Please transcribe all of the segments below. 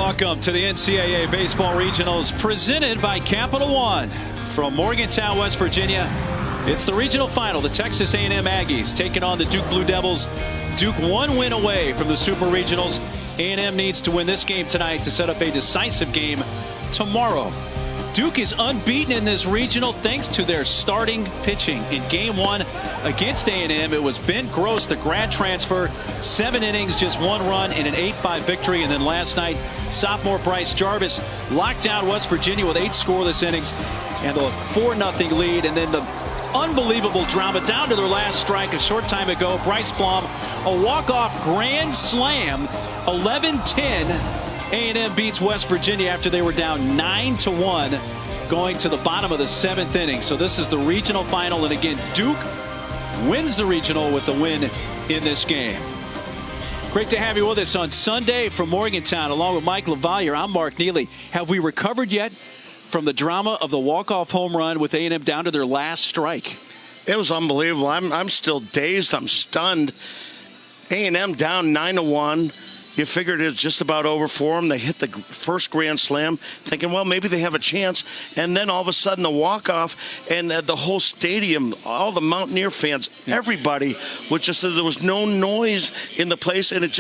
Welcome to the NCAA Baseball Regionals presented by Capital One. From Morgantown, West Virginia, it's the regional final. The Texas A&M Aggies taking on the Duke Blue Devils. Duke one win away from the Super Regionals. A&M needs to win this game tonight to set up a decisive game tomorrow. Duke is unbeaten in this regional thanks to their starting pitching. In game one against A&M, it was Ben Gross, the grad transfer, 7 innings, just 1 run in an 8-5 victory. And then last night, sophomore Bryce Jarvis locked down West Virginia with 8 scoreless innings and a 4-0 lead. And then the unbelievable drama down to their last strike a short time ago. Bryce Blom, a walk-off grand slam, 11-10. A&M beats West Virginia after they were down 9-1 going to the bottom of the 7th inning. So this is the regional final, and again, Duke wins the regional with the win in this game. Great to have you with us on Sunday from Morgantown along with Mike LaValliere. I'm Mark Neely. Have we recovered yet from the drama of the walk-off home run with A&M down to their last strike? It was unbelievable. I'm still dazed. I'm stunned. A&M down 9-1. You figured it's just about over for them. They hit the first grand slam, thinking, well, maybe they have a chance. And then all of a sudden, the walk-off and the whole stadium, all the Mountaineer fans, everybody was just, there was no noise in the place, and it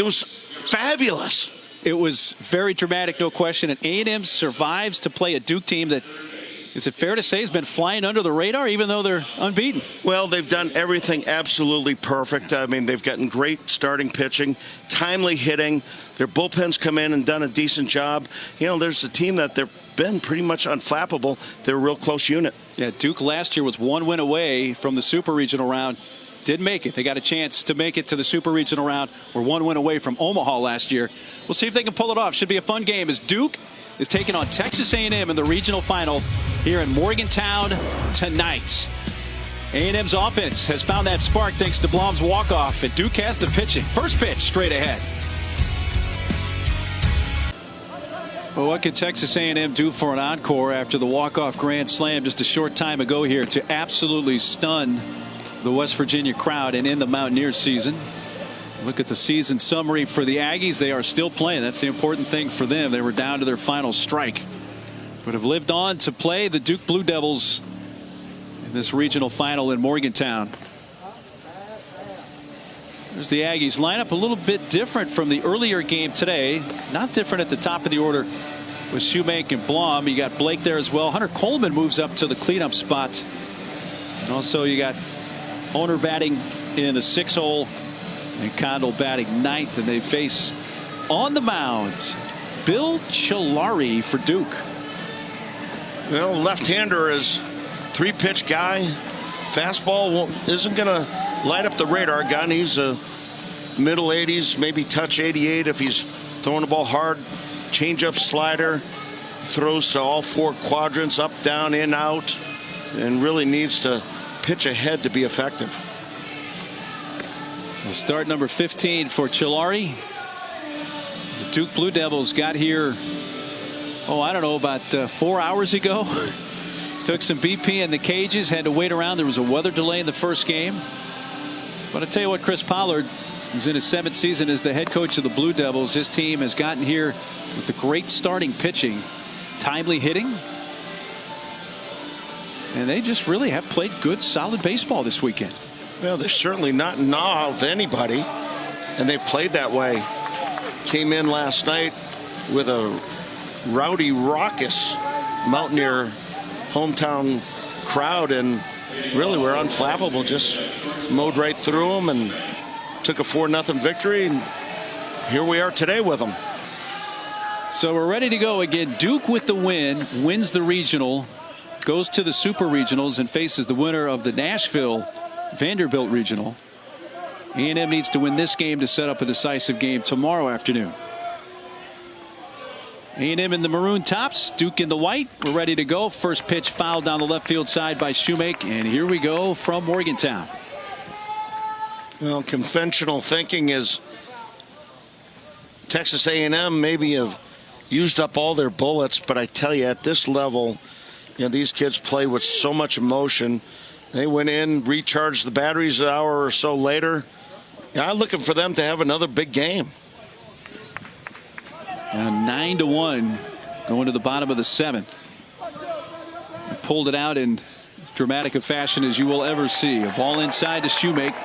was fabulous. It was very dramatic, no question. And A&M survives to play a Duke team that, is it fair to say, has been flying under the radar, even though they're unbeaten? Well, they've done everything absolutely perfect. I mean, they've gotten great starting pitching, timely hitting. Their bullpens come in and done a decent job. You know, there's a team that they've been pretty much unflappable. They're a real close unit. Yeah, Duke last year was 1 win away from the Super Regional round. Didn't make it. They got a chance to make it to the Super Regional round. We're 1 win away from Omaha last year. We'll see if they can pull it off. Should be a fun game as Duke is taking on Texas A&M in the regional final here in Morgantown tonight. A&M's offense has found that spark thanks to Blom's walk-off, and Duke has the pitching. First pitch straight ahead. Well, what could Texas A&M do for an encore after the walk-off grand slam just a short time ago here to absolutely stun the West Virginia crowd and end the Mountaineers season? Look at the season summary for the Aggies. They are still playing. That's the important thing for them. They were down to their final strike, but have lived on to play the Duke Blue Devils in this regional final in Morgantown. There's the Aggies lineup, a little bit different from the earlier game today. Not different at the top of the order with Shoemake and Blom. You got Blake there as well. Hunter Coleman moves up to the cleanup spot. And also you got Owner batting in the 6th hole and Condell batting 9th, and they face on the mound Bill Chilari for Duke. Well, left-hander is 3-pitch guy. Fastball isn't going to light up the radar gun. He's a middle 80s, maybe touch 88 if he's throwing the ball hard. Change-up, slider, throws to all 4 quadrants, up, down, in, out, and really needs to pitch ahead to be effective. We'll start number 15 for Chilari. The Duke Blue Devils got here, I don't know, about 4 hours ago. Took some BP in the cages, had to wait around. There was a weather delay in the first game. But I tell you what, Chris Pollard, who's in his 7th season as the head coach of the Blue Devils, his team has gotten here with the great starting pitching, timely hitting, and they just really have played good, solid baseball this weekend. Well, they're certainly not in awe of anybody, and they've played that way. Came in last night with a rowdy, raucous Mountaineer hometown crowd, and really were unflappable. Just mowed right through them and took a 4-0 victory, and here we are today with them. So we're ready to go again. Duke with the win, wins the regional, goes to the Super Regionals, and faces the winner of the Nashville Vanderbilt Regional. A&M needs to win this game to set up a decisive game tomorrow afternoon. A&M in the maroon tops, Duke in the white. We're ready to go. First pitch fouled down the left field side by Shoemake, and here we go from Morgantown. Well, conventional thinking is Texas A&M maybe have used up all their bullets, but I tell you, at this level, these kids play with so much emotion. They went in, recharged the batteries an hour or so later. I'm looking for them to have another big game. 9-1 going to the bottom of the 7th. Pulled it out in as dramatic a fashion as you will ever see. A ball inside to Shoemake.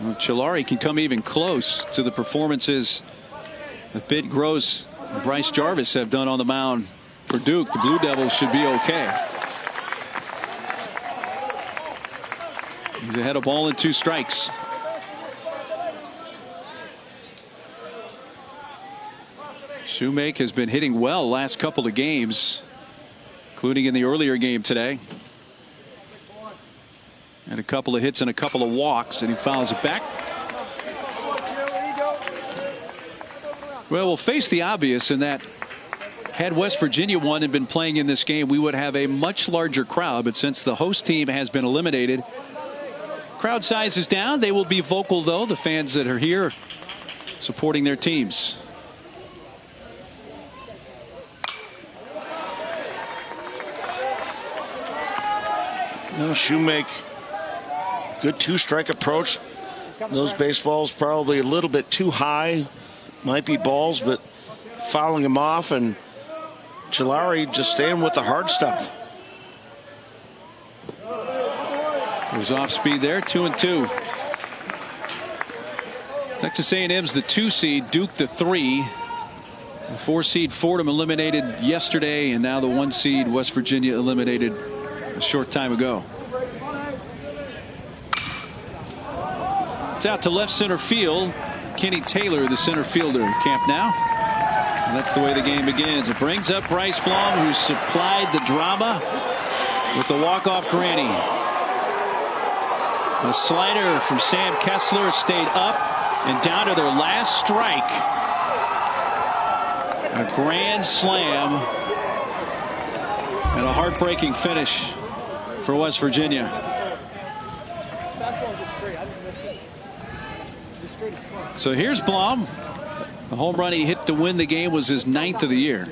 Well, Chilari can come even close to the performances that Bid Gross and Bryce Jarvis have done on the mound for Duke. The Blue Devils should be okay. He's ahead of ball and 2 strikes. Shoemake has been hitting well last couple of games, including in the earlier game today. And a couple of hits and a couple of walks, and he fouls it back. Well, we'll face the obvious in that had West Virginia won and been playing in this game, we would have a much larger crowd. But since the host team has been eliminated, crowd size is down. They will be vocal, though, the fans that are here supporting their teams. No, Shoemake, good 2-strike approach. Those baseballs probably a little bit too high. Might be balls, but fouling him off, and Chilari just staying with the hard stuff. Goes off speed there, 2-2. Texas A&M's the 2 seed, Duke the 3. The 4 seed Fordham eliminated yesterday, and now the 1 seed West Virginia eliminated a short time ago. It's out to left center field. Kenny Taylor, the center fielder, camp now. And that's the way the game begins. It brings up Bryce Blom, who supplied the drama with the walk-off granny. A slider from Sam Kessler stayed up and down to their last strike. A grand slam and a heartbreaking finish for West Virginia. So here's Blom. The home run he hit to win the game was his 9th of the year.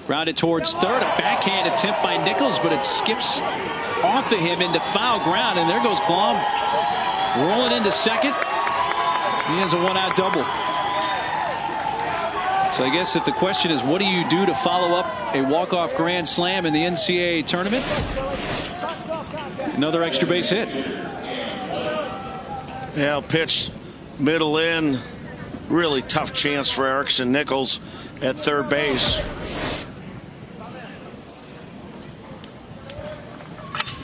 Grounded towards third. A backhand attempt by Nichols, but it skips off of him into foul ground. And there goes Blom rolling into second. He has a 1-out double. So I guess if the question is, what do you do to follow up a walk-off grand slam in the NCAA tournament? Another extra base hit. Yeah, pitch middle in. Really tough chance for Erickson Nichols at third base.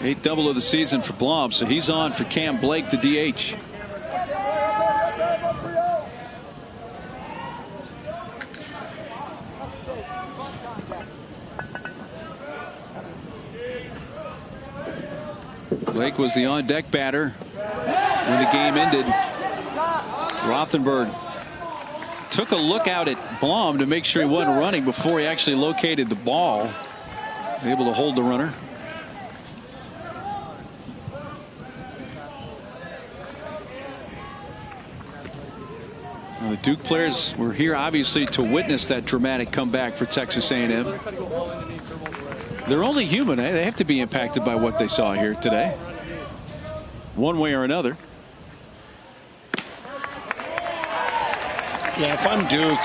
8th double of the season for Blom, so he's on for Cam Blake, the DH. Blake was the on-deck batter when the game ended. Rothenberg took a look out at Blom to make sure he wasn't running before he actually located the ball. Able to hold the runner. Well, the Duke players were here obviously to witness that dramatic comeback for Texas A&M. They're only human. Eh? They have to be impacted by what they saw here today, one way or another. Yeah, if I'm Duke,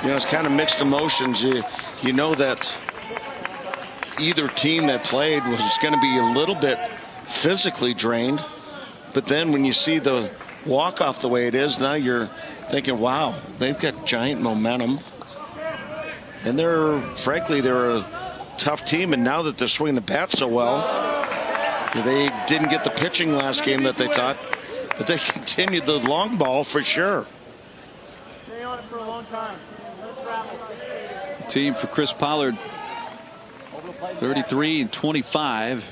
it's kind of mixed emotions. You know that either team that played was going to be a little bit physically drained, but then when you see the walk-off the way it is, now you're thinking, wow, they've got giant momentum. And frankly, they're a tough team, and now that they're swinging the bat so well, they didn't get the pitching last game that they thought, but they continued the long ball for sure. Team for Chris Pollard, 33-25.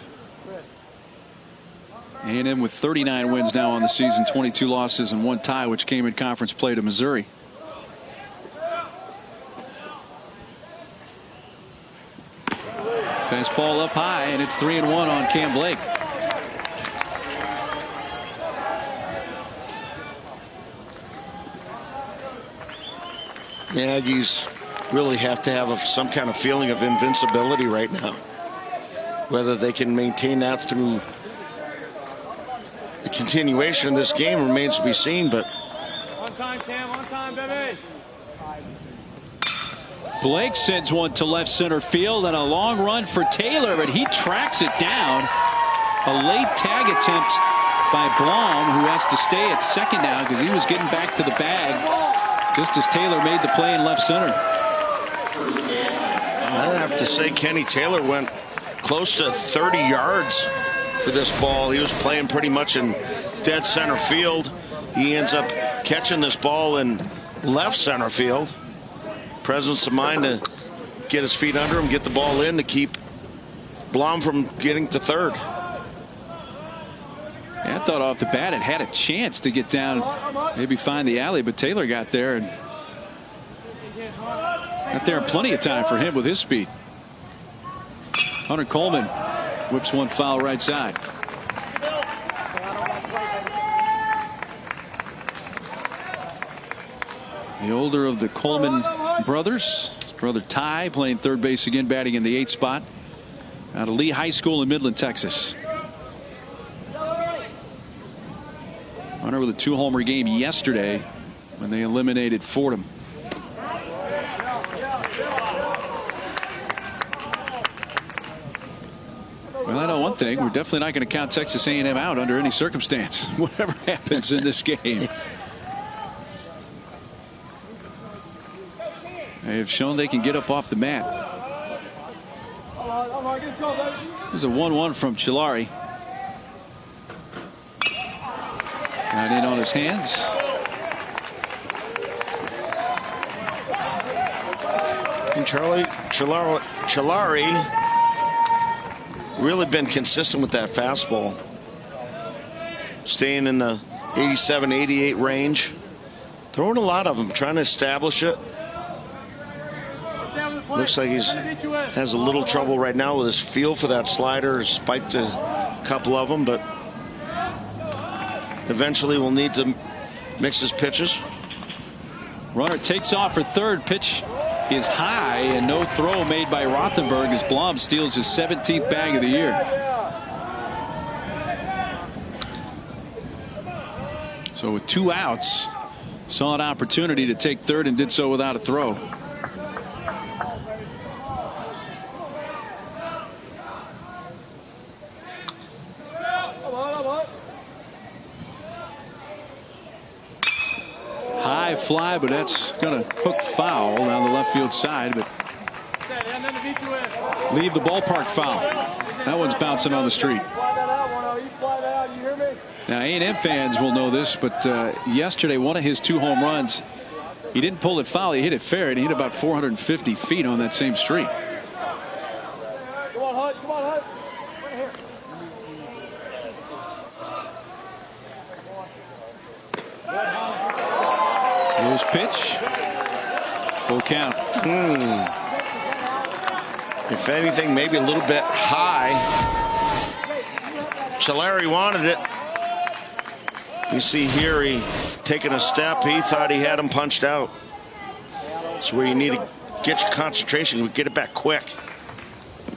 A&M with 39 wins now on the season, 22 losses and 1 tie, which came in conference play to Missouri. Fastball up high, and it's 3-1 on Cam Blake. The Aggies really have to have some kind of feeling of invincibility right now. Whether they can maintain that through the continuation of this game remains to be seen, but on time, Cam, on time, baby. Blake sends one to left center field, and a long run for Taylor, but he tracks it down. A late tag attempt by Blom, who has to stay at second now because he was getting back to the bag just as Taylor made the play in left center. I have to say Kenny Taylor went close to 30 yards for this ball. He was playing pretty much in dead center field. He ends up catching this ball in left center field. Presence of mind to get his feet under him, get the ball in to keep Blom from getting to third. Yeah, I thought off the bat it had a chance to get down, maybe find the alley, but Taylor got there and got there in plenty of time for him with his speed. Hunter Coleman whips one foul right side. The older of the Coleman brothers, his brother Ty, playing third base again, batting in the 8th spot out of Lee High School in Midland, Texas. Hunter with a 2-homer game yesterday when they eliminated Fordham. Well, I know one thing. We're definitely not going to count Texas A&M out under any circumstance, whatever happens in this game. They have shown they can get up off the mat. There's a 1-1 from Chilari. Got in on his hands. And Chilari really been consistent with that fastball. Staying in the 87, 88 range. Throwing a lot of them, trying to establish it. Looks like he's has a little trouble right now with his feel for that slider. Spiked a couple of them, but eventually we'll need to mix his pitches. Runner takes off for third. Pitch is high and no throw made by Rothenberg as Blom steals his 17th bag of the year. So with 2 outs, saw an opportunity to take third and did so without a throw. High fly, but that's going to hook foul down the left field side, but leave the ballpark foul. That one's bouncing on the street. Now A&M fans will know this, but yesterday one of his 2 home runs, he didn't pull it foul, he hit it fair, and he hit about 450 feet on that same street. Loose pitch. Full count. If anything, maybe a little bit high. Chilari wanted it. You see here, he taking a step. He thought he had him punched out. It's where you need to get your concentration. Get it back quick.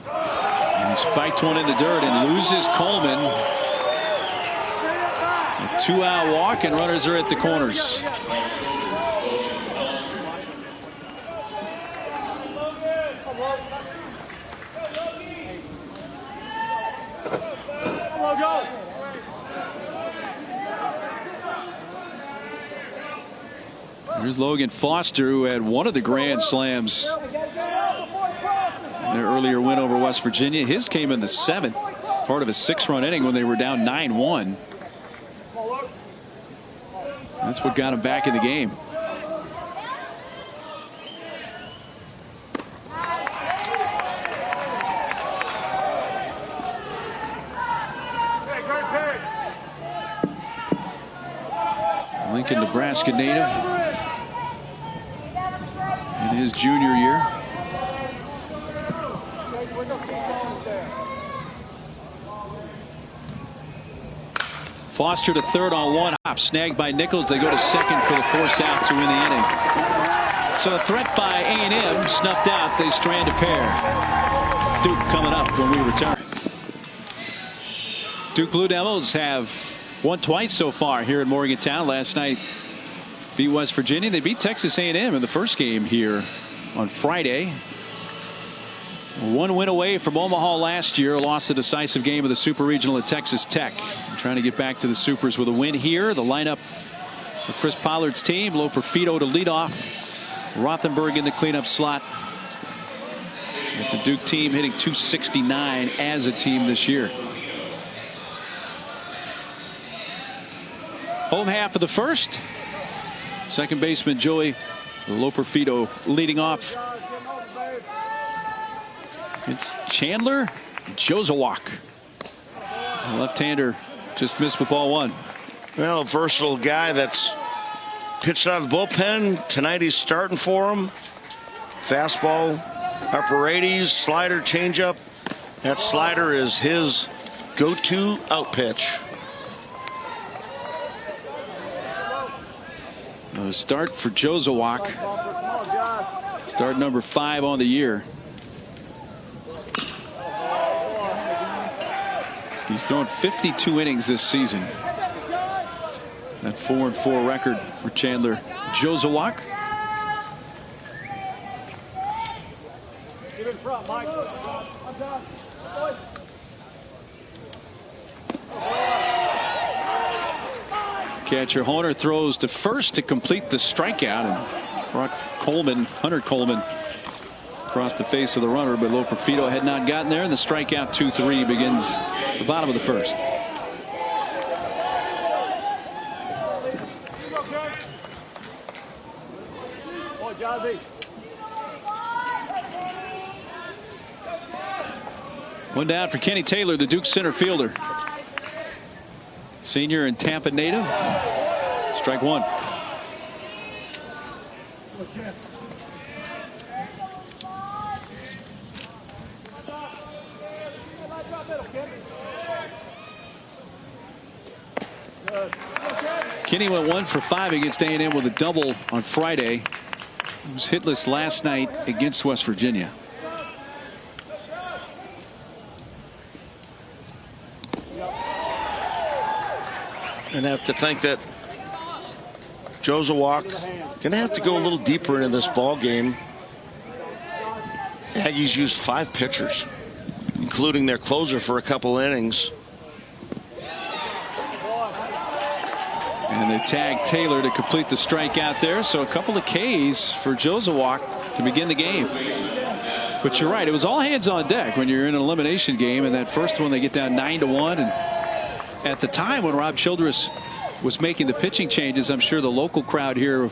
And he spiked one in the dirt and loses Coleman. A 2-out walk, and runners are at the corners. Here's Logan Foster, who had one of the grand slams in their earlier win over West Virginia. His came in the 7th, part of a 6-run inning when they were down 9-1. That's what got him back in the game. Lincoln, Nebraska native in his junior year. Foster to third on 1 hop, snagged by Nichols. They go to second for the forced out to win the inning. So a threat by A&M snuffed out. They strand a pair. Duke coming up when we return. Duke Blue Devils have Won twice so far here in Morgantown. Last night beat West Virginia. They beat Texas A&M in the first game here on Friday. One win away from Omaha last year. Lost the decisive game of the Super Regional at Texas Tech. Trying to get back to the Supers with a win here. The lineup for Chris Pollard's team. Loperfido to lead off. Rothenberg in the cleanup slot. It's a Duke team hitting .269 as a team this year. Home half of the first. Second baseman Joey Loperfido leading off. It's Chandler Jozawak. Left-hander just missed with ball one. Well, a versatile guy that's pitched out of the bullpen. Tonight he's starting for him. Fastball, upper 80s, slider, changeup. That slider is his go-to out pitch. The start for Jozawak. Start number 5 on the year. He's thrown 52 innings this season. That 4-4 record for Chandler Jozawak. Catcher Honer throws to first to complete the strikeout, and Hunter Coleman across the face of the runner, but Loperfido had not gotten there, and the strikeout 2-3 begins the bottom of the first. One down for Kenny Taylor, the Duke center fielder. Senior and Tampa native. Strike one. Kenny went 1 for 5 against A&M with a double on Friday. He was hitless last night against West Virginia. And have to think that Jozawak going to have to go a little deeper into this ball game. Aggies used 5 pitchers, including their closer for a couple innings. And they tag Taylor to complete the strikeout there. So a couple of Ks for Jozawak to begin the game. But you're right, it was all hands on deck when you're in an elimination game. And that first one, they get down 9-1. And at the time when Rob Childress was making the pitching changes, I'm sure the local crowd here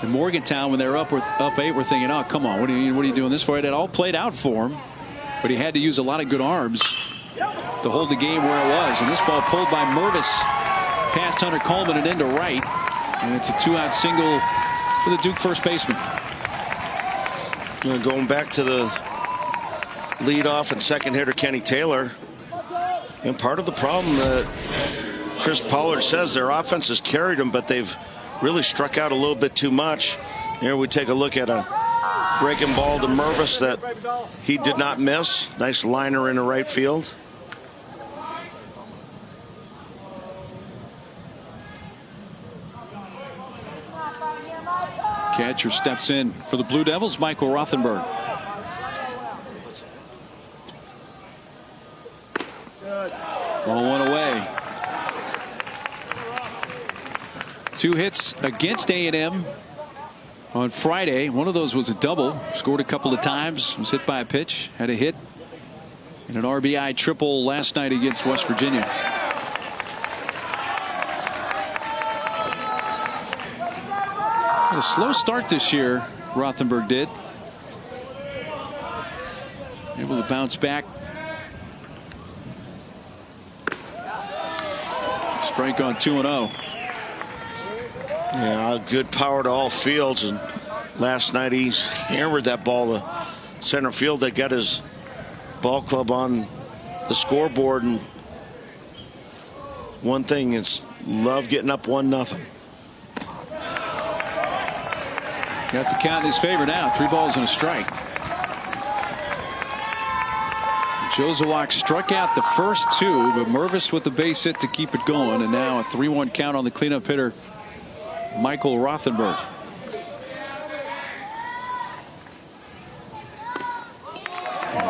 in Morgantown, when they were up 8, were thinking, oh, come on, what are you doing this for? It had all played out for him. But he had to use a lot of good arms to hold the game where it was. And this ball pulled by Mervis past Hunter Coleman and into right. And it's a 2-out single for the Duke first baseman. Going back to the leadoff and second hitter Kenny Taylor. And part of the problem that Chris Pollard says, their offense has carried them, but they've really struck out a little bit too much. Here we take a look at a breaking ball to Mervis that he did not miss. Nice liner into right field. Catcher steps in for the Blue Devils, Michael Rothenberg. Ball 1 away. 2 hits against A&M on Friday. One of those was a double. Scored a couple of times. Was hit by a pitch. Had a hit and an RBI triple last night against West Virginia. Had a slow start this year, Rothenberg did. Able to bounce back. Strike on 2-0. Yeah, good power to all fields, and last night he hammered that ball to center field. That got his ball club on the scoreboard, and one thing is love getting up 1-0. Got the count in his favor now. 3 balls and a strike. Josewak struck out the first two, but Mervis with the base hit to keep it going, and now a 3-1 count on the cleanup hitter, Michael Rothenberg.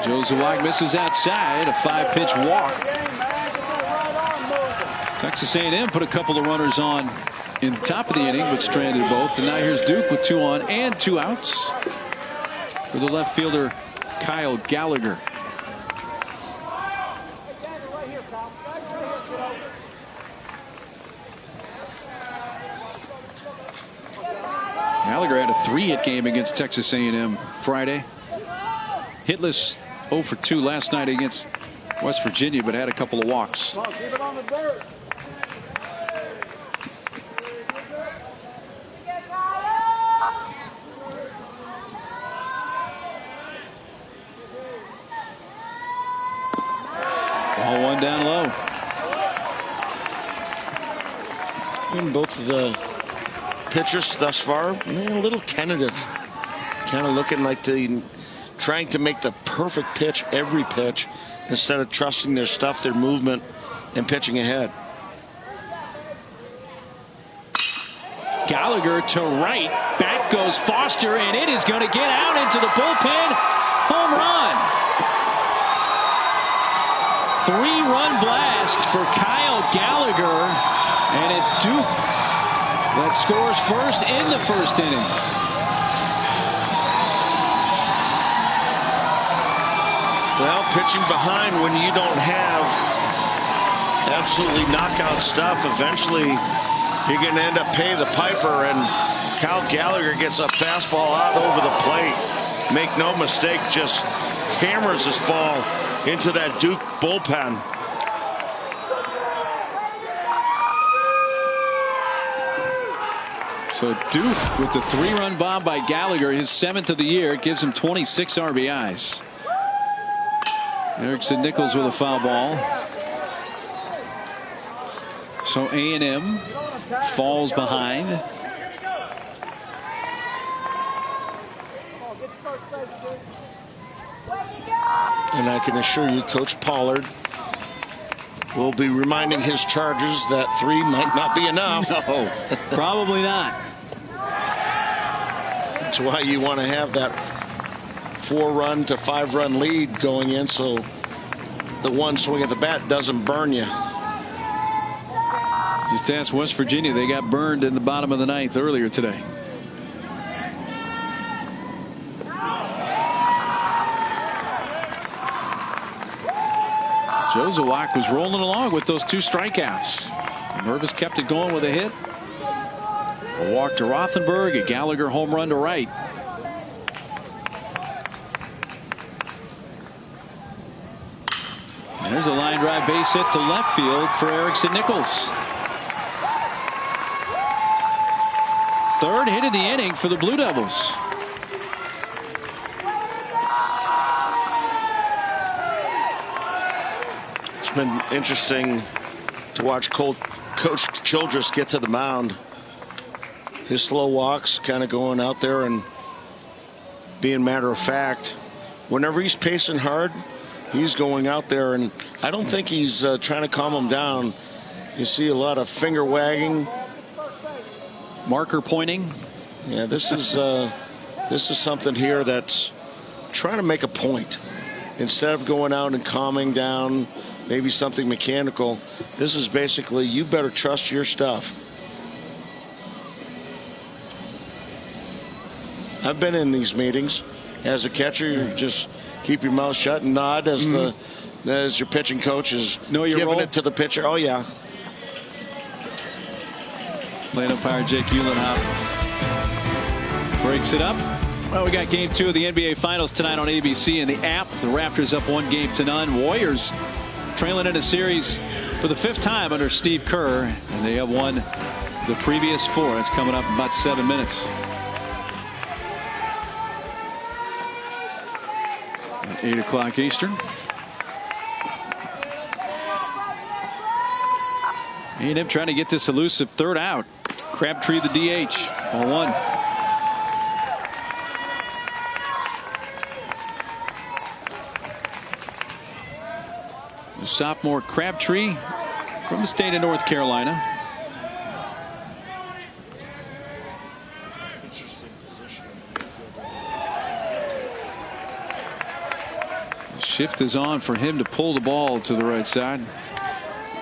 Josewak misses outside, a 5-pitch walk. Texas A&M put a couple of runners on in the top of the inning, but stranded both. And now here's Duke with 2 on and 2 outs for the left fielder, Kyle Gallagher. Gallagher had a 3-hit game against Texas A&M Friday. Hitless 0 for 2 last night against West Virginia, but had a couple of walks. Come on, keep it on the dirt. Ball 1 down low. And both of the pitchers thus far, a little tentative. Kind of looking like they trying to make the perfect pitch every pitch instead of trusting their stuff, their movement, and pitching ahead. Gallagher to right. Back goes Foster, and it is going to get out into the bullpen. Home run. 3-run blast for Kyle Gallagher, and it's Duke that scores first in the first inning. Well, pitching behind when you don't have absolutely knockout stuff, eventually you're going to end up paying the piper, and Kyle Gallagher gets a fastball out over the plate. Make no mistake, just hammers this ball into that Duke bullpen. So Duke with the 3-run bomb by Gallagher, his 7th of the year, gives him 26 RBIs. Erickson Nichols with a foul ball. So A&M falls behind. And I can assure you, Coach Pollard will be reminding his Chargers that 3 might not be enough. No, probably not. That's why you want to have that 4-run to 5-run lead going in, so the one swing of the bat doesn't burn you. Just ask West Virginia. They got burned in the bottom of the 9th earlier today. Josewak was rolling along with those 2 strikeouts. Mervis kept it going with a hit. A walk to Rothenberg, a Gallagher home run to right. And there's a line drive base hit to left field for Erickson Nichols. 3rd hit of the inning for the Blue Devils. It's been interesting to watch Coach Childress get to the mound. His slow walks, kind of going out there and being matter of fact. Whenever he's pacing hard, he's going out there, and I don't think he's trying to calm him down. You see a lot of finger wagging, marker pointing. Yeah, this is something here that's trying to make a point instead of going out and calming down. Maybe something mechanical. This is basically, you better trust your stuff. I've been in these meetings. As a catcher, you just keep your mouth shut and nod as as your pitching coach is giving it to the pitcher. Oh yeah. Plate umpire Jake Uhlenhop breaks it up. Well, we got game 2 of the NBA Finals tonight on ABC and the app. The Raptors up 1-0. Warriors trailing in a series for the 5th time under Steve Kerr, and they have won the previous 4. It's coming up in about 7 minutes. At 8 o'clock Eastern. A&M trying to get this elusive 3rd out. Crabtree the DH. 0-1. sophomore Crabtree from the state of North Carolina. Shift is on for him to pull the ball to the right side.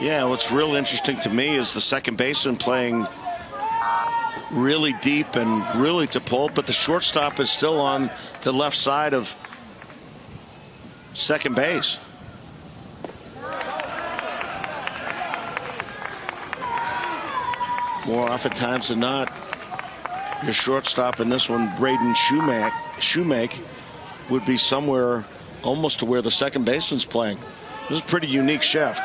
Yeah, what's real interesting to me is the second baseman playing really deep and really to pull, but the shortstop is still on the left side of second base. More oftentimes than not, your shortstop in this one, Braden Shoemake, would be somewhere almost to where the second baseman's playing. This is a pretty unique shift.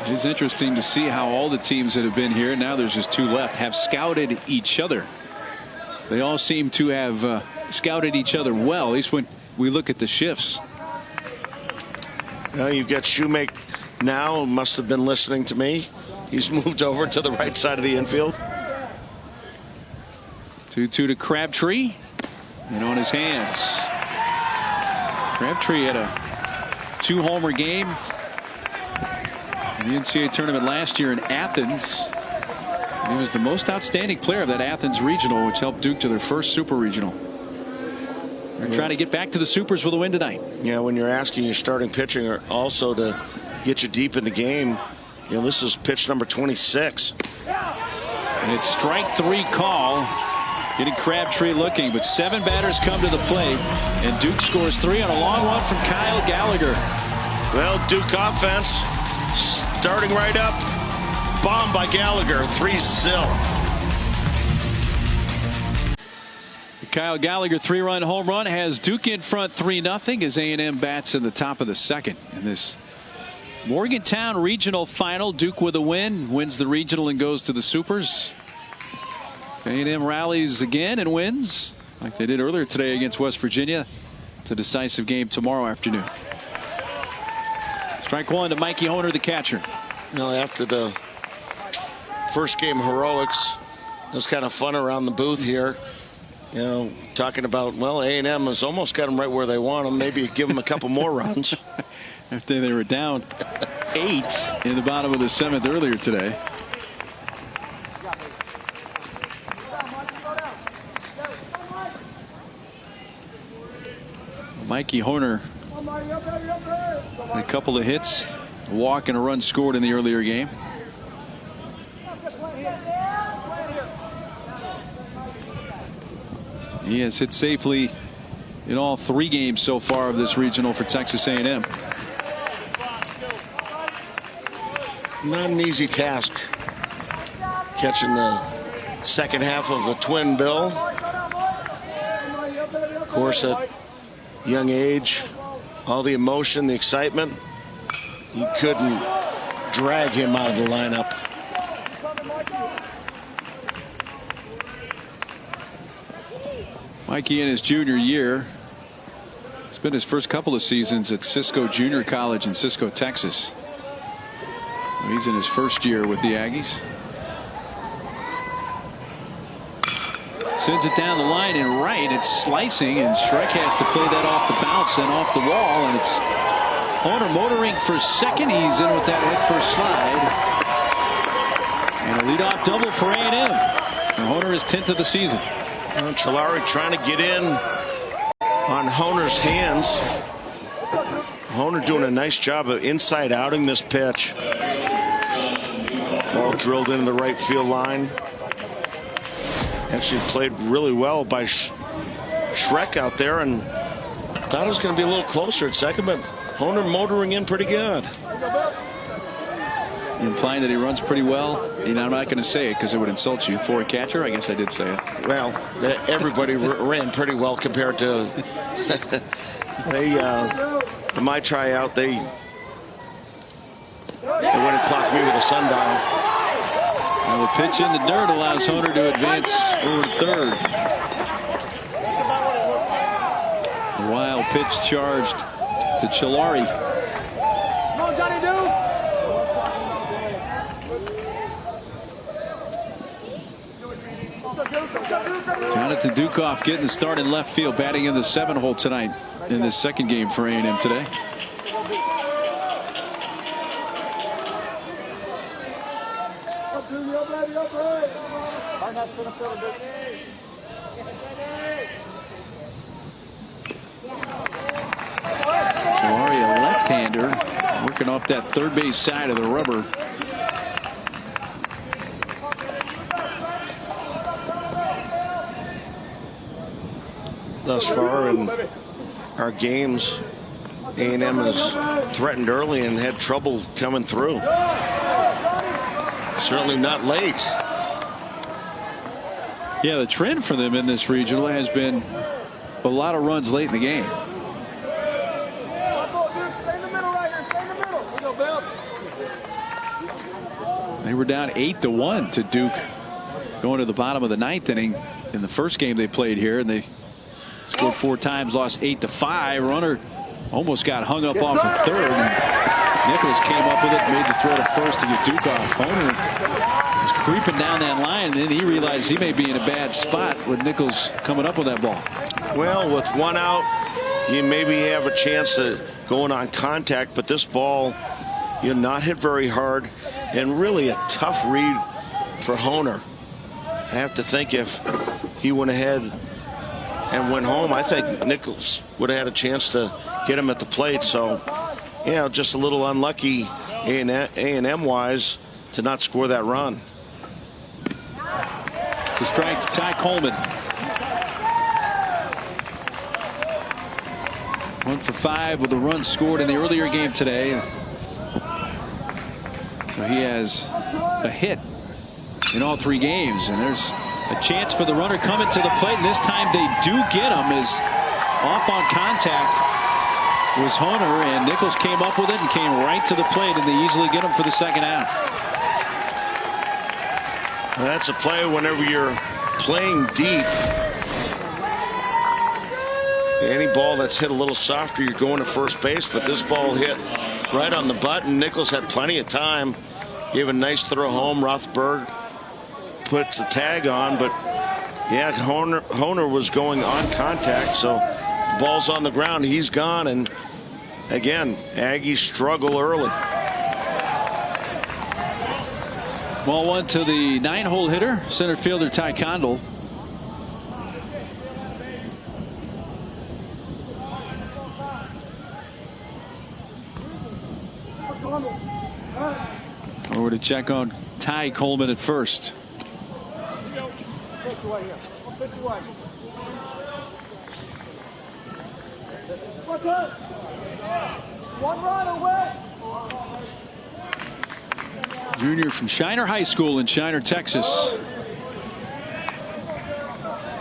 It is interesting to see how all the teams that have been here, now there's just two left, have scouted each other. They all seem to have scouted each other well, at least when we look at the shifts. Well, you've got Shoemake now, must have been listening to me. He's moved over to the right side of the infield. 2-2 to Crabtree, and on his hands. Crabtree had a 2-homer game in the NCAA tournament last year in Athens. He was the most outstanding player of that Athens regional, which helped Duke to their first super regional. They're trying to get back to the supers with a win tonight. Yeah, when you're asking your starting pitching also to get you deep in the game, you know, this is pitch number 26. And it's strike 3 call. Getting Crabtree looking, but 7 batters come to the plate, and Duke scores 3 on a long one from Kyle Gallagher. Well, Duke offense starting right up. Bomb by Gallagher, 3-0. The Kyle Gallagher 3-run home run has Duke in front 3-0 as A&M bats in the top of the second in this Morgantown regional final. Duke with a win, wins the regional and goes to the supers. A&M rallies again and wins like they did earlier today against West Virginia. It's a decisive game tomorrow afternoon. Strike 1 to Mikey Honer, the catcher. You know, after the first game heroics, it was kind of fun around the booth here. You know, talking about, well, A&M has almost got them right where they want them. Maybe give them a couple more runs. After they were down 8 in the bottom of the 7th earlier today. Mikey Honer, a couple of hits, a walk and a run scored in the earlier game. He has hit safely in all 3 games so far of this regional for Texas A&M. Not an easy task catching the second half of a twin bill. Of course, at young age, all the emotion, the excitement, you couldn't drag him out of the lineup. Mikey in his junior year. It's been his first couple of seasons at Cisco Junior College in Cisco, Texas. He's in his first year with the Aggies. Sends it down the line and right. It's slicing, and Shrek has to play that off the bounce and off the wall, and it's Honer motoring for second. He's in with that head first slide. And a leadoff double for A&M. And Honer is 10th of the season. Chalari trying to get in on Honer's hands. Honer doing a nice job of inside outing this pitch. Ball drilled into the right field line. Actually played really well by Shrek out there, and thought it was going to be a little closer at second, but Honer motoring in pretty good. Implying that he runs pretty well. And I'm not going to say it because it would insult you. For a catcher, I guess I did say it. Well, everybody ran pretty well compared to in my tryout, they went and clocked me with a sundial. Well, the pitch in the dirt allows Honer to advance over to third. A wild pitch charged to Chalari. Come on, Johnny, dude. Jonathan Dukoff getting the start in left field, batting in the 7-hole tonight in this second game for A&M today. Solari, a left-hander, working off that third base side of the rubber. Thus far in our games, A&M has threatened early and had trouble coming through. Certainly not late. Yeah, the trend for them in this regional has been a lot of runs late in the game. They were down 8-1 to Duke going to the bottom of the 9th inning in the first game they played here, and they scored 4 times, lost 8-5. Runner almost got hung up off the third. And Nichols came up with it, made the throw to first to get Duke off. Honer was creeping down that line, and then he realized he may be in a bad spot with Nichols coming up with that ball. Well, with 1 out, you maybe have a chance to go in on contact, but this ball, you're not hit very hard, and really a tough read for Honer. I have to think if he went ahead and went home, I think Nichols would have had a chance to get him at the plate. So, yeah, just a little unlucky A&M wise to not score that run. To strike to Ty Coleman. 1 for 5 with the run scored in the earlier game today. So he has a hit in all 3 games, and there's a chance for the runner coming to the plate, and this time they do get him. As off on contact was Honer, and Nichols came up with it and came right to the plate, and they easily get him for the second out. That's a play whenever you're playing deep. Any ball that's hit a little softer, you're going to first base, but this ball hit right on the button. Nichols had plenty of time, gave a nice throw home. Rothberg puts a tag on, but yeah, Honer was going on contact, so the ball's on the ground. He's gone, and again, Aggies struggle early. Ball 1 to the 9-hole hitter, center fielder Ty Condell. Over to check on Ty Coleman at first. Junior from Shiner High School in Shiner, Texas.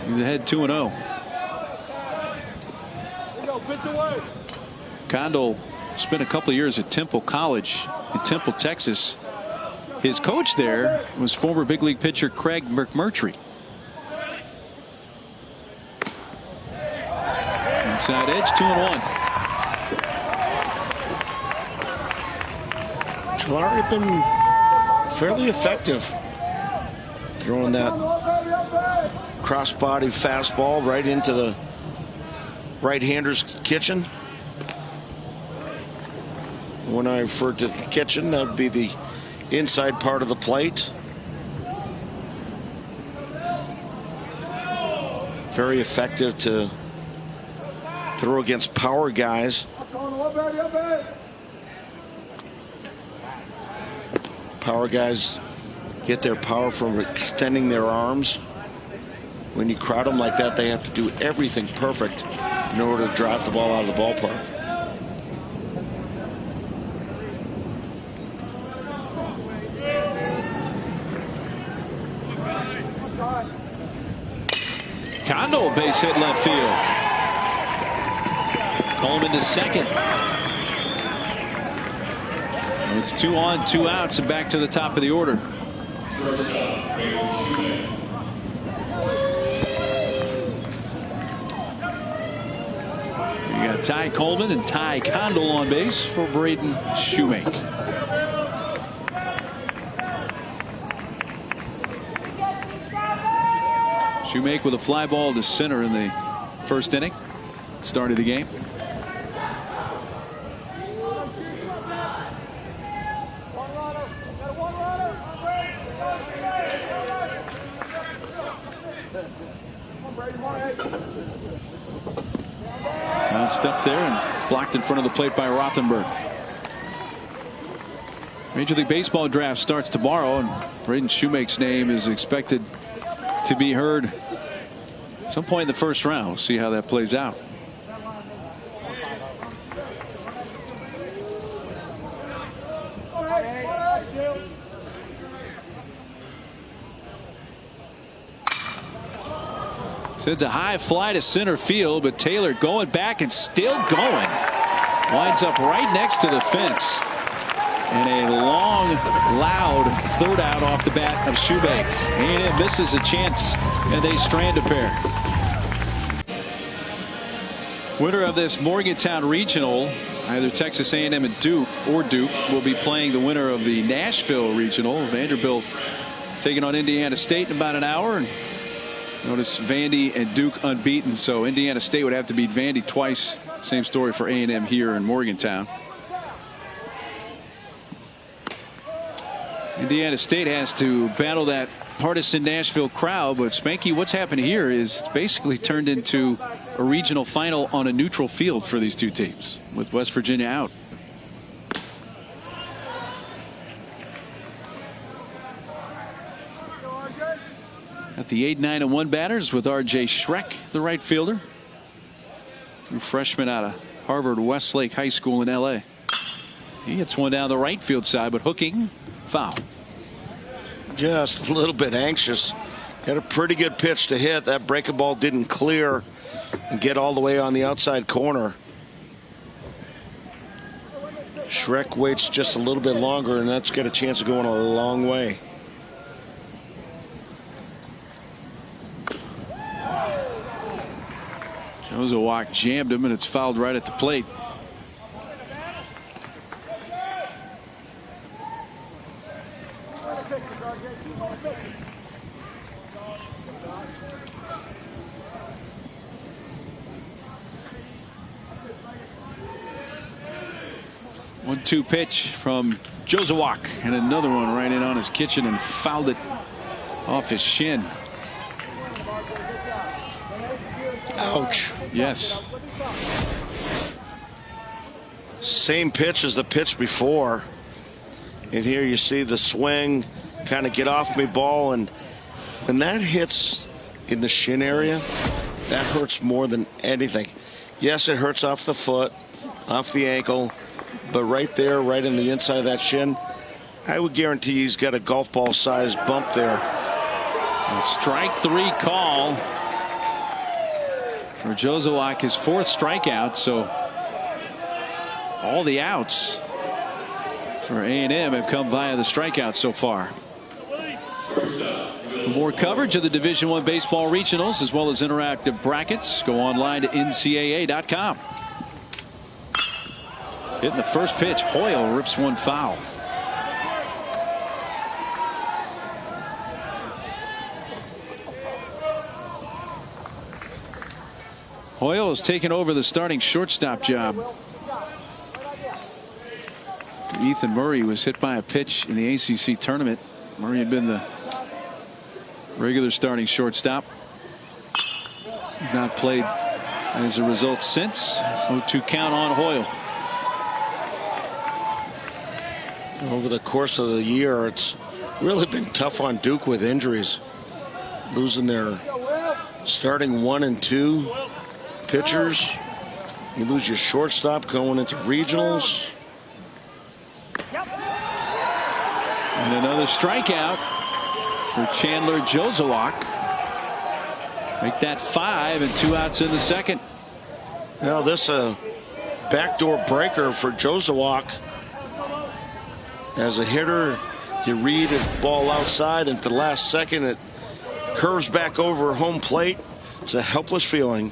He's ahead 2-0. Condell spent a couple of years at Temple College in Temple, Texas. His coach there was former big league pitcher Craig McMurtry. Inside edge, 2-1. Solari been fairly effective throwing that cross-body fastball right into the right-hander's kitchen. When I refer to the kitchen, that would be the inside part of the plate. Very effective to throw against power guys. Power guys get their power from extending their arms. When you crowd them like that, they have to do everything perfect in order to drive the ball out of the ballpark. Condell base hit left field. Coleman to second. It's 2 on, 2 outs, and back to the top of the order. You got Ty Coleman and Ty Condell on base for Braden Shoemake. Shoemake with a fly ball to center in the first inning. Start of the game. Bounced up there and blocked in front of the plate by Rothenberg. Major League Baseball draft starts tomorrow, and Braden Shoemake's name is expected to be heard at some point in the first round. We'll see how that plays out. It's a high fly to center field, but Taylor going back and still going. Winds up right next to the fence. And a long, loud third out off the bat of Shoemake. A&M misses a chance, and they strand a pair. Winner of this Morgantown Regional, either Texas A&M and Duke, or Duke, will be playing the winner of the Nashville Regional. Vanderbilt taking on Indiana State in about an hour. And notice Vandy and Duke unbeaten, so Indiana State would have to beat Vandy twice. Same story for A&M here in Morgantown. Indiana State has to battle that partisan Nashville crowd, but Spanky, what's happened here is it's basically turned into a regional final on a neutral field for these two teams, with West Virginia out. At the 8-9-1 batters with R.J. Schreck, the right fielder. A freshman out of Harvard Westlake High School in L.A. He hits one down the right field side, but hooking, foul. Just a little bit anxious. Got a pretty good pitch to hit. That breaking ball didn't clear and get all the way on the outside corner. Schreck waits just a little bit longer, and that's got a chance of going a long way. Jozewak jammed him, and it's fouled right at the plate. One-two pitch from Jozewak, and another one right in on his kitchen and fouled it off his shin. Ouch. Yes. Same pitch as the pitch before. And here you see the swing, kind of get off me ball, and when that hits in the shin area, that hurts more than anything. Yes, it hurts off the foot, off the ankle, but right there, right in the inside of that shin, I would guarantee he's got a golf ball sized bump there. A strike three call for Jozewak, his fourth strikeout, so all the outs for A&M have come via the strikeout so far. For more coverage of the Division I baseball regionals as well as interactive brackets, go online to NCAA.com. Hitting the first pitch, Hoyle rips one foul. Hoyle has taken over the starting shortstop job. Ethan Murray was hit by a pitch in the ACC tournament. Murray had been the regular starting shortstop. Not played as a result since. 0-2 count on Hoyle. Over the course of the year, it's really been tough on Duke with injuries. Losing their starting 1 and 2 pitchers. You lose your shortstop going into regionals. And another strikeout for Chandler Jozewak. Make that 5 and 2 outs in the second. Now this backdoor breaker for Jozewak. As a hitter, you read a ball outside, and at the last second it curves back over home plate. It's a helpless feeling.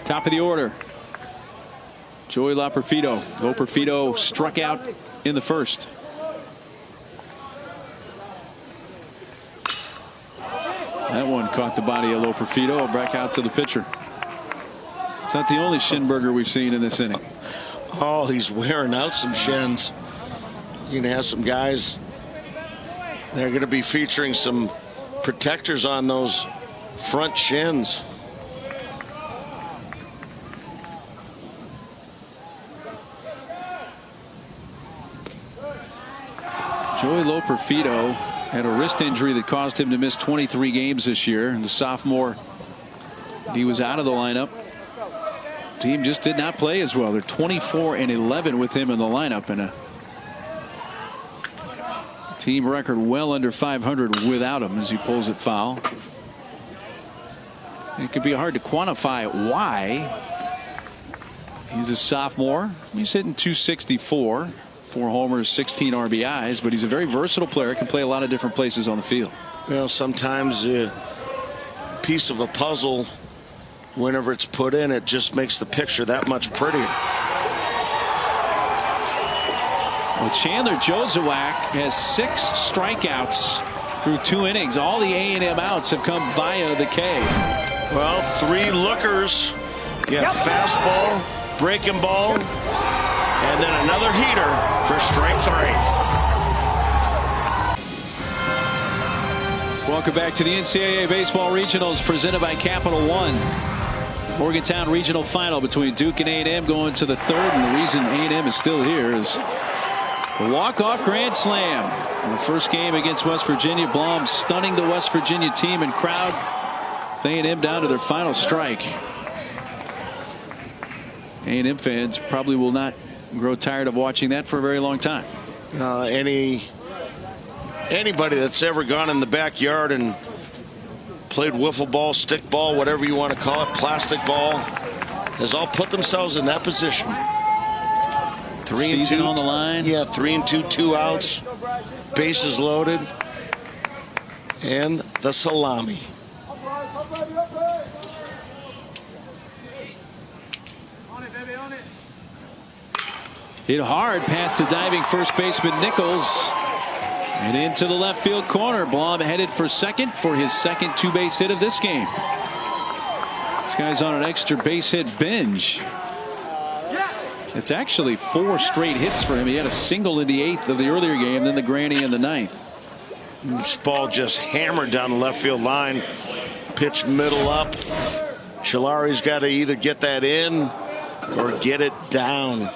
Top of the order, Joey Loperfido. Loperfido struck out in the first. That one caught the body of Loperfido. Back out to the pitcher. It's not the only Shinburger we've seen in this inning. Oh, he's wearing out some shins. You're going to have some guys. They're going to be featuring some protectors on those front shins. Joey Loperfido had a wrist injury that caused him to miss 23 games this year. And the sophomore, he was out of the lineup. Team just did not play as well. They're 24-11 with him in the lineup, and a team record well under 500 without him as he pulls it foul. It could be hard to quantify why. He's a sophomore. He's hitting .264, 4 homers, 16 RBIs, but he's a very versatile player. Can play a lot of different places on the field. Well, sometimes a piece of a puzzle, whenever it's put in, it just makes the picture that much prettier. Well, Chandler Josewak has 6 strikeouts through 2 innings. All the A&M outs have come via the K. Well, 3 lookers. Yeah, fastball, breaking ball, and then another heater for strike 3. Welcome back to the NCAA Baseball Regionals presented by Capital One. Morgantown Regional Final between Duke and A&M going to the 3rd, and the reason A&M is still here is the walk-off grand slam in the first game against West Virginia. Blum stunning the West Virginia team and crowd. A&M down to their final strike. A&M fans probably will not grow tired of watching that for a very long time. Anybody that's ever gone in the backyard and played wiffle ball, stick ball, whatever you want to call it, plastic ball, has all put themselves in that position. 3-2 on the line. Yeah, 3-2, 2 outs, bases loaded, and the salami. Hit hard past the diving first baseman Nichols and into the left field corner. Blum headed for second for his second 2-base hit of this game. This guy's on an extra base hit binge. It's actually 4 straight hits for him. He had a single in the 8th of the earlier game, then the granny in the 9th. This ball just hammered down the left field line. Pitch middle up. Chilari's got to either get that in or get it down.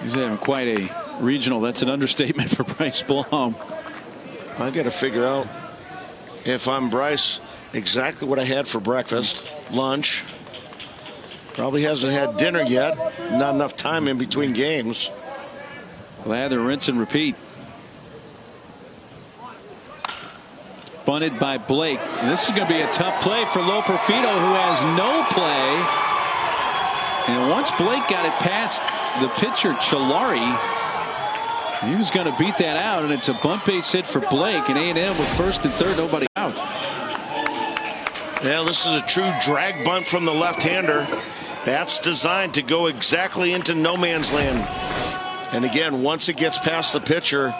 He's having quite a regional. That's an understatement for Bryce Blum. I got to figure out, if I'm Bryce, exactly what I had for breakfast, lunch. Probably hasn't had dinner yet. Not enough time in between games. Lather, rinse, and repeat. Bunted by Blake. And this is going to be a tough play for Loperfido, who has no play. And once Blake got it past the pitcher, Chilari, he was going to beat that out, and it's a bunt base hit for Blake, and A&M with first and third, nobody out. Yeah, this is a true drag bunt from the left-hander. That's designed to go exactly into no man's land. And again, once it gets past the pitcher,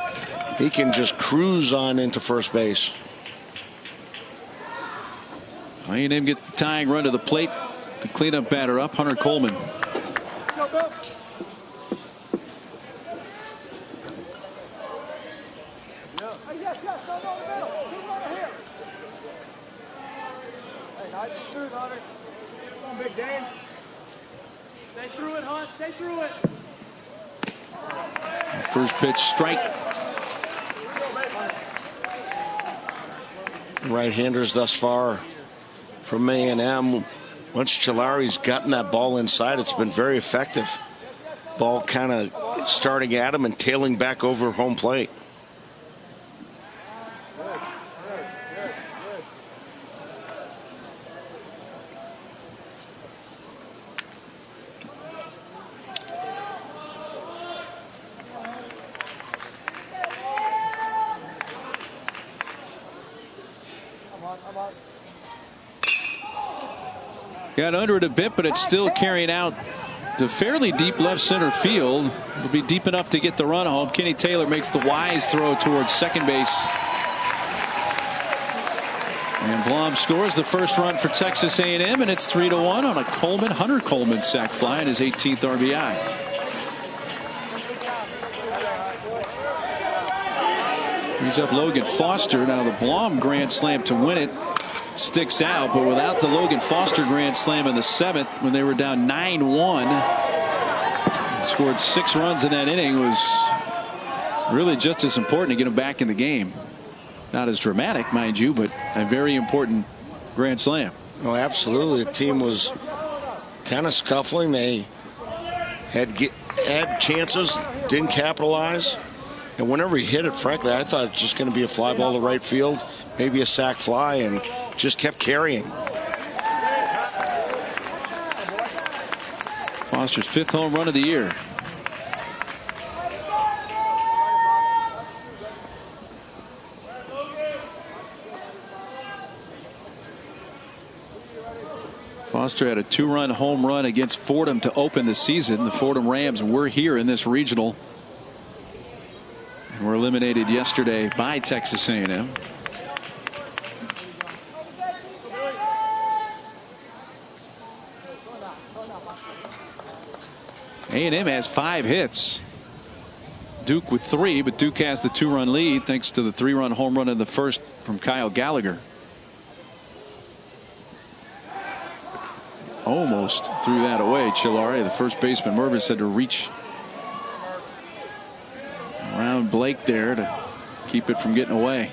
he can just cruise on into first base. A&M gets the tying run to the plate. The cleanup batter up, Hunter Coleman. First pitch strike. Right-handers thus far from A&M. Once Chilari's gotten that ball inside, it's been very effective. Ball kind of starting at him and tailing back over home plate. Got under it a bit, but it's still carrying out to fairly deep left center field. It'll be deep enough to get the run home. Kenny Taylor makes the wise throw towards second base. And Blom scores the first run for Texas A&M, and it's 3-1 on a Hunter Coleman sac fly and his 18th RBI. Brings up Logan Foster. Now the Blom grand slam to win it sticks out, but without the Logan Foster grand slam in the 7th when they were down 9-1, scored 6 runs in that inning, was really just as important to get him back in the game. Not as dramatic, mind you, but a very important grand slam. Oh, absolutely. The team was kind of scuffling. They had chances, didn't capitalize. And whenever he hit it, frankly, I thought it was just going to be a fly ball to right field, maybe a sac fly, and just kept carrying. Foster's 5th home run of the year. Foster had a 2-run home run against Fordham to open the season. The Fordham Rams were here in this regional and were eliminated yesterday by Texas A&M. A&M has 5 hits. Duke with 3, but Duke has the 2-run lead thanks to the 3-run home run in the first from Kyle Gallagher. Almost threw that away. Chilari, the first baseman, Mervis, had to reach around Blake there to keep it from getting away.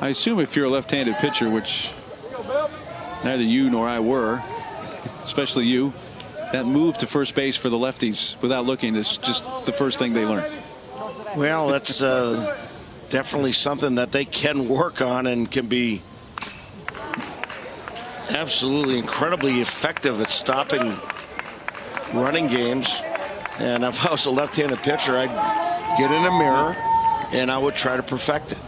I assume if you're a left-handed pitcher, which neither you nor I were, especially you, that move to first base for the lefties without looking is just the first thing they learn. Well, that's definitely something that they can work on and can be absolutely incredibly effective at stopping running games. And if I was a left-handed pitcher, I'd get in a mirror and I would try to perfect it.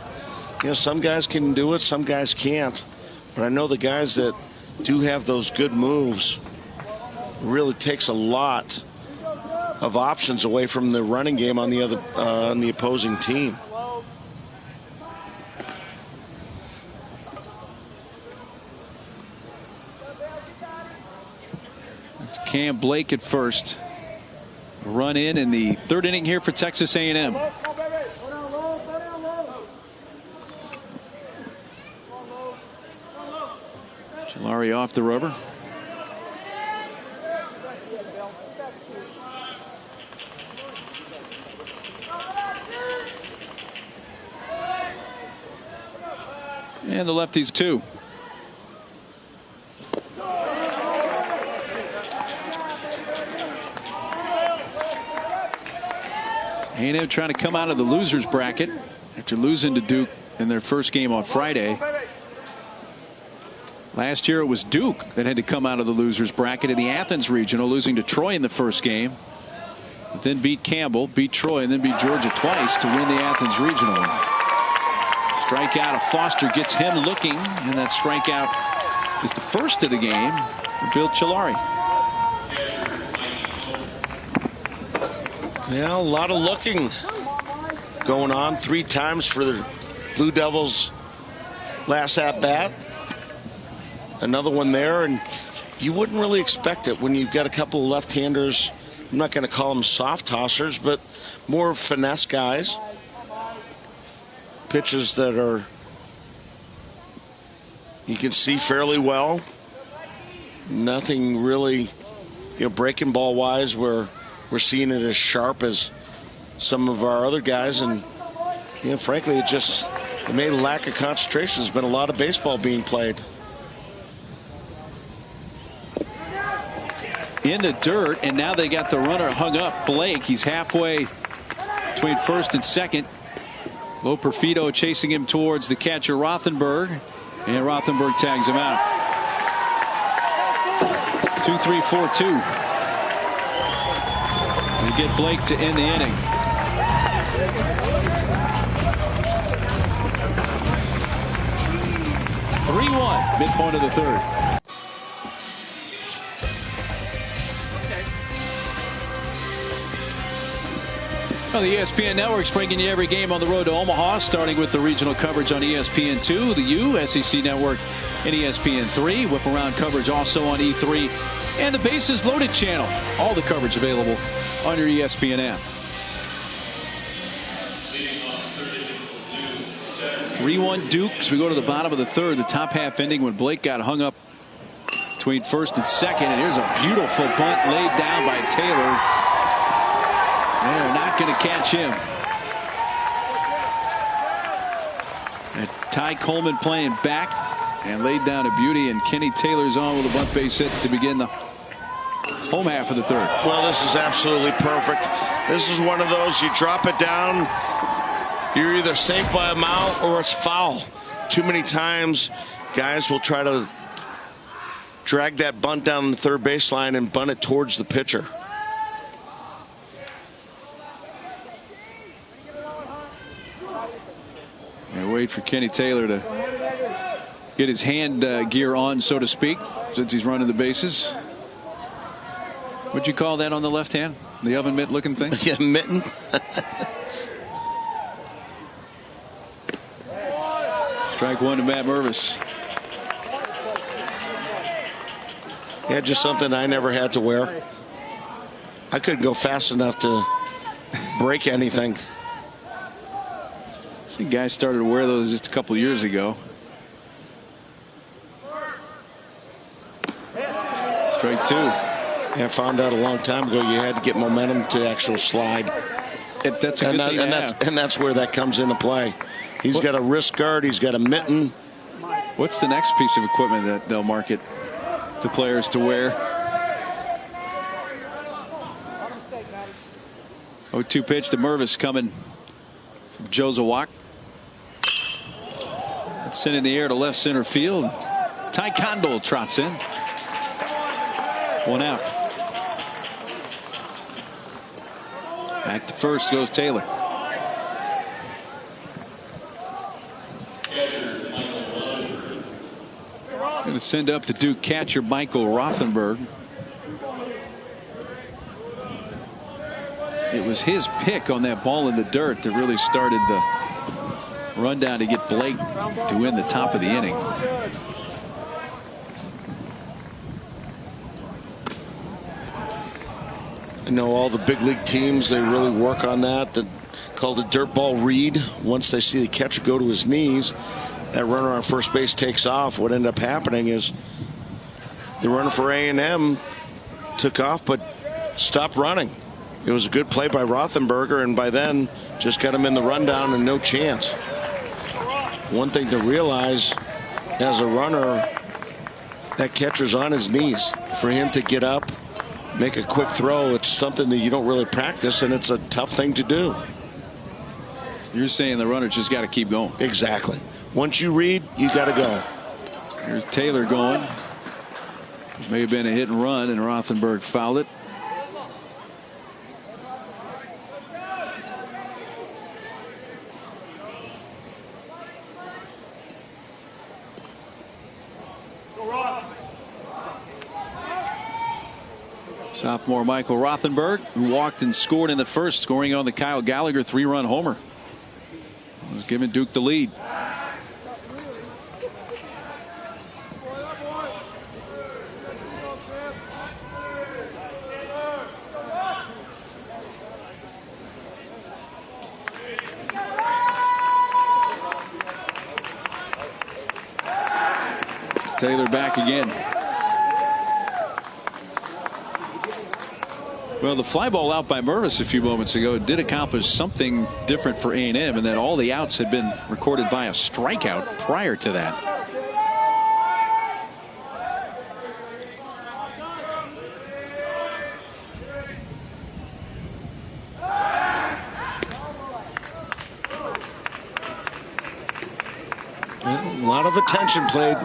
You know, some guys can do it, some guys can't. But I know the guys that do have those good moves really takes a lot of options away from the running game on the other on the opposing team. It's Cam Blake at first. Run in the 3rd inning here for Texas A&M. Chilari off the rubber. And the lefties too. A&M trying to come out of the losers bracket after losing to Duke in their first game on Friday. Last year it was Duke that had to come out of the losers bracket in the Athens regional, losing to Troy in the first game, but then beat Campbell, beat Troy, and then beat Georgia twice to win the Athens regional. Strikeout of Foster gets him looking, and that strikeout is the first of the game for Bill Chilari. Yeah, a lot of looking going on. 3 times for the Blue Devils last at bat. Another one there, and you wouldn't really expect it when you've got a couple of left-handers. I'm not going to call them soft tossers, but more finesse guys. Pitches that are, you can see fairly well. Nothing really, breaking ball wise where we're seeing it as sharp as some of our other guys. And frankly, it may lack of concentration. There's been a lot of baseball being played. In the dirt, and now they got the runner hung up. Blake, he's halfway between first and second. Lo Perfido chasing him towards the catcher Rothenberg, and Rothenberg tags him out. 2-3-4-2. and get Blake to end the inning. Midpoint of the third. Well, the ESPN Network's bringing you every game on the road to Omaha, starting with the regional coverage on ESPN2, the U, SEC Network, and ESPN3. Whip around coverage also on E3 and the Bases Loaded channel. All the coverage available on your ESPN app. 3-1 Duke as we go to the bottom of the third. The top half ending when Blake got hung up between first and second. And here's a beautiful bunt laid down by Taylor. They're not going to catch him. And Ty Coleman playing back and laid down a beauty. And Kenny Taylor's on with a bunt base hit to begin the home half of the third. Well, this is absolutely perfect. This is one of those, you drop it down, you're either safe by a mile or it's foul. Too many times guys will try to drag that bunt down the third baseline and bunt it towards the pitcher. And wait for Kenny Taylor to get his hand gear on, so to speak, since he's running the bases. What'd you call that on the left hand? The oven mitt looking thing? Yeah, mitten. Strike one to Matt Mervis. Yeah, just something I never had to wear. I couldn't go fast enough to break anything. See, guys started to wear those just a couple years ago. Strike two. I found out a long time ago you had to get momentum to actual slide. That's a good thing to have. And that's where that comes into play. He's got a wrist guard. He's got a mitten. What's the next piece of equipment that they'll market to players to wear? 0-2 pitch to Mervis coming from Joe Zawak. It's sent in the air to left center field. Ty Condol trots in. One out. Back to first goes Taylor. Going to send up the Duke catcher Michael Rothenberg. It was his pick on that ball in the dirt that really started the rundown to get Blake to win the top of the inning. I know all the big league teams, they really work on that. Called a dirt ball read. Once they see the catcher go to his knees, that runner on first base takes off. What ended up happening is the runner for A&M took off but stopped running. It was a good play by Rothenberger, and by then just got him in the rundown and no chance. One thing to realize as a runner, that catcher's on his knees. For him to get up, make a quick throw, it's something that you don't really practice, and it's a tough thing to do. You're saying the runner just got to keep going. Exactly. Once you read, you got to go. Here's Taylor going. May have been a hit and run, and Rothenberg fouled it. Sophomore Michael Rothenberg, who walked and scored in the first, scoring on the Kyle Gallagher 3-run homer. Was giving Duke the lead. Taylor back again. Well, the fly ball out by Mervis a few moments ago did accomplish something different for A&M, and that all the outs had been recorded via strikeout prior to that. A lot of attention played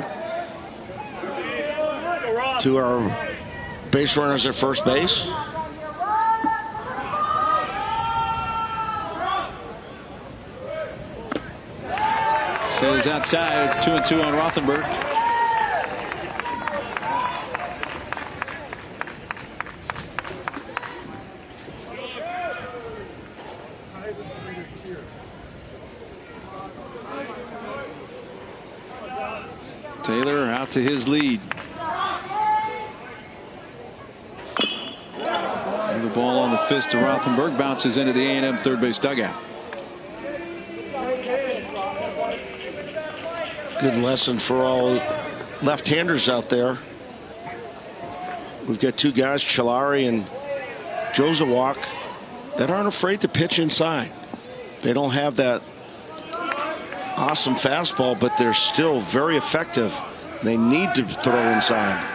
to our base runners at first base. Says outside, 2-2 on Rothenberg. Taylor out to his lead. The ball on the fist to Rothenberg, bounces into the A&M third base dugout. Good lesson for all left-handers out there. We've got two guys, Chalari and Jozawak, that aren't afraid to pitch inside. They don't have that awesome fastball, but they're still very effective. They need to throw inside.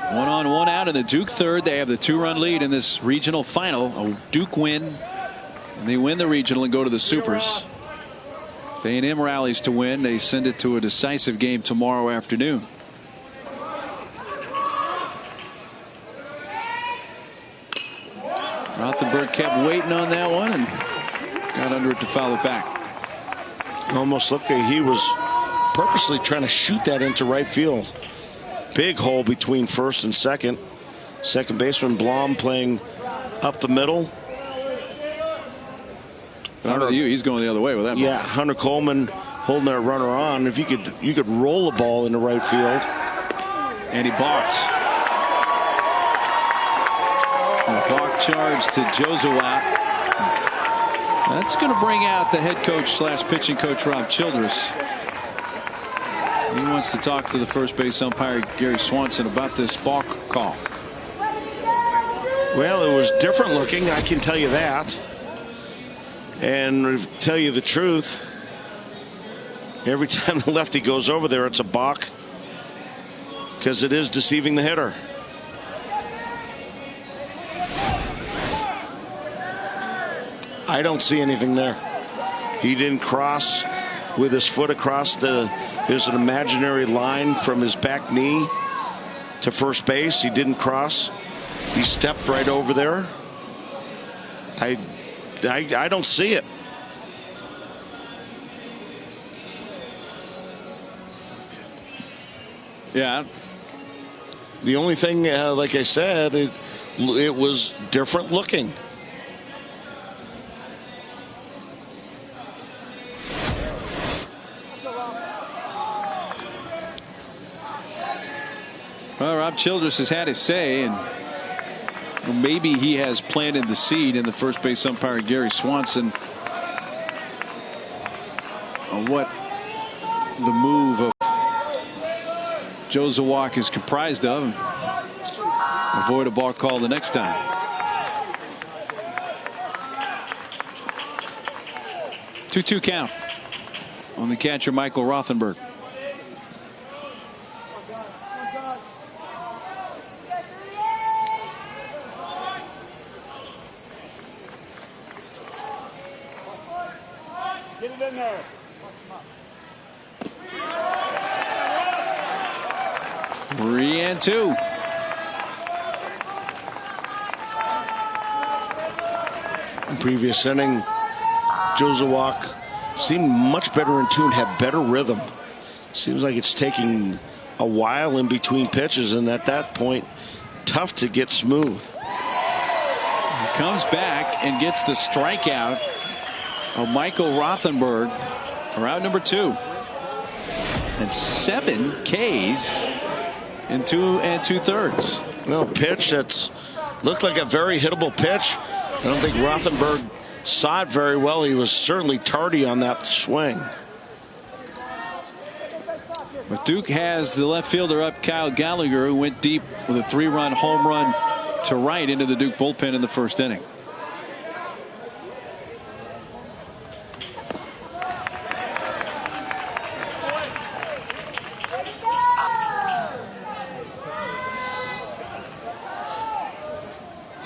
One on, one out in the Duke third. They have the 2-run lead in this regional final. A Duke win, and they win the regional and go to the Supers. If A&M rallies to win, they send it to a decisive game tomorrow afternoon. Rothenberg kept waiting on that one and got under it to foul it back. Almost looked like he was purposely trying to shoot that into right field. Big hole between first and second. Second baseman Blom playing up the middle. He's going the other way with that. Yeah, Hunter Coleman holding that runner on. If you could roll the ball into right field. And he balked. A balk charge to Jozawak. That's going to bring out the head coach slash pitching coach Rob Childress. He wants to talk to the first base umpire Gary Swanson about this balk call. Well, it was different looking, I can tell you that. And to tell you the truth, every time the lefty goes over there, it's a balk, because it is deceiving the hitter. I don't see anything there. He didn't cross with his foot across there's an imaginary line from his back knee to first base. He didn't cross. He stepped right over there. I don't see it. Yeah. The only thing, like I said, it was different looking. Well, Rob Childress has had his say, and maybe he has planted the seed in the first base umpire Gary Swanson on what the move of Jozawak is comprised of. Avoid a ball call the next time. Two-two count on the catcher Michael Rothenberg. Get it in there. 3-2. Previous inning, Jozawak seemed much better in tune, had better rhythm. Seems like it's taking a while in between pitches, and at that point, tough to get smooth. He comes back and gets the strikeout of Michael Rothenberg for out number 2. And 7 Ks in 2 2/3. No pitch that's looked like a very hittable pitch. I don't think Rothenberg saw it very well. He was certainly tardy on that swing. But Duke has the left fielder up, Kyle Gallagher, who went deep with a 3-run home run to right into the Duke bullpen in the first inning.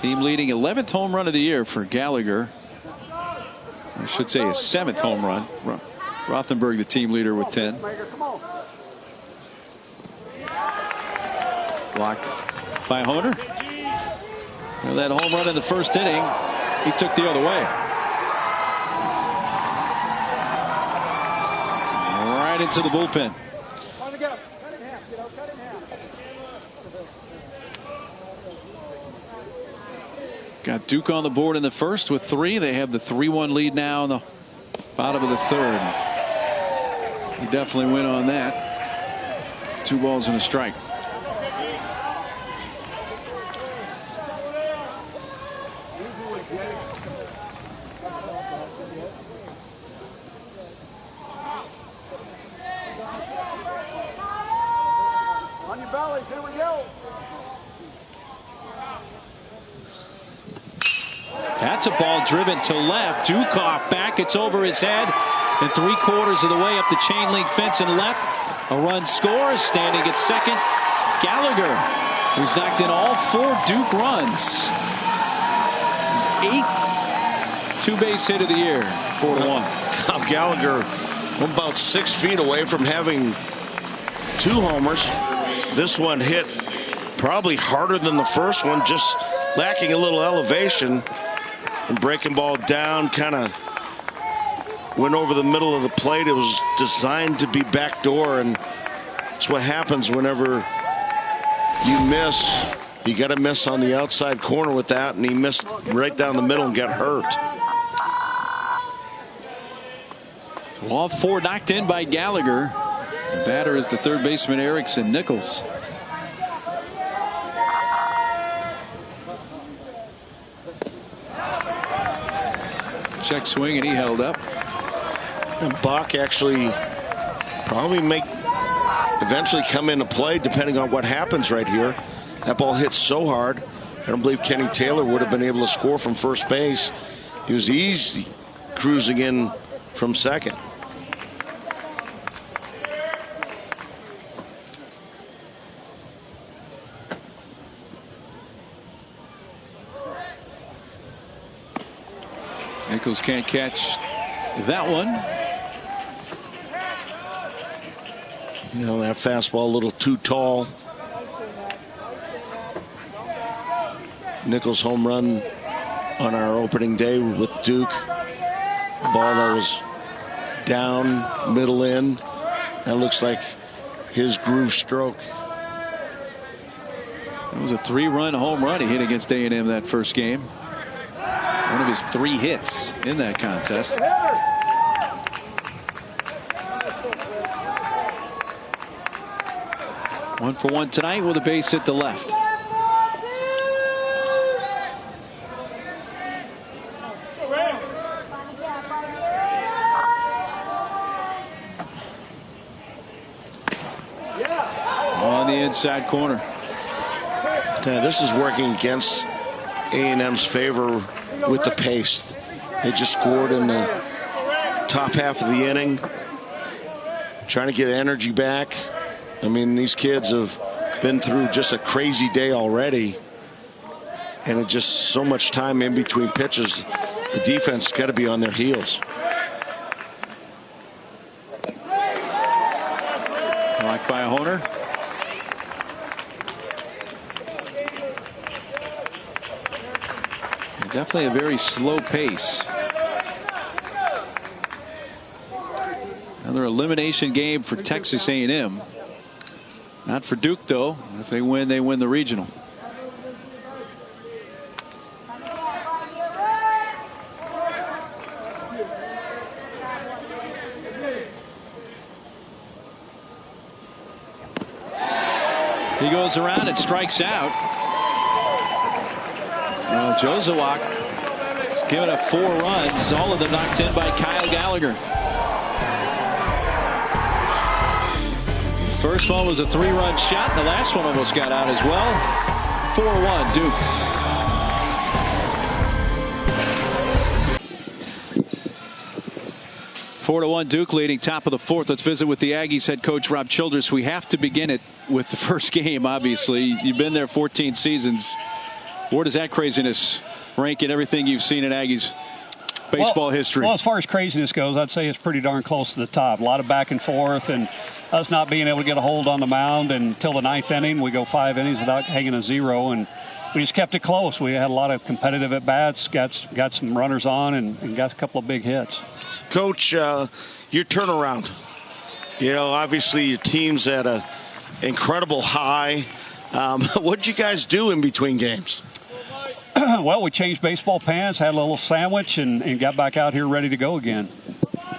Team leading 11th home run of the year for Gallagher. I should say his 7th home run. Rothenberg, the team leader, with 10. Blocked by Honer. And that home run in the first inning, he took the other way. Right into the bullpen. Got Duke on the board in the first with 3. They have the 3-1 lead now in the bottom of the third. He definitely went on that. 2 balls and a strike. On your bellies, here we go. That's a ball driven to left. Dukoff back. It's over his head. And 3/4 of the way up the chain link fence and left. A run scores. Standing at second, Gallagher, who's knocked in all 4 Duke runs. His 8th 2-base hit of the year. 4-1. Kyle Gallagher about 6 feet away from having 2 homers. This one hit probably harder than the first one, just lacking a little elevation. And breaking ball down, kind of went over the middle of the plate. It was designed to be backdoor, and that's what happens whenever you miss. You got to miss on the outside corner with that, and he missed right down the middle and got hurt. Well, all 4 knocked in by Gallagher. The batter is the third baseman Erickson Nichols. Check swing, and he held up. And Bach actually probably eventually come into play depending on what happens right here. That ball hits so hard. I don't believe Kenny Taylor would have been able to score from first base. He was easy cruising in from second. Nichols can't catch that one. You know, that fastball a little too tall. Nichols home run on our opening day with Duke. Ball that was down, middle in. That looks like his groove stroke. That was a 3-run home run he hit against A&M that first game. One of his 3 hits in that contest. One for one tonight with a base hit to left. On the inside corner. This is working against A&M's favor with the pace. They just scored in the top half of the inning. Trying to get energy back. I mean, these kids have been through just a crazy day already. And it's just so much time in between pitches. The defense has got to be on their heels. Blocked by Honer. Definitely a very slow pace. Another elimination game for Texas A&M. Not for Duke, though. If they win the regional. He goes around and strikes out. Well, Jozawak has given up 4 runs, all of them knocked in by Kyle Gallagher. The first one was a 3-run shot. The last one almost got out as well. 4-1 Duke. Four to 1 Duke leading top of the 4th. Let's visit with the Aggies head coach Rob Childress. We have to begin it with the first game, obviously. You've been there 14 seasons. Where does that craziness rank in everything you've seen in Aggies baseball history? Well, as far as craziness goes, I'd say it's pretty darn close to the top. A lot of back and forth, and us not being able to get a hold on the mound until the 9th inning. We go 5 innings without hanging a zero, and we just kept it close. We had a lot of competitive at-bats, got some runners on, and got a couple of big hits. Coach, your turnaround. Obviously your team's at an incredible high. What did you guys do in between games? Well, we changed baseball pants, had a little sandwich, and got back out here ready to go again.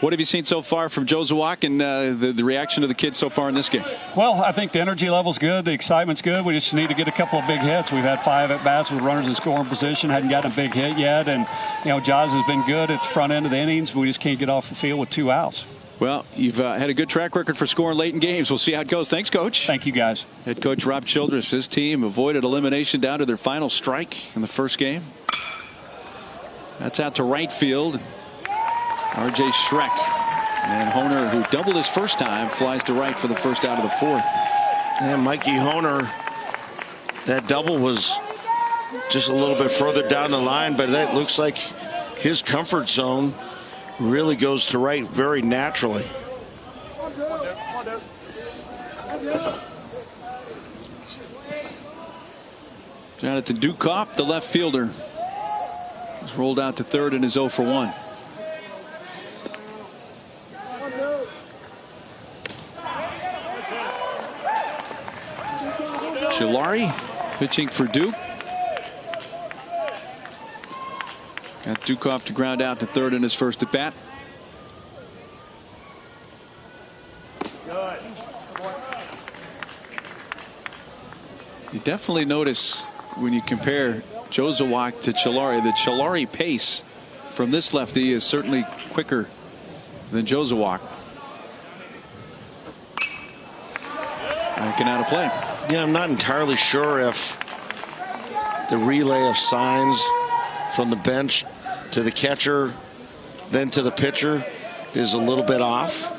What have you seen so far from Joe Zawak and the reaction of the kids so far in this game? Well, I think the energy level's good. The excitement's good. We just need to get a couple of big hits. We've had 5 at-bats with runners in scoring position. Hadn't gotten a big hit yet. And, Jaws has been good at the front end of the innings. We just can't get off the field with 2 outs. Well, you've had a good track record for scoring late in games. We'll see how it goes. Thanks, Coach. Thank you, guys. Head coach Rob Childress, his team avoided elimination down to their final strike in the first game. That's out to right field. R.J. Schreck. And Honer, who doubled his first time, flies to right for the first out of the 4th. And Mikey Honer, that double was just a little bit further down the line, but that looks like his comfort zone really goes to right very naturally. Jonathan Dukoff, the left fielder, was rolled out to third and is 0 for 1. Chilari pitching for Duke. Got Dukoff to ground out to third in his first at bat. You definitely notice when you compare Joe Zawak to Chilari, the Chilari pace from this lefty is certainly quicker than Joe Zawak. Backing out of play. Yeah, I'm not entirely sure if the relay of signs from the bench to the catcher, then to the pitcher, is a little bit off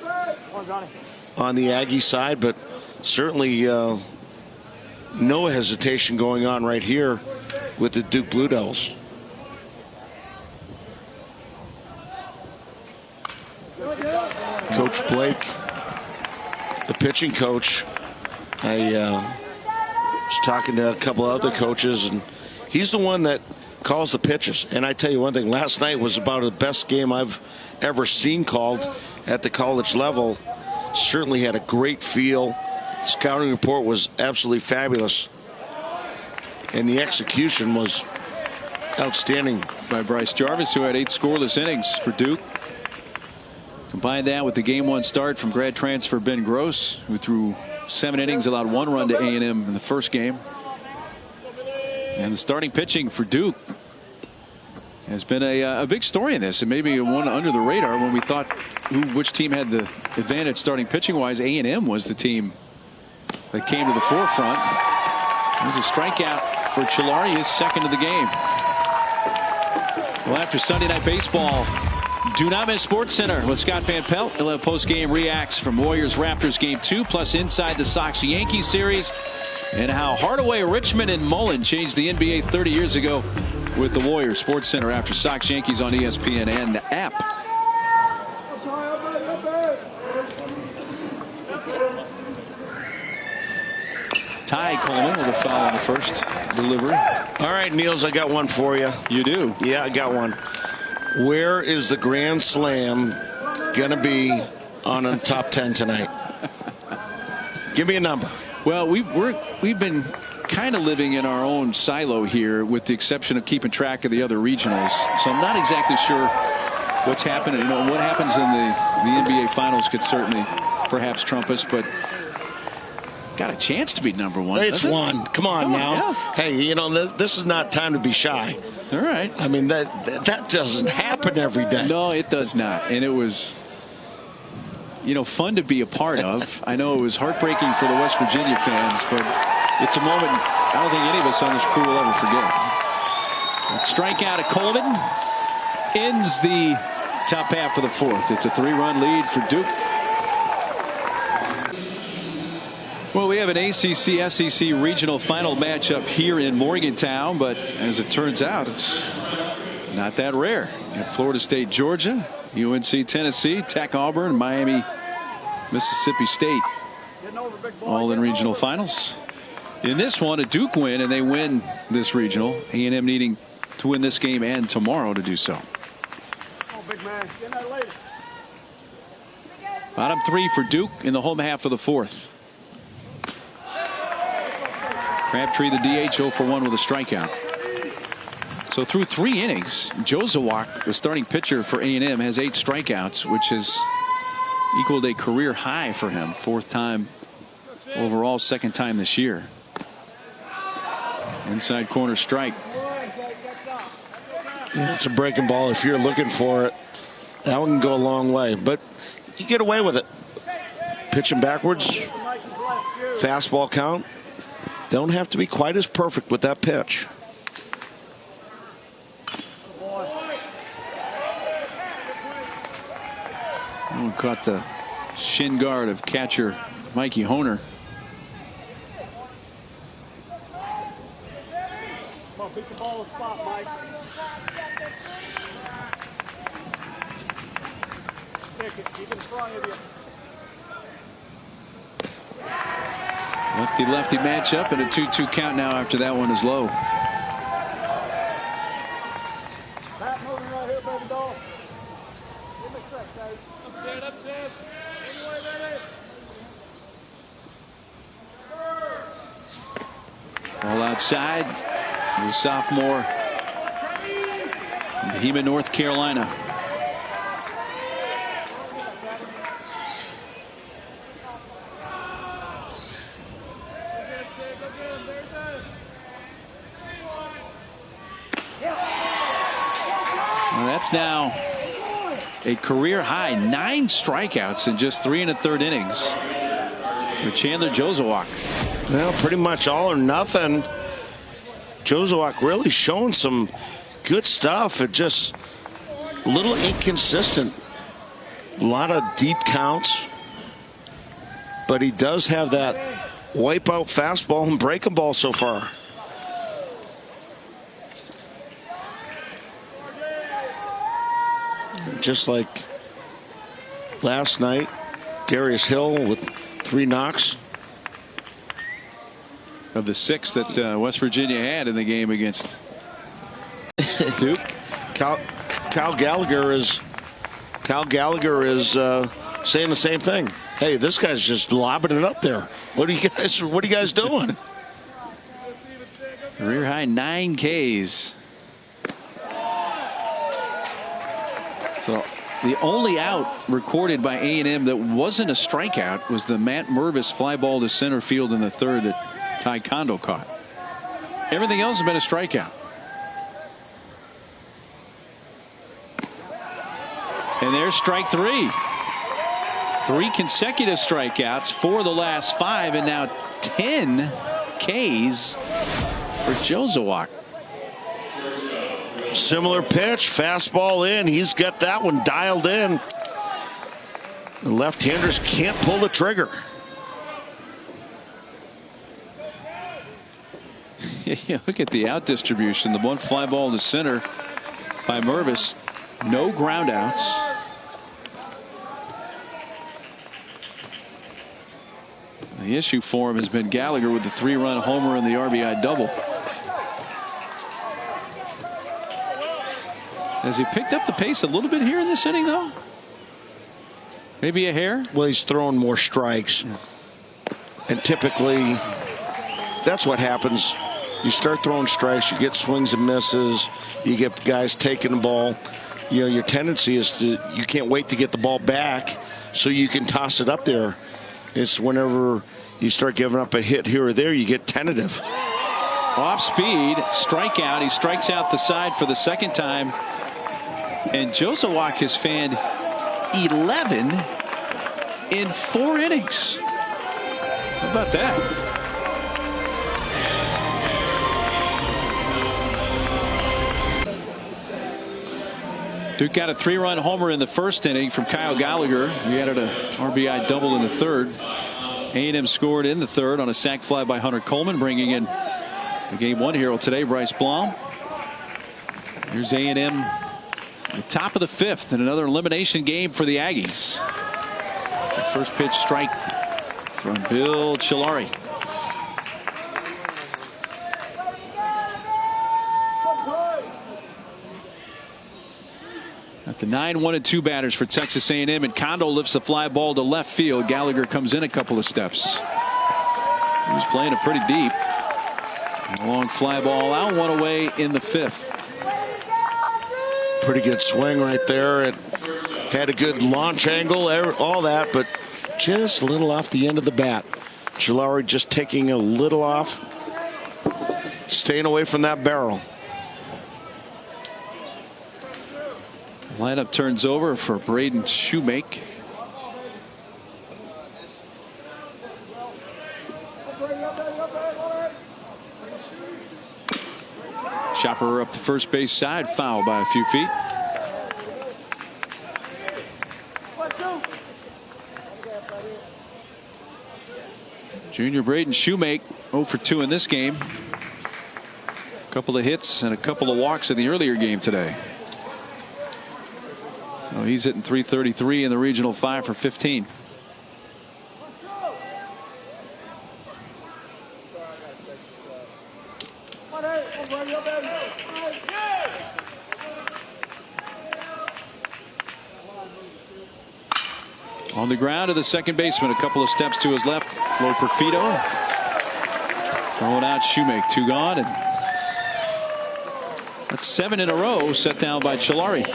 on the Aggie side, but certainly no hesitation going on right here with the Duke Blue Devils. Coach Blake, the pitching coach, I was talking to a couple other coaches, and he's the one that calls the pitches. And I tell you one thing, last night was about the best game I've ever seen called at the college level. Certainly had a great feel. Scouting report was absolutely fabulous, and the execution was outstanding by Bryce Jarvis, who had 8 scoreless innings for Duke. Combine that with the game 1 start from grad transfer Ben Gross, who threw 7 innings, allowed 1 run to A&M in the first game. And the starting pitching for Duke has been a big story in this, and maybe one under the radar. When we thought which team had the advantage starting pitching wise, A&M was the team that came to the forefront. There's a strikeout for Chilari, his second of the game. Well, after Sunday Night Baseball, do not miss SportsCenter with Scott Van Pelt. He'll have post-game reacts from Warriors-Raptors Game 2, plus Inside the Sox-Yankees series, and how Hardaway, Richmond, and Mullen changed the NBA 30 years ago with the Warriors. SportsCenter after Sox-Yankees on ESPN and the app. Ty Coleman with a foul on the first delivery. All right, Niels, I got one for you. You do? Yeah, I got one. Where is the Grand Slam going to be on a top 10 tonight? Give me a number. Well, we've been kind of living in our own silo here, with the exception of keeping track of the other regionals. So I'm not exactly sure what's happening. What happens in the NBA Finals could certainly perhaps trump us, but got a chance to be number one. It's one. Come on now. Yeah. Hey, this is not time to be shy. All right. I mean, that doesn't happen every day. No, it does not. And it was, fun to be a part of. I know it was heartbreaking for the West Virginia fans, but it's a moment I don't think any of us on this crew will ever forget. That strikeout of Coleman ends the top half of the 4th. It's a 3-run lead for Duke. Well, we have an ACC-SEC regional final matchup here in Morgantown, but as it turns out, it's not that rare. You have Florida State, Georgia, UNC, Tennessee, Tech, Auburn, Miami, Mississippi State, all in regional finals. In this one, a Duke win, and they win this regional. A&M needing to win this game and tomorrow to do so. Bottom three for Duke in the home half of the fourth. Crabtree, the DH, 0 for 1 with a strikeout. So through 3 innings, Joe Zawak, the starting pitcher for A&M, has 8 strikeouts, which has equaled a career high for him. 4th time overall, 2nd time this year. Inside corner strike. Yeah, it's a breaking ball if you're looking for it. That one can go a long way, but you get away with it. Pitching backwards, fastball count. Don't have to be quite as perfect with that pitch. Oh, caught the shin guard of catcher Mikey Honer. Beat the ball to spot, Mike. Kick it. Keep it in front of you. Lefty-lefty matchup and a 2-2 count now after that one is low. Pat moving right here, baby doll. Give me a sec, guys. Upset. Anyway, baby. All outside. The sophomore, Behemoth, North Carolina. Well, that's now a career high 9 strikeouts in just 3 1/3 innings for Chandler Jozowak. Well, pretty much all or nothing. Jozowak really showing some good stuff. It just a little inconsistent. A lot of deep counts. But he does have that wipeout fastball and breaking ball so far. Just like last night, Darius Hill with 3 knocks. Of the 6 that West Virginia had in the game against Duke. Kyle Gallagher is saying the same thing. Hey, this guy's just lobbing it up there. What are you guys doing? Career high 9 Ks. So the only out recorded by A&M that wasn't a strikeout was the Matt Mervis fly ball to center field in the 3rd that Ty Kondo caught. Everything else has been a strikeout. And there's strike 3. 3 consecutive strikeouts, 4 of the last 5, and now 10 Ks for Jozowak. Similar pitch, fastball in. He's got that one dialed in. The left-handers can't pull the trigger. Yeah, look at the out distribution. The one fly ball to center by Mervis. No ground outs. The issue for him has been Gallagher with the 3-run homer and the RBI double. Has he picked up the pace a little bit here in this inning, though? Maybe a hair? Well, he's throwing more strikes. Yeah. And typically, that's what happens. You start throwing strikes, you get swings and misses, you get guys taking the ball. You know, your tendency is you can't wait to get the ball back so you can toss it up there. It's whenever you start giving up a hit here or there, you get tentative. Off speed, strikeout. He strikes out the side for the 2nd time. And Jozowak has fanned 11 in 4 innings. How about that? Duke got a 3-run homer in the 1st inning from Kyle Gallagher. He added a RBI double in the 3rd. A&M scored in the 3rd on a sac fly by Hunter Coleman, bringing in the Game 1 hero today, Bryce Blom. Here's A&M at the top of the 5th in another elimination game for the Aggies. The first pitch strike from Bill Chilari. At the 9-1-2 batters for Texas A&M, and Kondo lifts the fly ball to left field. Gallagher comes in a couple of steps. He was playing it pretty deep. A long fly ball out, one away in the 5th. Pretty good swing right there. It had a good launch angle, all that, but just a little off the end of the bat. Chilari just taking a little off, staying away from that barrel. Lineup turns over for Braden Shoemake. Chopper up the first base side, foul by a few feet. Junior Braden Shoemake 0 for 2 in this game. A couple of hits and a couple of walks in the earlier game today. So he's hitting .333 in the regional 5 for 15. On the ground to the second baseman, a couple of steps to his left. Low Perfido. Throwing out Shoemake, 2 gone, and that's 7 in a row set down by Chilari.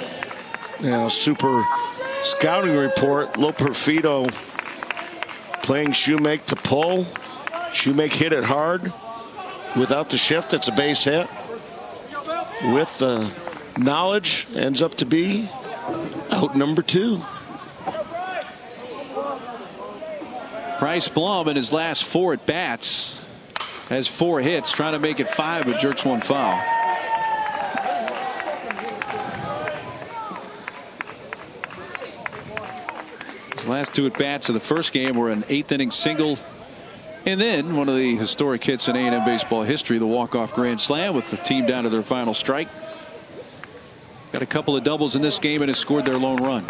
Yeah, super scouting report. Low Perfido playing Shoemake to pull. Shoemake hit it hard. Without the shift, it's a base hit. With the knowledge, ends up to be out number 2. Bryce Blum in his last 4 at bats has 4 hits, trying to make it 5, but jerks 1 foul. His last 2 at bats of the first game were an 8th inning single, and then one of the historic hits in A&M baseball history, the walk-off grand slam with the team down to their final strike. Got a couple of doubles in this game and has scored their lone run.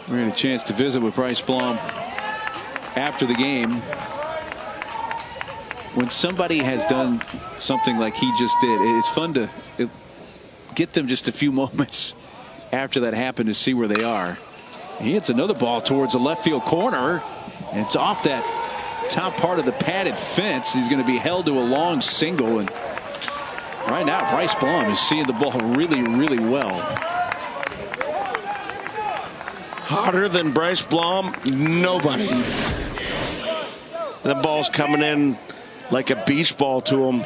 We had a chance to visit with Bryce Blum after the game. When somebody has done something like he just did, it's fun to get them just a few moments after that happened to see where they are. He hits another ball towards the left field corner, and it's off that top part of the padded fence. He's going to be held to a long single, and right now Bryce Blum is seeing the ball really, really well. Hotter than Bryce Blum, nobody. The ball's coming in like a beach ball to him.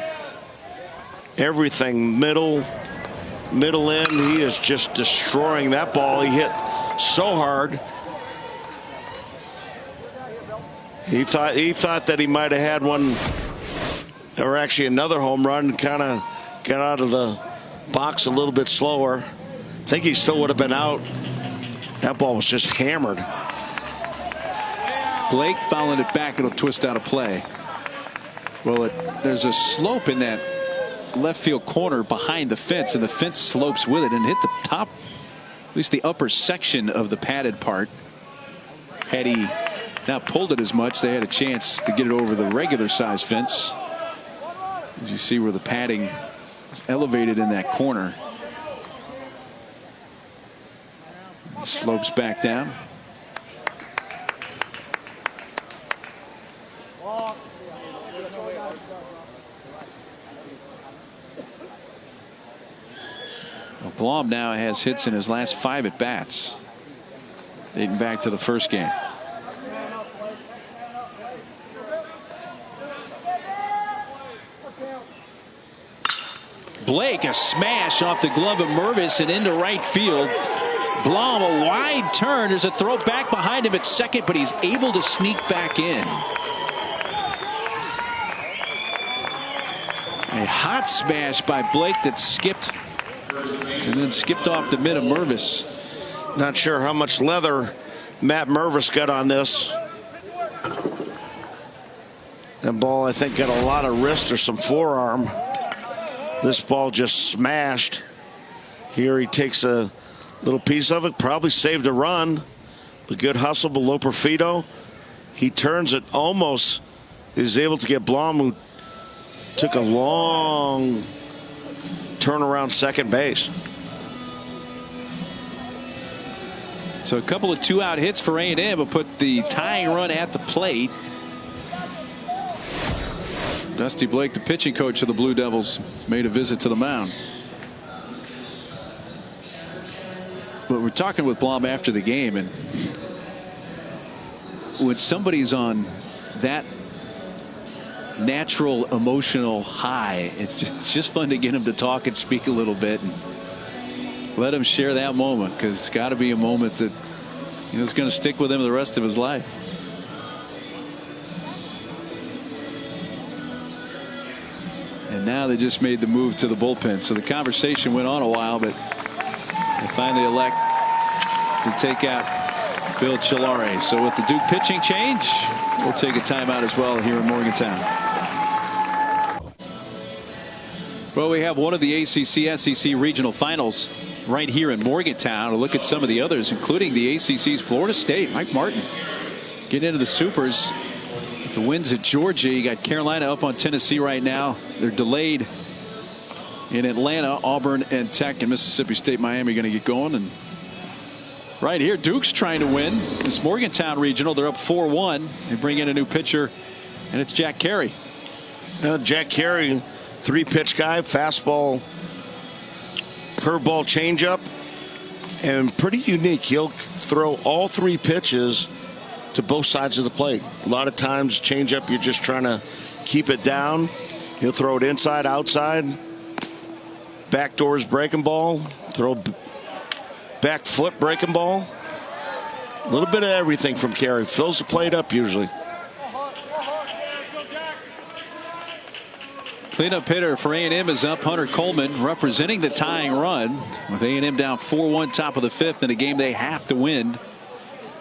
Everything middle end. He is just destroying that ball. He hit so hard. He thought that he might have had one, or actually another home run. Kind of got out of the box a little bit slower. I think he still would have been out. That ball was just hammered. Blake fouling it back. It'll twist out of play. Well, there's a slope in that left field corner behind the fence, and the fence slopes with it and hit the top, at least the upper section of the padded part. Had he not pulled it as much, they had a chance to get it over the regular size fence. As you see where the padding is elevated in that corner. Slopes back down. Well, Blum now has hits in his last 5 at bats, dating back to the first game. Blake, a smash off the glove of Mervis and into right field. Blum, a wide turn. There's a throw back behind him at second, but he's able to sneak back in. A hot smash by Blake that skipped And then skipped off to mid of Mervis. Not sure how much leather Matt Mervis got on this. That ball, I think, got a lot of wrist or some forearm. This ball just smashed. Here he takes a little piece of it. Probably saved a run. But good hustle below Perfido. He turns it almost. Is able to get Blom, who took a long turn around second base. So a couple of 2-out hits for A&M, but put the tying run at the plate. Dusty Blake, the pitching coach of the Blue Devils, made a visit to the mound. But we're talking with Blom after the game, and when somebody's on that natural emotional high, it's just fun to get him to talk and speak a little bit and let him share that moment, because it's got to be a moment that is going to stick with him the rest of his life. And now they just made the move to the bullpen, so the conversation went on a while, but they finally elect to take out Bill Chilare. So with the Duke pitching change, we'll take a timeout as well here in Morgantown. Well, we have one of the ACC SEC regional finals right here in Morgantown. We'll look at some of the others, including the ACC's Florida State. Mike Martin getting into the supers. With the wins at Georgia, you got Carolina up on Tennessee right now. They're delayed in Atlanta. Auburn and Tech and Mississippi State, Miami going to get going. And right here, Duke's trying to win this Morgantown regional. They're up 4-1. They bring in a new pitcher, and it's Jack Carey. Jack Carey, 3-pitch guy, fastball, curveball, changeup, and pretty unique. He'll throw all 3 pitches to both sides of the plate. A lot of times, changeup, you're just trying to keep it down. He'll throw it inside, outside, backdoors breaking ball, throw back foot breaking ball. A little bit of everything from Carey. Fills the plate up usually. Cleanup hitter for A&M is up. Hunter Coleman representing the tying run with A&M down 4-1 top of the 5th in a game they have to win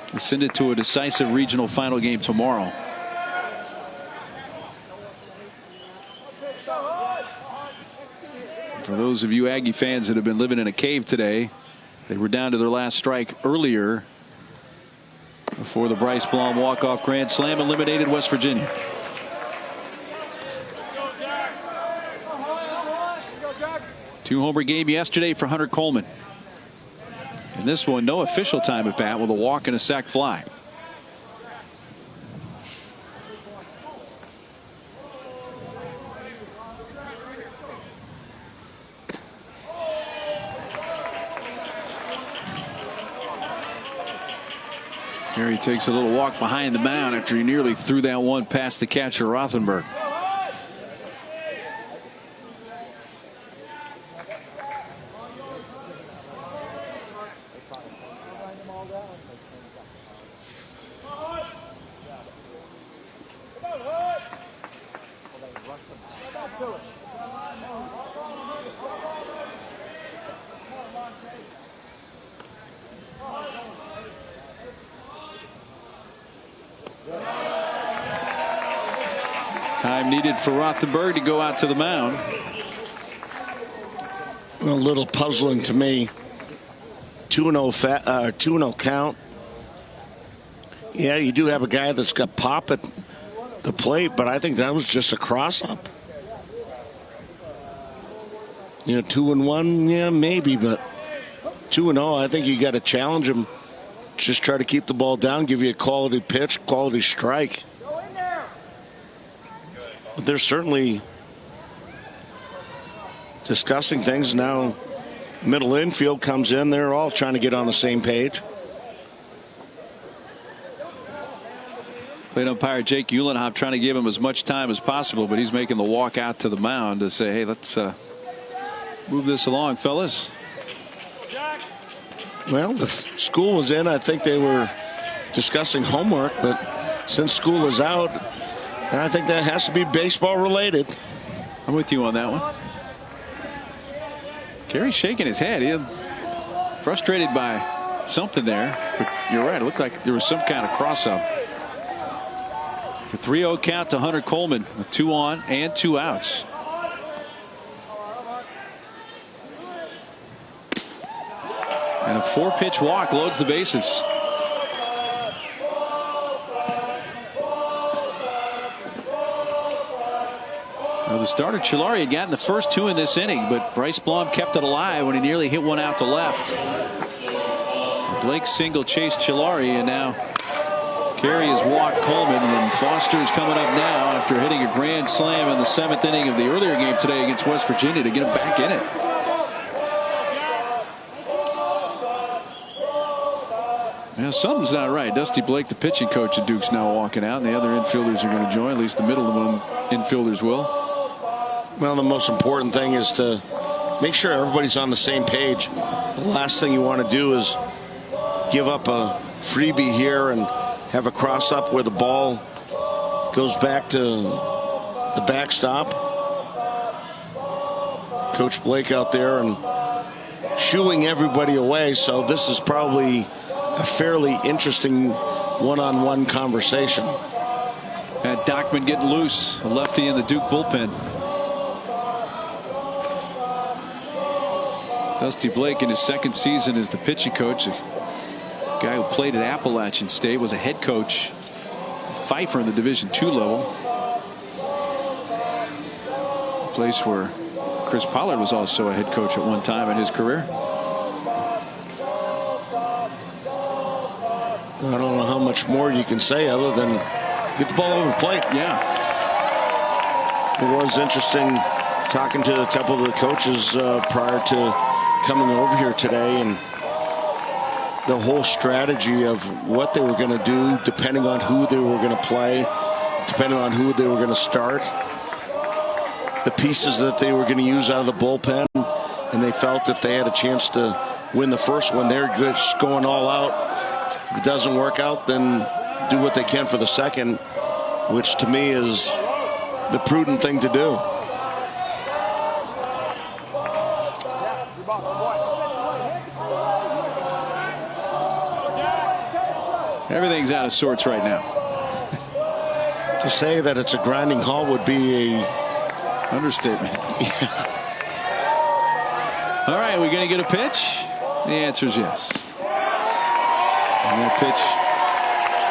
to send it to a decisive regional final game tomorrow. For those of you Aggie fans that have been living in a cave today, they were down to their last strike earlier before the Bryce Blom walk-off grand slam eliminated West Virginia. Two-homer game yesterday for Hunter Coleman. And this one, no official time at bat with a walk and a sac fly. Carey takes a little walk behind the mound after he nearly threw that one past the catcher Rothenberg. Time needed for Rothenberg to go out to the mound. A little puzzling to me. 2-0 count. Yeah, you do have a guy that's got pop at the plate, but I think that was just a cross-up. 2-1, yeah, maybe, but 2-0, I think you got to challenge him. Just try to keep the ball down, give you a quality pitch, quality strike. But they're certainly discussing things now. Middle infield comes in. They're all trying to get on the same page. Plate umpire Jake Uhlenhoff trying to give him as much time as possible, but he's making the walk out to the mound to say, hey, let's move this along, fellas. Well, if school was in, I think they were discussing homework, but since school is out, I think that has to be baseball related. I'm with you on that one. Gary's shaking his head. He's frustrated by something there. But you're right. It looked like there was some kind of cross-up. The 3-0 count to Hunter Coleman with 2 on and 2 outs. And a 4-pitch walk loads the bases. Well, the starter Chilari had gotten the first 2 in this inning, but Bryce Blom kept it alive when he nearly hit one out to left. Blake single chased Chilari, and now Carey has walked Coleman, and Foster is coming up now after hitting a grand slam in the 7th inning of the earlier game today against West Virginia to get him back in it. Now, something's not right. Dusty Blake, the pitching coach at Duke's, now walking out, and the other infielders are going to join. At least the middle of them infielders will. Well, the most important thing is to make sure everybody's on the same page. The last thing you want to do is give up a freebie here and have a cross up where the ball goes back to the backstop. Coach Blake out there and shooing everybody away, so this is probably a fairly interesting one-on-one conversation. And Dockman getting loose, a lefty in the Duke bullpen. Dusty Blake in his 2nd season as the pitching coach, a guy who played at Appalachian State, was a head coach, Pfeiffer in the Division II level, a place where Chris Pollard was also a head coach at one time in his career. I don't know how much more you can say other than get the ball over the plate. Yeah. It was interesting talking to a couple of the coaches prior to coming over here today, and the whole strategy of what they were going to do depending on who they were going to play, depending on who they were going to start, the pieces that they were going to use out of the bullpen, and they felt if they had a chance to win the first one, they're just going all out. If it doesn't work out, then do what they can for the second, which to me is the prudent thing to do. Everything's out of sorts right now. To say that it's a grinding halt would be a understatement. All right, we're going to get a pitch? The answer is yes. And that pitch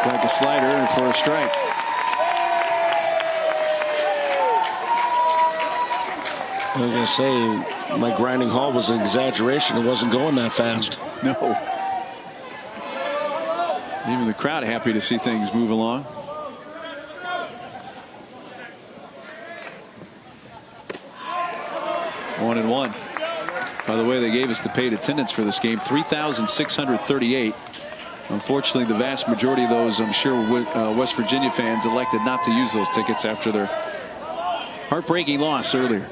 is like a slider and for a strike. I was going to say, my grinding halt was an exaggeration. It wasn't going that fast. No. Even the crowd happy to see things move along. One and one. By the way, they gave us the paid attendance for this game, 3,638. Unfortunately, the vast majority of those, I'm sure, West Virginia fans elected not to use those tickets after their heartbreaking loss earlier.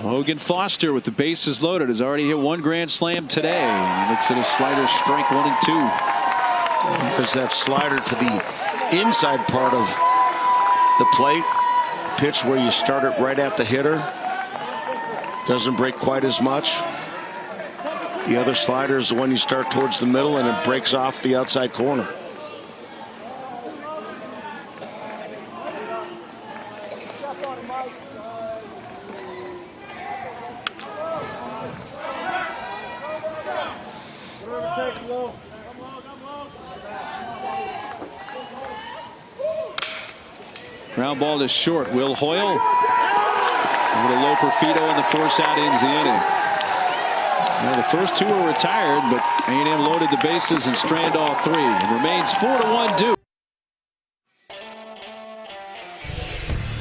Logan Foster with the bases loaded has already hit 1 grand slam today. He looks at a slider, strike 1 and 2. Because that slider to the inside part of the plate, pitch where you start it right at the hitter, doesn't break quite as much. The other slider is the one you start towards the middle and it breaks off the outside corner. Ground ball is short. Will Hoyle with a low Perfito, and the force out ends the inning. Now the first 2 are retired, but A&M loaded the bases and strand all 3. It remains 4-1 Duke.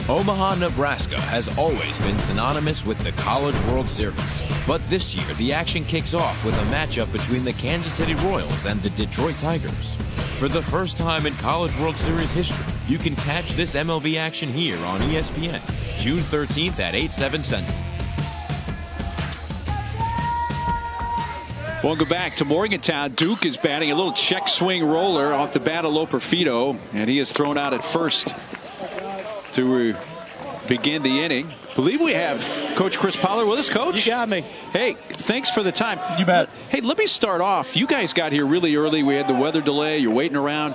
Omaha, Nebraska has always been synonymous with the College World Series. But this year, the action kicks off with a matchup between the Kansas City Royals and the Detroit Tigers. For the first time in College World Series history, you can catch this MLB action here on ESPN, June 13th at 8/7 Central. We'll go back to Morgantown. Duke is batting a little check swing roller off the bat of Loperfido, and he is thrown out at first to begin the inning. Believe we have Coach Chris Pollard with us. Coach, you got me. Hey, thanks for the time. You bet. Hey, let me start off. You guys got here really early. We had the weather delay. You're waiting around.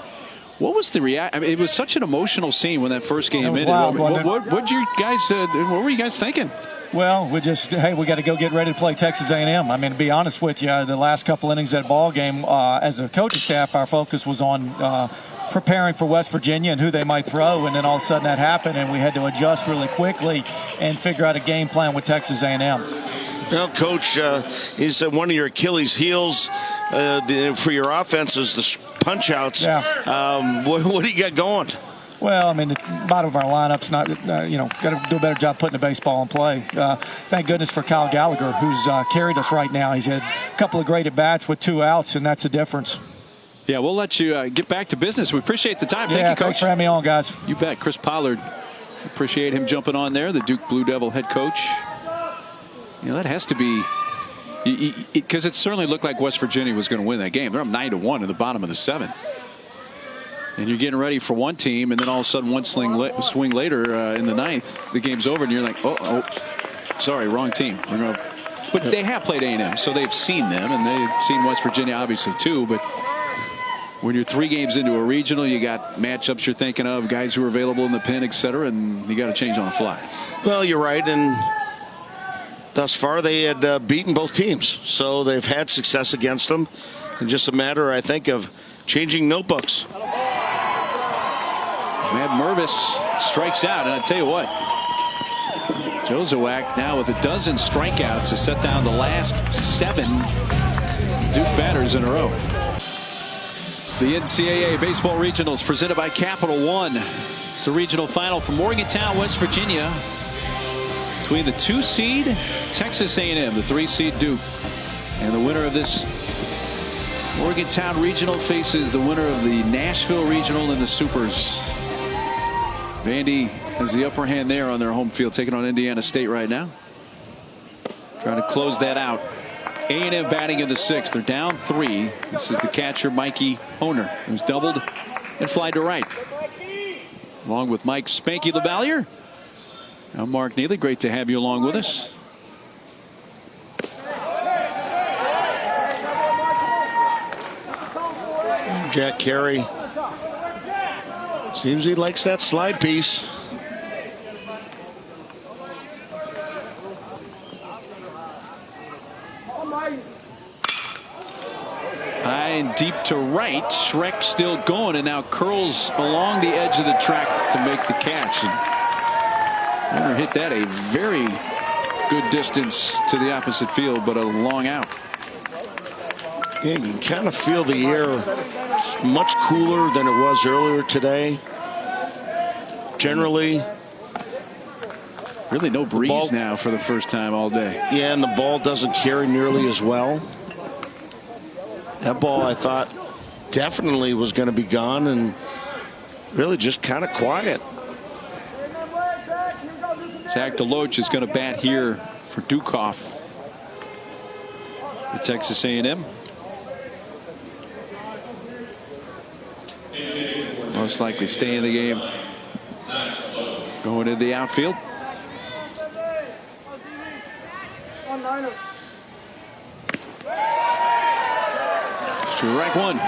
What was the reaction? I mean, it was such an emotional scene when that first game ended. Wild, what were you guys thinking? Well, we got to go get ready to play Texas A&M. I mean, to be honest with you, the last couple innings of that ball game, as a coaching staff, our focus was on preparing for West Virginia and who they might throw, and then all of a sudden that happened, and we had to adjust really quickly and figure out a game plan with Texas A&M. Well, Coach, is one of your Achilles' heels for your offense is the punch-outs. Yeah. What do you got going? Well, I mean, the bottom of our lineup's not, got to do a better job putting the baseball in play. Thank goodness for Kyle Gallagher, who's carried us right now. He's had a couple of great at-bats with 2 outs, and that's the difference. Yeah, we'll let you get back to business. We appreciate the time. Thank you, Coach. Thanks for having me on, guys. You bet. Chris Pollard, appreciate him jumping on there, the Duke Blue Devil head coach. That has to be, because it certainly looked like West Virginia was going to win that game. They're up 9-1 in the bottom of the 7th. And you're getting ready for one team, and then all of a sudden one swing later in the 9th, the game's over, and you're like, oh, sorry, wrong team. But they have played A&M, so they've seen them, and they've seen West Virginia obviously too. But when you're 3 games into a regional, you got matchups you're thinking of, guys who are available in the pen, et cetera, and you got to change on the fly. Well, you're right, and thus far they had beaten both teams, so they've had success against them. And just a matter, I think, of changing notebooks. Matt Mervis strikes out, and I tell you what, Jozowak now with a dozen strikeouts to set down the last 7 Duke batters in a row. The NCAA Baseball Regionals presented by Capital One. It's a regional final for Morgantown, West Virginia, between the 2-seed Texas A&M, the 3-seed Duke, and the winner of this Morgantown Regional faces the winner of the Nashville Regional in the Supers. Vandy has the upper hand there on their home field, taking on Indiana State right now. Trying to close that out. A&M batting in the 6th. They're down 3. This is the catcher, Mikey Honer, who's doubled and flied to right. Along with Mike Spanky LaValliere. I'm Mark Neely. Great to have you along with us. Jack Carey. Seems he likes that slide piece. High and deep to right. Schreck still going, and now curls along the edge of the track to make the catch. And Hunter hit that a very good distance to the opposite field, but a long out. Yeah, you can kind of feel the air much cooler than it was earlier today. Generally, really no breeze now for the first time all day. Yeah, and the ball doesn't carry nearly as well. That ball, I thought, definitely was going to be gone, and really just kind of quiet. Zach DeLoach is going to bat here for Dukoff. For Texas A&M. Most likely stay in the game. Going to the outfield. Strike 1.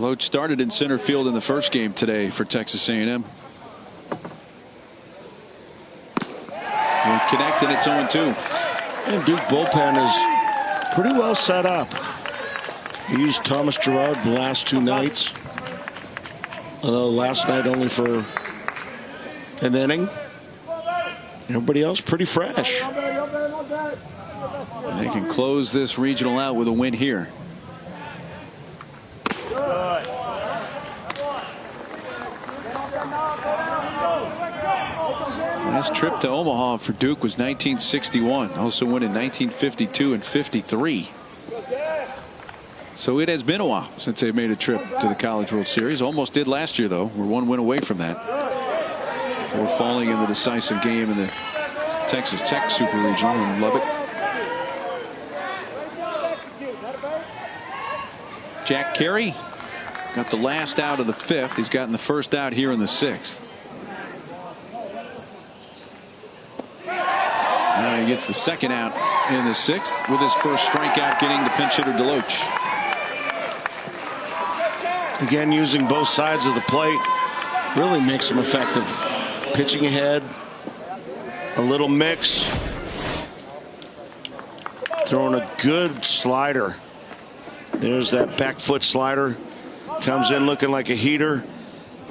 Loach started in center field in the first game today for Texas A&M. Connected, it's 0-2. And Duke bullpen is pretty well set up. He used Thomas Gerard the last 2 nights. Although last night only for an inning. Everybody else pretty fresh. They can close this regional out with a win here. Last trip to Omaha for Duke was 1961. Also won in 1952 and 53. So it has been a while since they've made a trip to the College World Series. Almost did last year, though. We're 1 win away from that. before falling in the decisive game in the Texas Tech Super Regional in Lubbock. Jack Carey got the last out of the 5th. He's gotten the first out here in the 6th. Now he gets the second out in the 6th with his first strikeout, getting the pinch hitter Deloach. Again, using both sides of the plate really makes him effective. Pitching ahead, a little mix, throwing a good slider. There's that back foot slider. Comes in looking like a heater.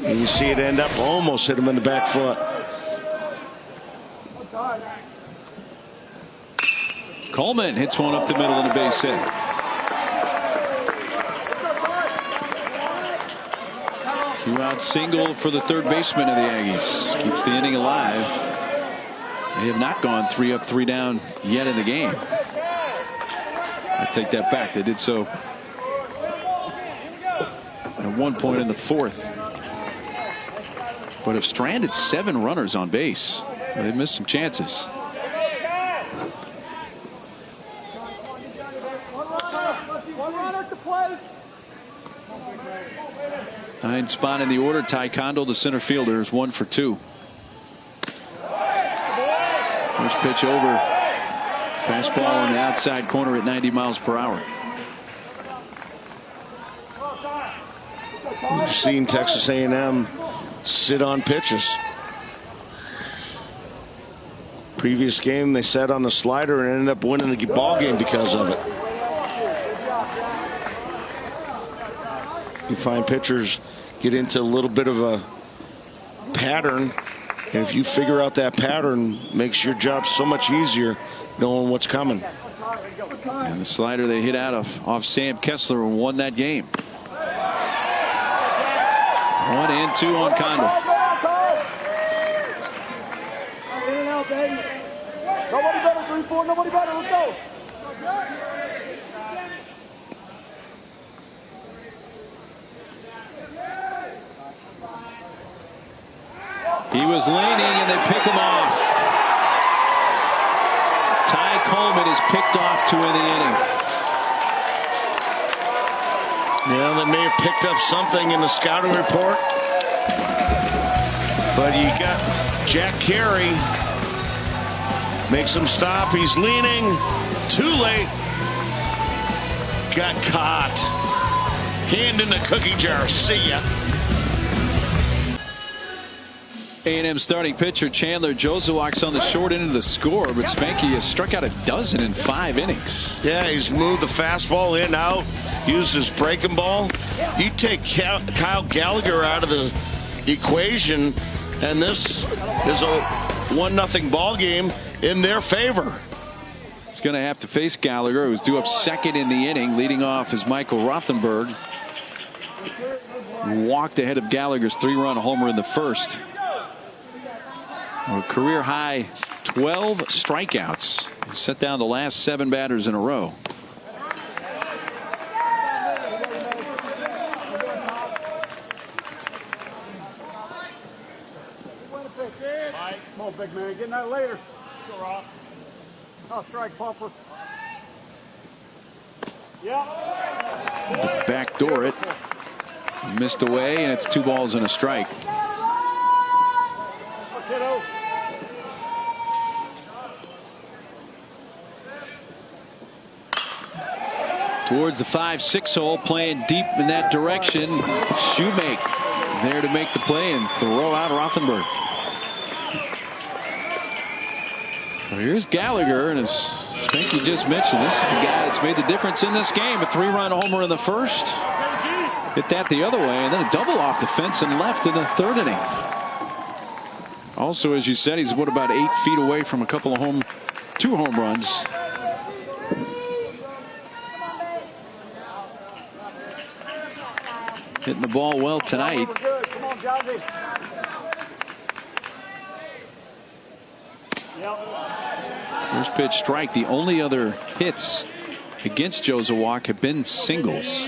And you see it end up almost hit him in the back foot. Coleman hits one up the middle and a base hit. Two-out single for the third baseman of the Aggies. Keeps the inning alive. They have not gone 3 up, 3 down yet in the game. I take that back. They did so at one point in the 4th. But have stranded 7 runners on base. They've missed some chances. 9th spot in the order. Ty Condell, the center fielder, is 1 for 2. First pitch over. Fastball on the outside corner at 90 miles per hour. We've seen Texas A&M sit on pitches. Previous game they sat on the slider and ended up winning the ball game because of it. You find pitchers get into a little bit of a pattern, and if you figure out that pattern, makes your job so much easier knowing what's coming. And the slider they hit out off Sam Kessler and won that game. 1 and 2 on Condell. Nobody better, 3-4, nobody better, let's go. He was leaning and they pick him off. Ty Coleman is picked off to win the inning. Yeah, they may have picked up something in the scouting report, but you got Jack Carey. Makes him stop. He's leaning. Too late. Got caught. Hand in the cookie jar. See ya. A&M starting pitcher Chandler Josewak's on the short end of the score, but Spanky has struck out 12 in 5 innings. Yeah, he's moved the fastball in, out, used his breaking ball. You take Kyle Gallagher out of the equation, and this is a 1-0 ball game in their favor. He's going to have to face Gallagher, who's due up second in the inning. Leading off is Michael Rothenberg, who walked ahead of Gallagher's 3-run homer in the first. A career high 12 strikeouts. He set down the last 7 batters in a row. Come on, big man, getting that later. Go, Rob. I'll strike pumper. Yeah. Backdoor it. Missed away, and it's 2 balls and a strike. Kiddo. Towards the 5-6 hole, playing deep in that direction. Shoemake there to make the play and throw out Rothenberg. Well, here's Gallagher, and as Spanky just mentioned, this is the guy that's made the difference in this game. A 3-run homer in the first. Hit that the other way, and then a double off the fence and left in the 3rd inning. Also, as you said, he's about 8 feet away from a couple of 2 home runs. Hitting the ball well tonight. Come on, Johnny. First pitch strike. The only other hits against Josewak have been singles.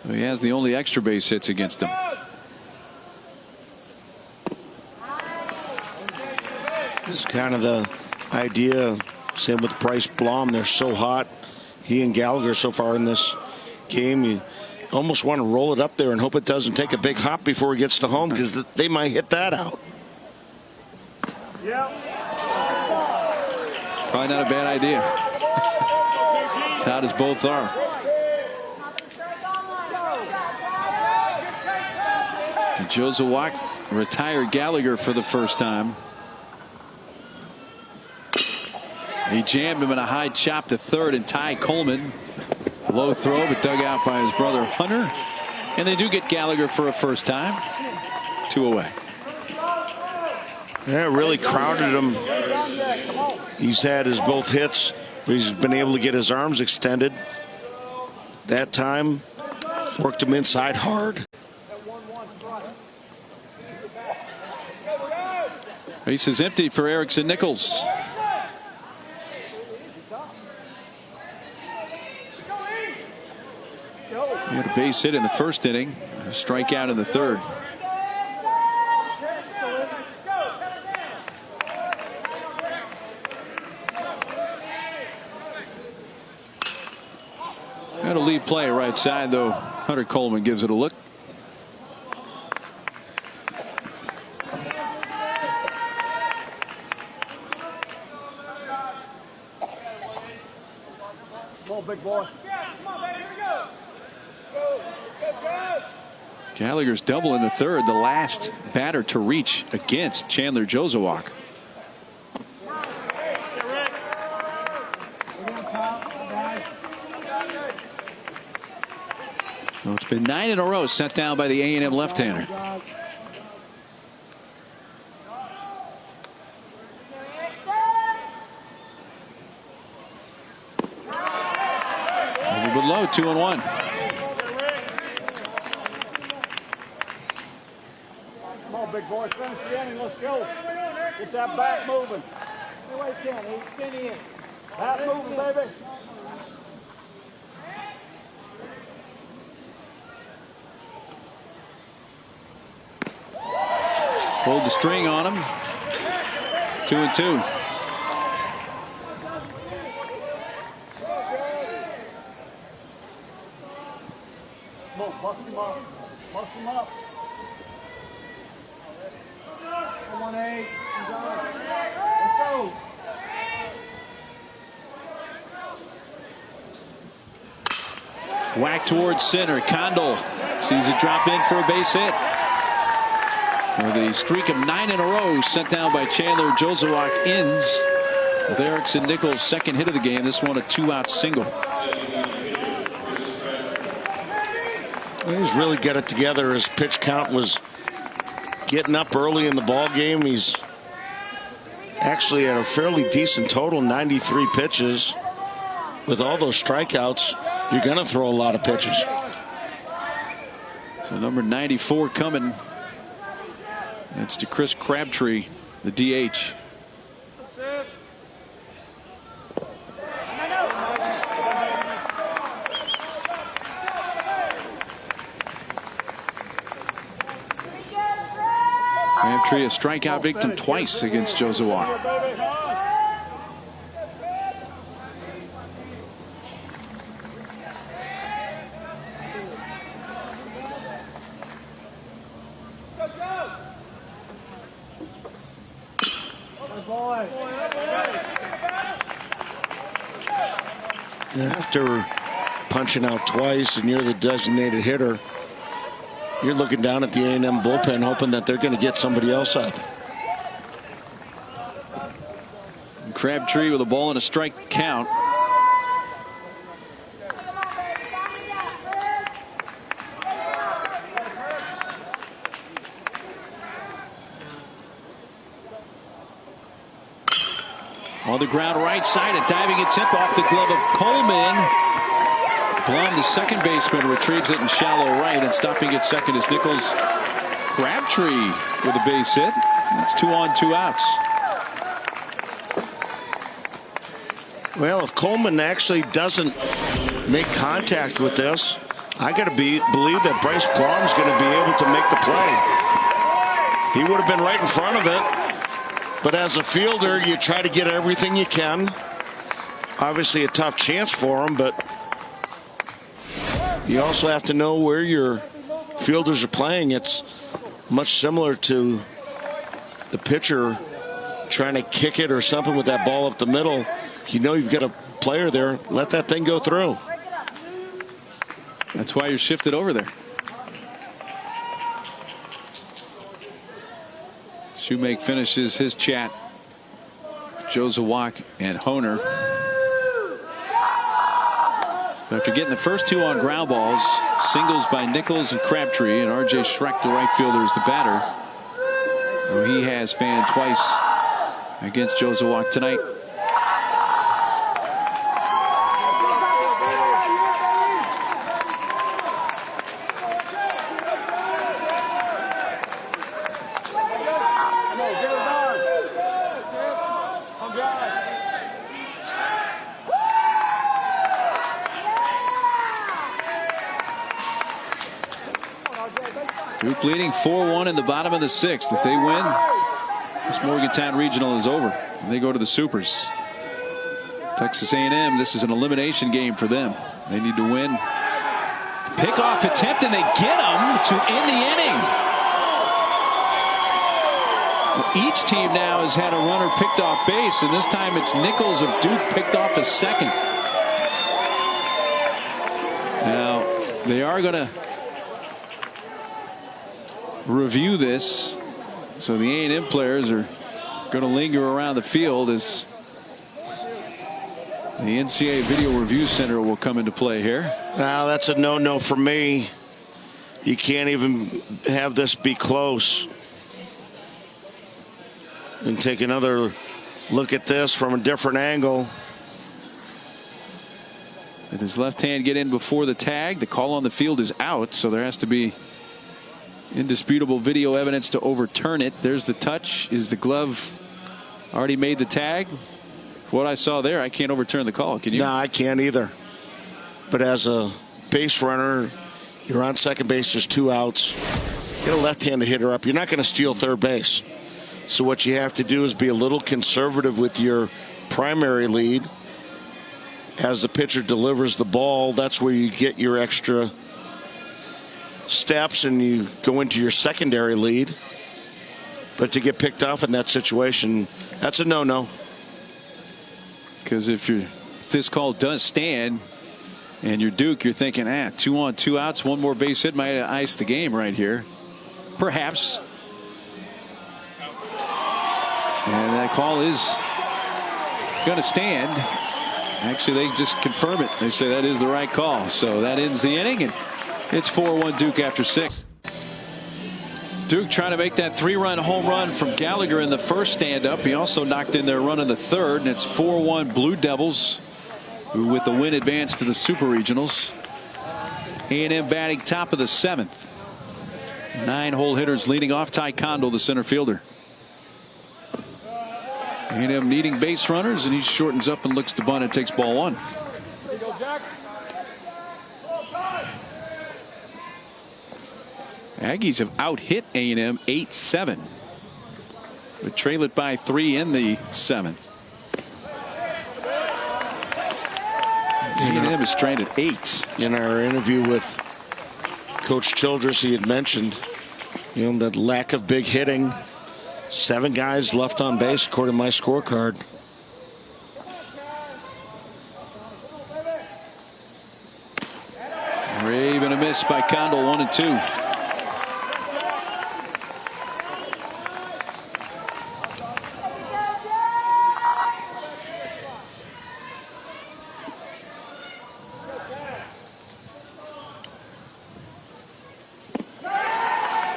So he has the only extra base hits against him. This is kind of the idea. Same with Bryce Blom. They're so hot. He and Gallagher so far in this game. You almost want to roll it up there and hope it doesn't take a big hop before he gets to home, because they might hit that out. Probably not a bad idea. As hot as both are. Josewak retired Gallagher for the first time. He jammed him in a high chop to third, and Ty Coleman, low throw, but dug out by his brother Hunter. And they do get Gallagher for a first time. 2 away. Yeah, really crowded him. He's had his both hits where he's been able to get his arms extended. That time, worked him inside hard. Base is empty for Erickson Nichols. He had a base hit in the first inning, a strikeout in the third. Got a lead play right side, though. Hunter Coleman gives it a look. Come on, big boy. Come on, baby, here we go. Gallagher's double in the third, the last batter to reach against Chandler Josewak. Well, it's been 9 in a row set down by the A&M left-hander. A little bit low, 2-1. Come on, big boy. Finish the inning. Let's go. Get that bat moving. Stay away, Kenny. Kenny in. Bat moving, baby. Pulled the string on him. 2-2. Come on, bust him up. Bust him up. 1-8. Let's go. Whack towards center. Condell sees it drop in for a base hit. Well, the streak of 9 in a row sent down by Chandler Josewak ends with Erickson Nichols' second hit of the game. This one a 2-out single. He's really got it together. His pitch count was getting up early in the ball game. He's actually at a fairly decent total, 93 pitches. With all those strikeouts, you're going to throw a lot of pitches. So number 94 coming. That's to Chris Crabtree, the DH. Crabtree a strikeout victim twice against Josewak. After punching out twice and you're the designated hitter, you're looking down at the A&M bullpen hoping that they're going to get somebody else out. Crabtree with a ball and a strike count. On the ground right side, a diving attempt off the glove of Coleman. Blum, the second baseman, retrieves it in shallow right, and stopping at second is Nichols. Crabtree with a base hit. That's 2 on, 2 outs. Well, if Coleman actually doesn't make contact with this, I got to believe that Bryce Blum's going to be able to make the play. He would have been right in front of it. But as a fielder, you try to get everything you can. Obviously a tough chance for them, but you also have to know where your fielders are playing. It's much similar to the pitcher trying to kick it or something with that ball up the middle. You know you've got a player there. Let that thing go through. That's why you're shifted over there. Shoemake finishes his chat. Joe Zawak and Honer. After getting the first two on ground balls, singles by Nichols and Crabtree, and R.J. Schreck, the right fielder, is the batter. He has fanned twice against Joe Zawak tonight. Duke leading 4-1 in the bottom of the sixth. If they win, this Morgantown Regional is over, and they go to the Supers. Texas A&M, this is an elimination game for them. They need to win. Pickoff attempt, and they get them to end the inning. Well, each team now has had a runner picked off base, and this time it's Nichols of Duke picked off a second. Now, they are going to review this, so the A&M players are going to linger around the field as the NCAA Video Review Center will come into play here. Now that's a no-no for me. You can't even have this be close. And take another look at this from a different angle. Did his left hand get in before the tag? The call on the field is out, so there has to be indisputable video evidence to overturn it. There's the touch. Is the glove already made the tag? What I saw there, I can't overturn the call. Can you? No, I can't either. But as a base runner, you're on second base. There's 2 outs. Get a left-handed hitter up. You're not going to steal third base. So what you have to do is be a little conservative with your primary lead. As the pitcher delivers the ball, that's where you get your extra steps and you go into your secondary lead. But to get picked off in that situation, that's a no-no. Because if this call does stand and you're Duke, you're thinking, 2 on 2 outs, 1 more base hit might ice the game right here. Perhaps. And that call is going to stand. Actually, they just confirm it. They say that is the right call. So that ends the inning, and it's 4-1 Duke after 6. Duke trying to make that 3-run home run from Gallagher in the first stand-up. He also knocked in their run in the third, and it's 4-1 Blue Devils, who with the win advance to the Super Regionals. A&M batting top of the 7th. 9-hole hitters leading off. Ty Condell, the center fielder. A&M needing base runners, and he shortens up and looks to bunt and takes ball 1. Aggies have out-hit A&M 8-7. But trail it by 3 in the 7th. A&M is stranded 8. In our interview with Coach Childress, he had mentioned, the lack of big hitting. 7 guys left on base, according to my scorecard. Rave and a miss by Condell, 1 and 2.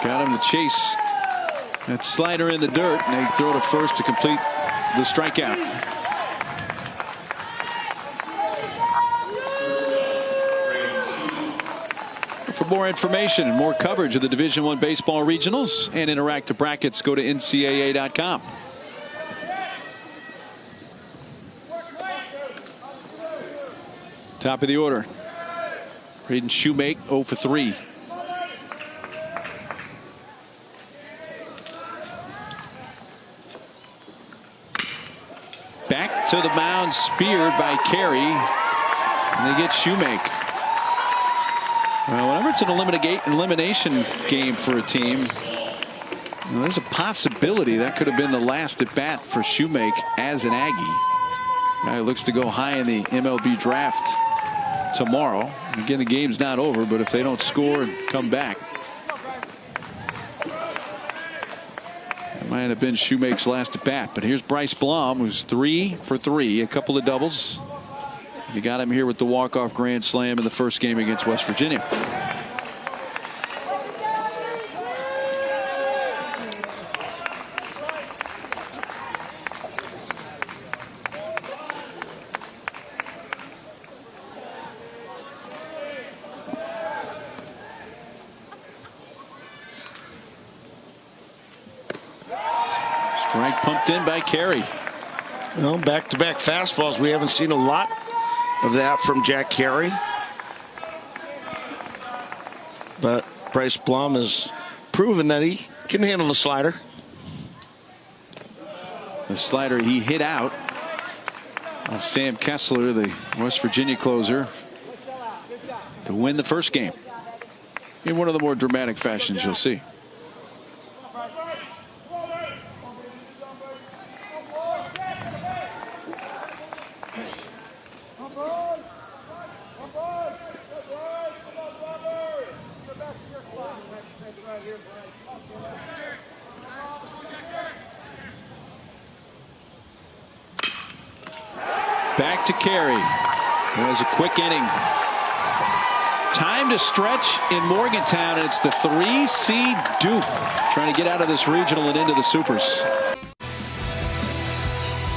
Got him to chase that slider in the dirt, and they throw to first to complete the strikeout. For more information and more coverage of the Division I baseball regionals and interactive brackets, go to ncaa.com. Top of the order, Braden Shoemake 0 for 3. to the mound, speared by Carey, and they get Shoemake. Well, whenever it's an elimination game for a team, well, there's a possibility that could have been the last at bat for Shoemake as an Aggie. Guy looks to go high in the MLB draft tomorrow. Again, the game's not over, but if they don't score and come back, it might have been Shoemake's last at bat. But here's Bryce Blom, who's 3 for 3, a couple of doubles. You got him here with the walk-off grand slam in the first game against West Virginia. Strike pumped in by Carey. Well, back-to-back fastballs. We haven't seen a lot of that from Jack Carey. But Bryce Blum has proven that he can handle the slider. The slider he hit out of Sam Kessler, the West Virginia closer, to win the first game in one of the more dramatic fashions you'll see. Back to Carey. It was a quick inning. Time to stretch in Morgantown, and it's the 3 seed Duke trying to get out of this regional and into the Supers.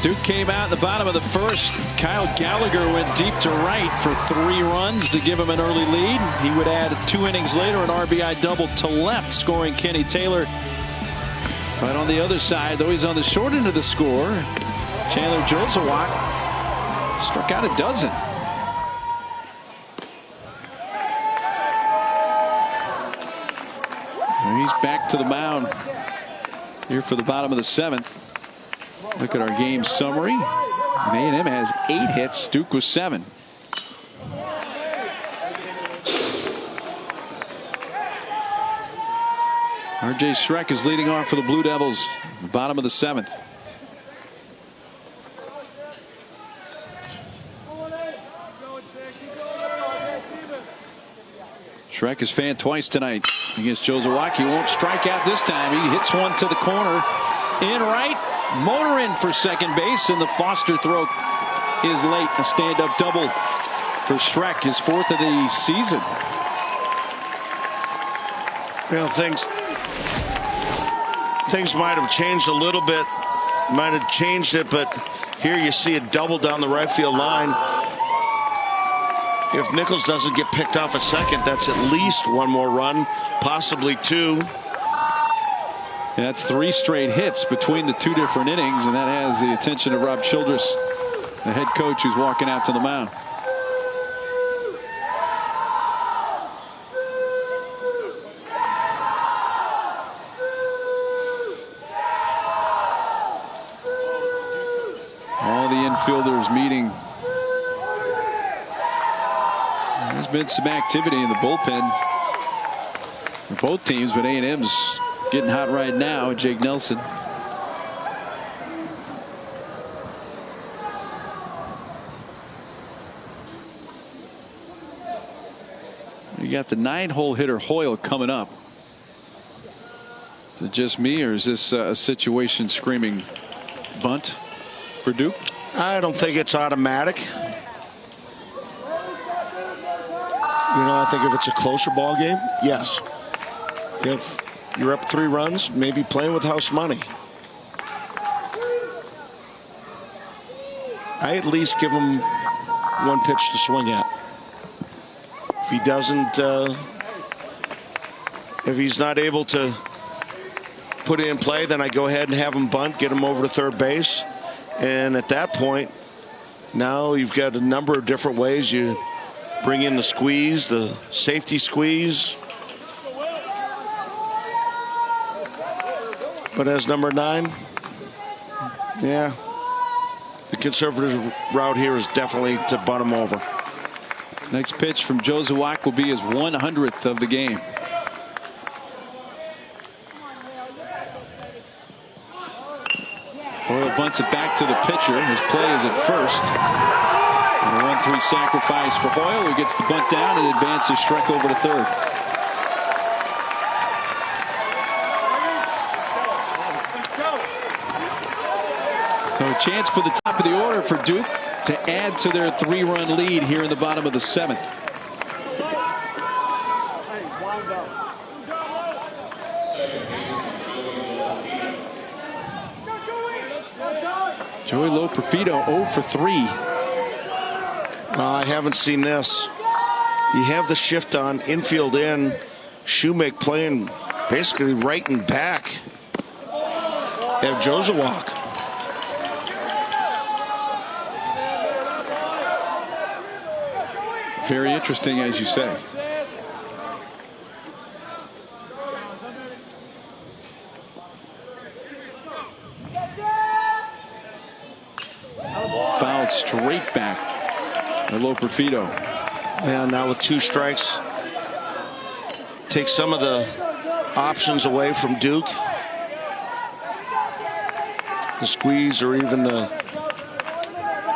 Duke came out in the bottom of the first. Kyle Gallagher went deep to right for 3 runs to give him an early lead. He would add 2 innings later an RBI double to left, scoring Kenny Taylor. But on the other side, though he's on the short end of the score, Chandler Josawak struck out a dozen. And he's back to the mound here for the bottom of the 7th. Look at our game summary. A&M has 8 hits. Duke was 7. R.J. Schreck is leading off for the Blue Devils. The bottom of the 7th. Schreck is fanned twice tonight against Josawak. He won't strike out this time. He hits one to the corner. In right. Motor in for second base, and the Foster throw is late. A stand-up double for Schreck, his 4th of the season. Well, things might have changed a little bit. Might have changed it, but here you see a double down the right field line. If Nichols doesn't get picked off a second, that's at least 1 more run, possibly 2. And that's 3 straight hits between the 2 different innings, and that has the attention of Rob Childress, the head coach, who's walking out to the mound. All the infielders meeting. There's been some activity in the bullpen for both teams, but A&M's getting hot right now. Jake Nelson. You got the 9-hole hitter Hoyle coming up. Is it just me, or is this a situation screaming bunt for Duke? I don't think it's automatic. I think if it's a closer ball game, yes. If you're up 3 runs, maybe playing with house money. I at least give him 1 pitch to swing at. If he doesn't, if he's not able to put it in play, then I go ahead and have him bunt, get him over to third base. And at that point, now you've got a number of different ways you bring in the squeeze, the safety squeeze. But as number 9, yeah, The conservative route here is definitely to bunt him over. Next pitch from Jozwiak will be his 100th of the game. Hoyle bunts it back to the pitcher. His play is at first. And a 1-3 sacrifice for Hoyle, who gets the bunt down and advances Streck over to third. So a chance for the top of the order for Duke to add to their 3-run lead here in the bottom of the 7th. Joey Loperfido 0 for 3. I haven't seen this. You have the shift on, infield in, Shoemake playing basically right and back at Jozwiak. Very interesting, as you say. Fouled straight back by Loperfido. Yeah, now with 2 strikes, take some of the options away from Duke. The squeeze or even the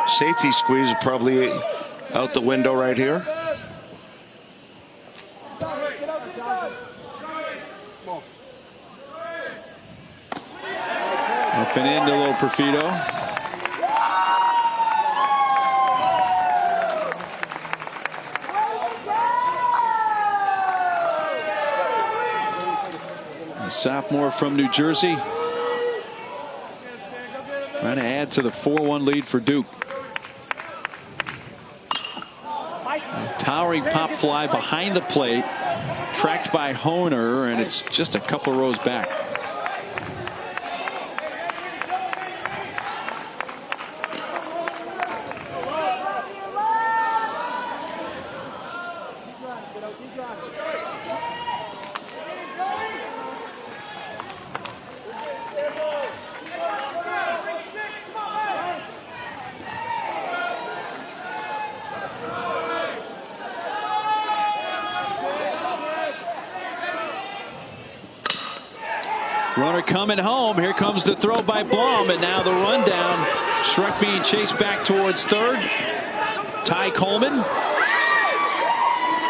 safety squeeze is probably out the window right here. Up and into Loperfido. Sophomore from New Jersey, trying to add to the 4-1 lead for Duke. Towering pop fly behind the plate, tracked by Honer, and it's just a couple rows back. Runner coming home. Here comes the throw by Blum, and now the rundown. Streck being chased back towards third. Ty Coleman.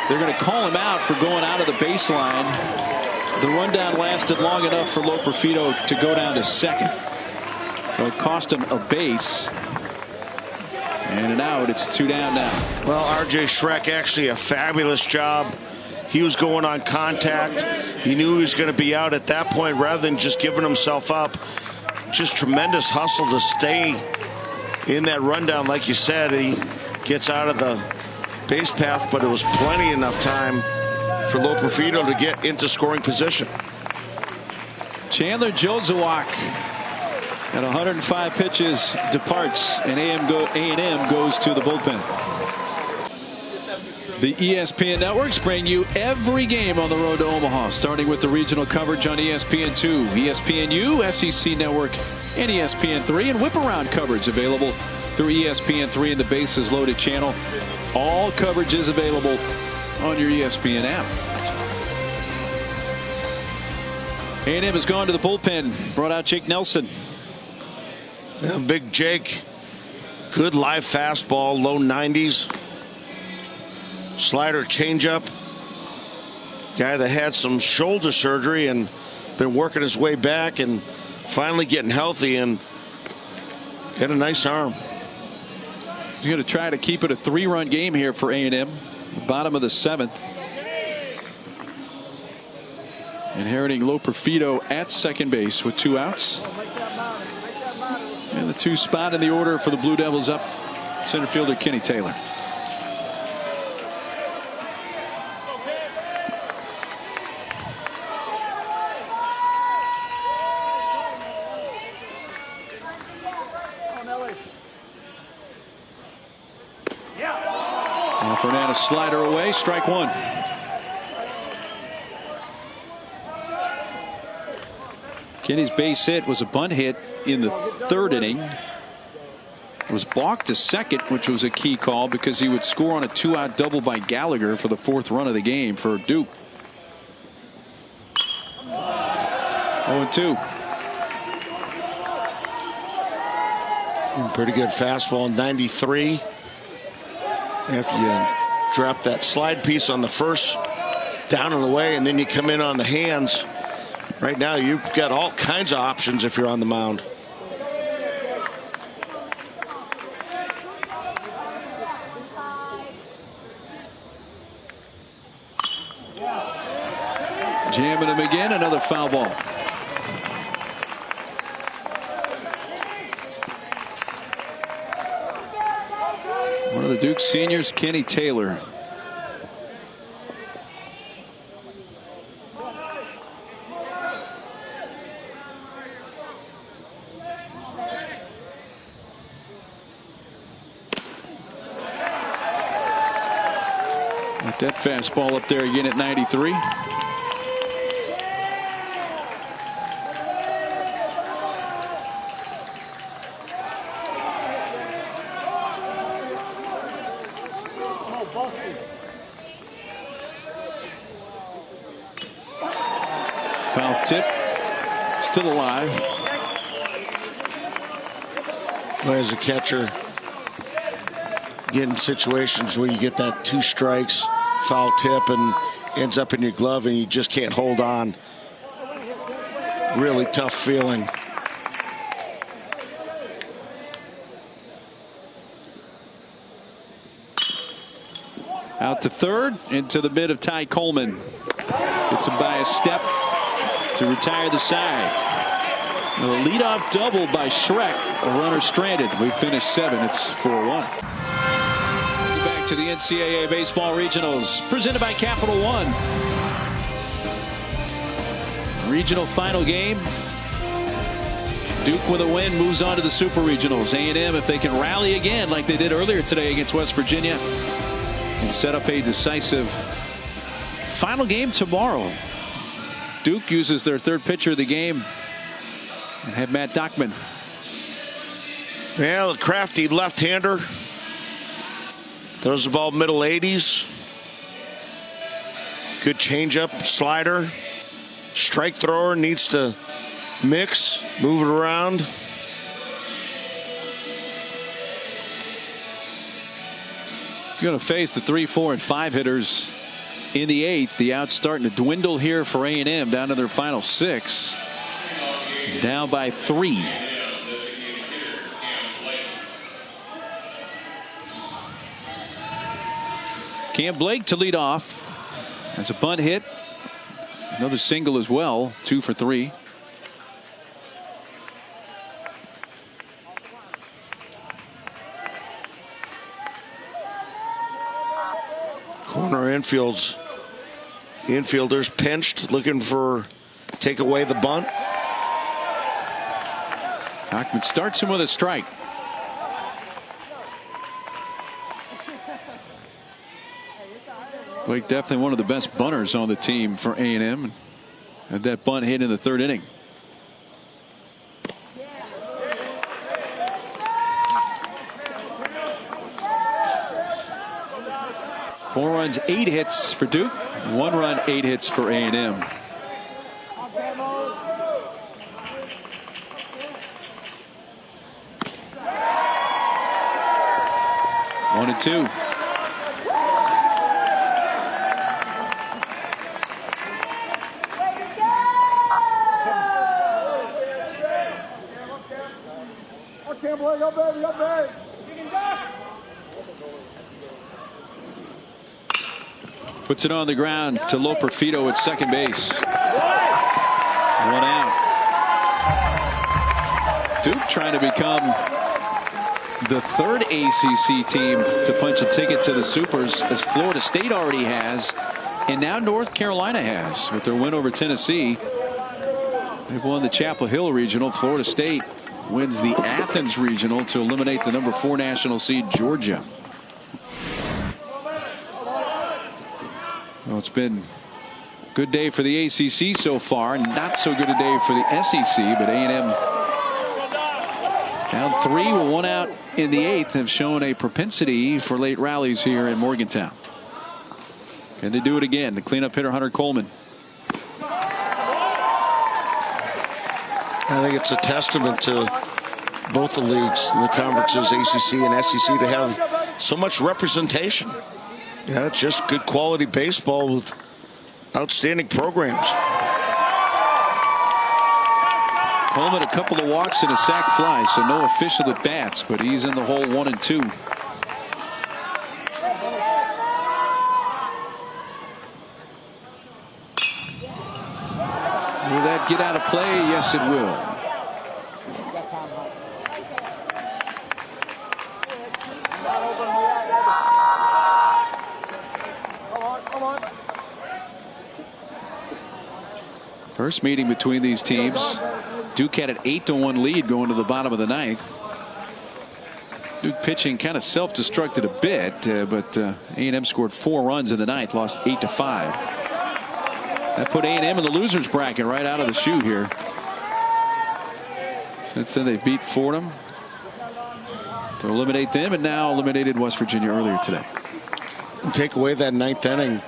They're going to call him out for going out of the baseline. The rundown lasted long enough for Loperfido to go down to second. So it cost him a base. And an out. It's 2 down now. Well, R.J. Streck actually a fabulous job. He was going on contact. He knew he was going to be out at that point rather than just giving himself up. Just tremendous hustle to stay in that rundown. Like you said, he gets out of the base path, but it was plenty enough time for Loperfido to get into scoring position. Chandler Jozwiak at 105 pitches departs, and A&M goes to the bullpen. The ESPN networks bring you every game on the road to Omaha, starting with the regional coverage on ESPN2, ESPNU, SEC Network, and ESPN3, and whip-around coverage available through ESPN3 and the Bases Loaded channel. All coverage is available on your ESPN app. A&M has gone to the bullpen, brought out Jake Nelson. Yeah, big Jake, good live fastball, low 90s. Slider changeup. Guy that had some shoulder surgery and been working his way back and finally getting healthy and got a nice arm. He's going to try to keep it a 3-run game here for A&M. Bottom of the 7th. Inheriting Loperfido at second base with 2 outs. And the 2 spot in the order for the Blue Devils up. Center fielder Kenny Taylor. Fernandez slider away, strike 1. Kenny's base hit was a bunt hit in the 3rd inning. was balked to second, which was a key call because he would score on a 2-out double by Gallagher for the 4th run of the game for Duke. 0-2. Pretty good fastball, 93. After you drop that slide piece on the first, down and away, and then you come in on the hands. Right now, you've got all kinds of options if you're on the mound. Jamming him again, another foul ball. One of the Duke seniors, Kenny Taylor. With that fastball up there again at 93. Foul tip, still alive. Well, as a catcher, get in situations where you get that 2 strikes, foul tip, and ends up in your glove, and you just can't hold on. Really tough feeling. Out to third, into the mid of Ty Coleman. Gets him by a step to retire the side. A leadoff double by Schreck. A runner stranded. We finished 7. It's 4-1. Back to the NCAA Baseball Regionals, presented by Capital One. Regional final game. Duke with a win moves on to the Super Regionals. A&M, if they can rally again like they did earlier today against West Virginia, and set up a decisive final game tomorrow. Duke uses their 3rd pitcher of the game and have Matt Dockman. Yeah, the crafty left-hander throws the ball middle 80s. Good changeup, slider. Strike thrower, needs to mix, move it around. You're going to face the 3, 4, and 5 hitters in the 8th. The outs starting to dwindle here for A&M, down to their final 6. Down by 3. Cam Blake to lead off. As a bunt hit. Another single as well. 2 for 3. Corner infielders pinched, looking for take away the bunt. Dockman starts him with a strike. Blake definitely one of the best bunters on the team for A&M. Had that bunt hit in the 3rd inning. Four runs, 8 hits for Duke. 1 run, 8 hits for A&M. 1-2. Puts it on the ground to Loperfido at second base. 1 out. Duke trying to become the 3rd ACC team to punch a ticket to the Supers, as Florida State already has, and now North Carolina has with their win over Tennessee. They've won the Chapel Hill Regional. Florida State wins the Athens Regional to eliminate the number 4 national seed Georgia. Well, it's been a good day for the ACC so far, not so good a day for the SEC, but A&M down 3 with 1 out in the 8th have shown a propensity for late rallies here in Morgantown. And they do it again. The cleanup hitter, Hunter Coleman. I think it's a testament to both the leagues, the conferences, ACC and SEC, to have so much representation. Yeah, it's just good quality baseball with outstanding programs. Coleman, a couple of walks and a sac fly, so no official at bats, but he's in the hole 1 and 2. Will that get out of play? Yes, it will. First meeting between these teams. Duke had an 8-1 lead going to the bottom of the 9th. Duke pitching kind of self-destructed a bit, but A&M scored 4 runs in the 9th, lost 8-5. That put A&M in the losers bracket right out of the chute here. Since then, they beat Fordham to eliminate them, and now eliminated West Virginia earlier today. Take away that 9th inning.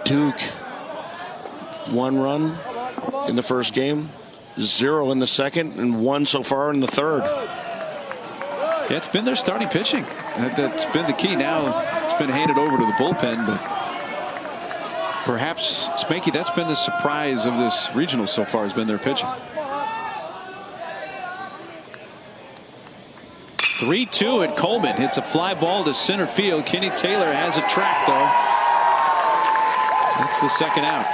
Duke, 1 run in the first game, 0 in the second, and 1 so far in the third. Yeah, it's been their starting pitching. That's been the key. Now it's been handed over to the bullpen, but perhaps, Spanky, that's been the surprise of this regional so far, has been their pitching. 3-2 at Coleman. Hits a fly ball to center field. Kenny Taylor has a track, though. That's the second out.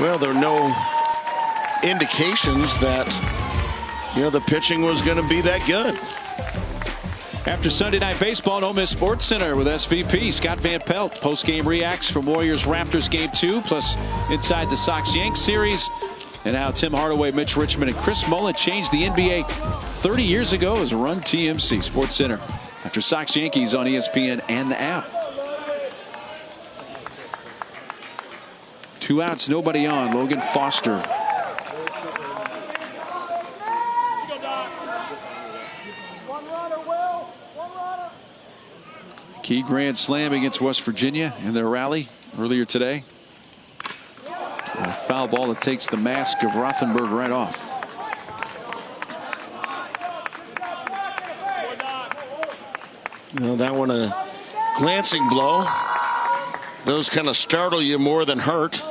Well, there are no indications that, the pitching was going to be that good. After Sunday Night Baseball, Ole Miss Sports Center with SVP Scott Van Pelt. Post-game reacts from Warriors-Raptors Game 2, plus inside the Sox-Yanks series, and how Tim Hardaway, Mitch Richmond, and Chris Mullin changed the NBA 30 years ago as a Run TMC. Sports Center after Sox-Yankees on ESPN and the app. 2 outs, nobody on. Logan Foster. Key grand slam against West Virginia in their rally earlier today. A foul ball that takes the mask of Rothenberg right off. That one a glancing blow. Those kind of startle you more than hurt.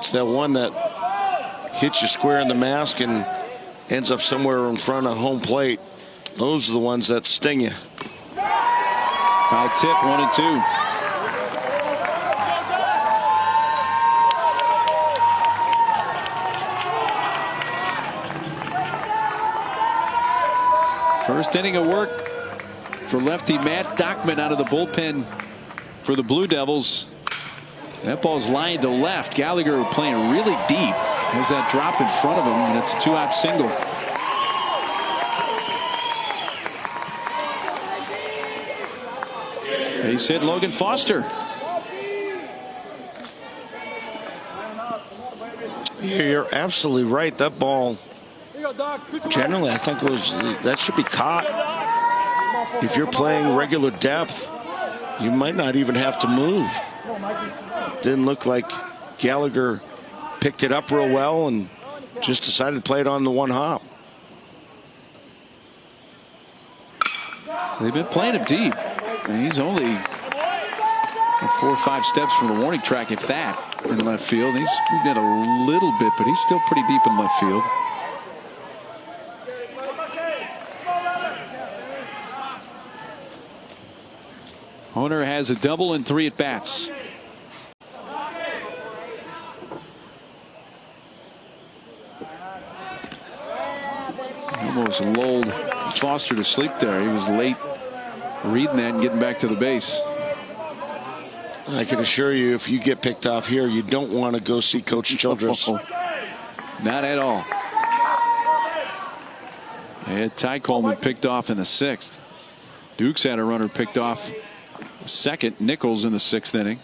It's that one that hits you square in the mask and ends up somewhere in front of home plate. Those are the ones that sting you. Foul tip, 1 and 2. First inning of work for lefty Matt Dockman out of the bullpen for the Blue Devils. That ball's lined to left. Gallagher playing really deep. Has that drop in front of him, and it's a 2-out single. Base hit Logan Foster. You're absolutely right. That ball, generally, I think that should be caught. If you're playing regular depth, you might not even have to move. Didn't look like Gallagher picked it up real well and just decided to play it on the one hop. They've been playing him deep. And he's only 4 or 5 steps from the warning track, if that, in left field. He's got a little bit, but he's still pretty deep in left field. Honer has a double and 3 at bats. Almost lulled Foster to sleep there. He was late reading that and getting back to the base. I can assure you, if you get picked off here, you don't want to go see Coach Childress. Not at all. They had Ty Coleman picked off in the 6th. Duke's had a runner picked off second. Nichols in the 6th inning.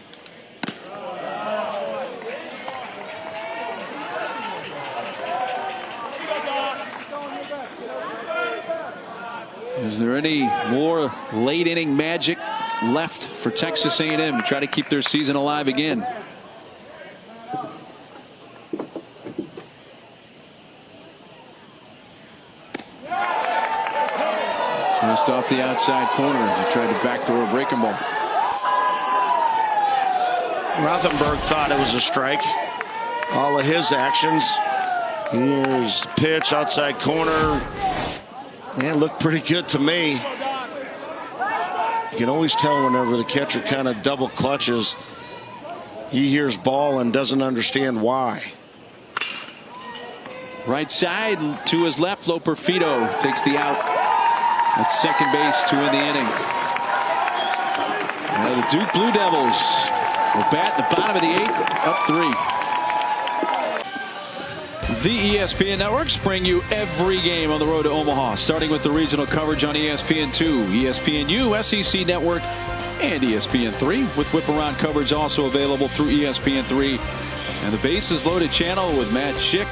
Is there any more late inning magic left for Texas A&M to try to keep their season alive again? Just off the outside corner. He tried to backdoor a breaking ball. Rothenberg thought it was a strike. All of his actions. Here's the pitch, outside corner. Yeah, looked pretty good to me. You can always tell whenever the catcher kind of double clutches. He hears ball and doesn't understand why. Right side to his left. Loperfido takes the out at second base to end the inning. Now the Duke Blue Devils will bat in the bottom of the 8th, up 3. The ESPN networks bring you every game on the road to Omaha, starting with the regional coverage on ESPN2, ESPNU, SEC Network, and ESPN3, with whip-around coverage also available through ESPN3 and the Bases Loaded channel with Matt Schick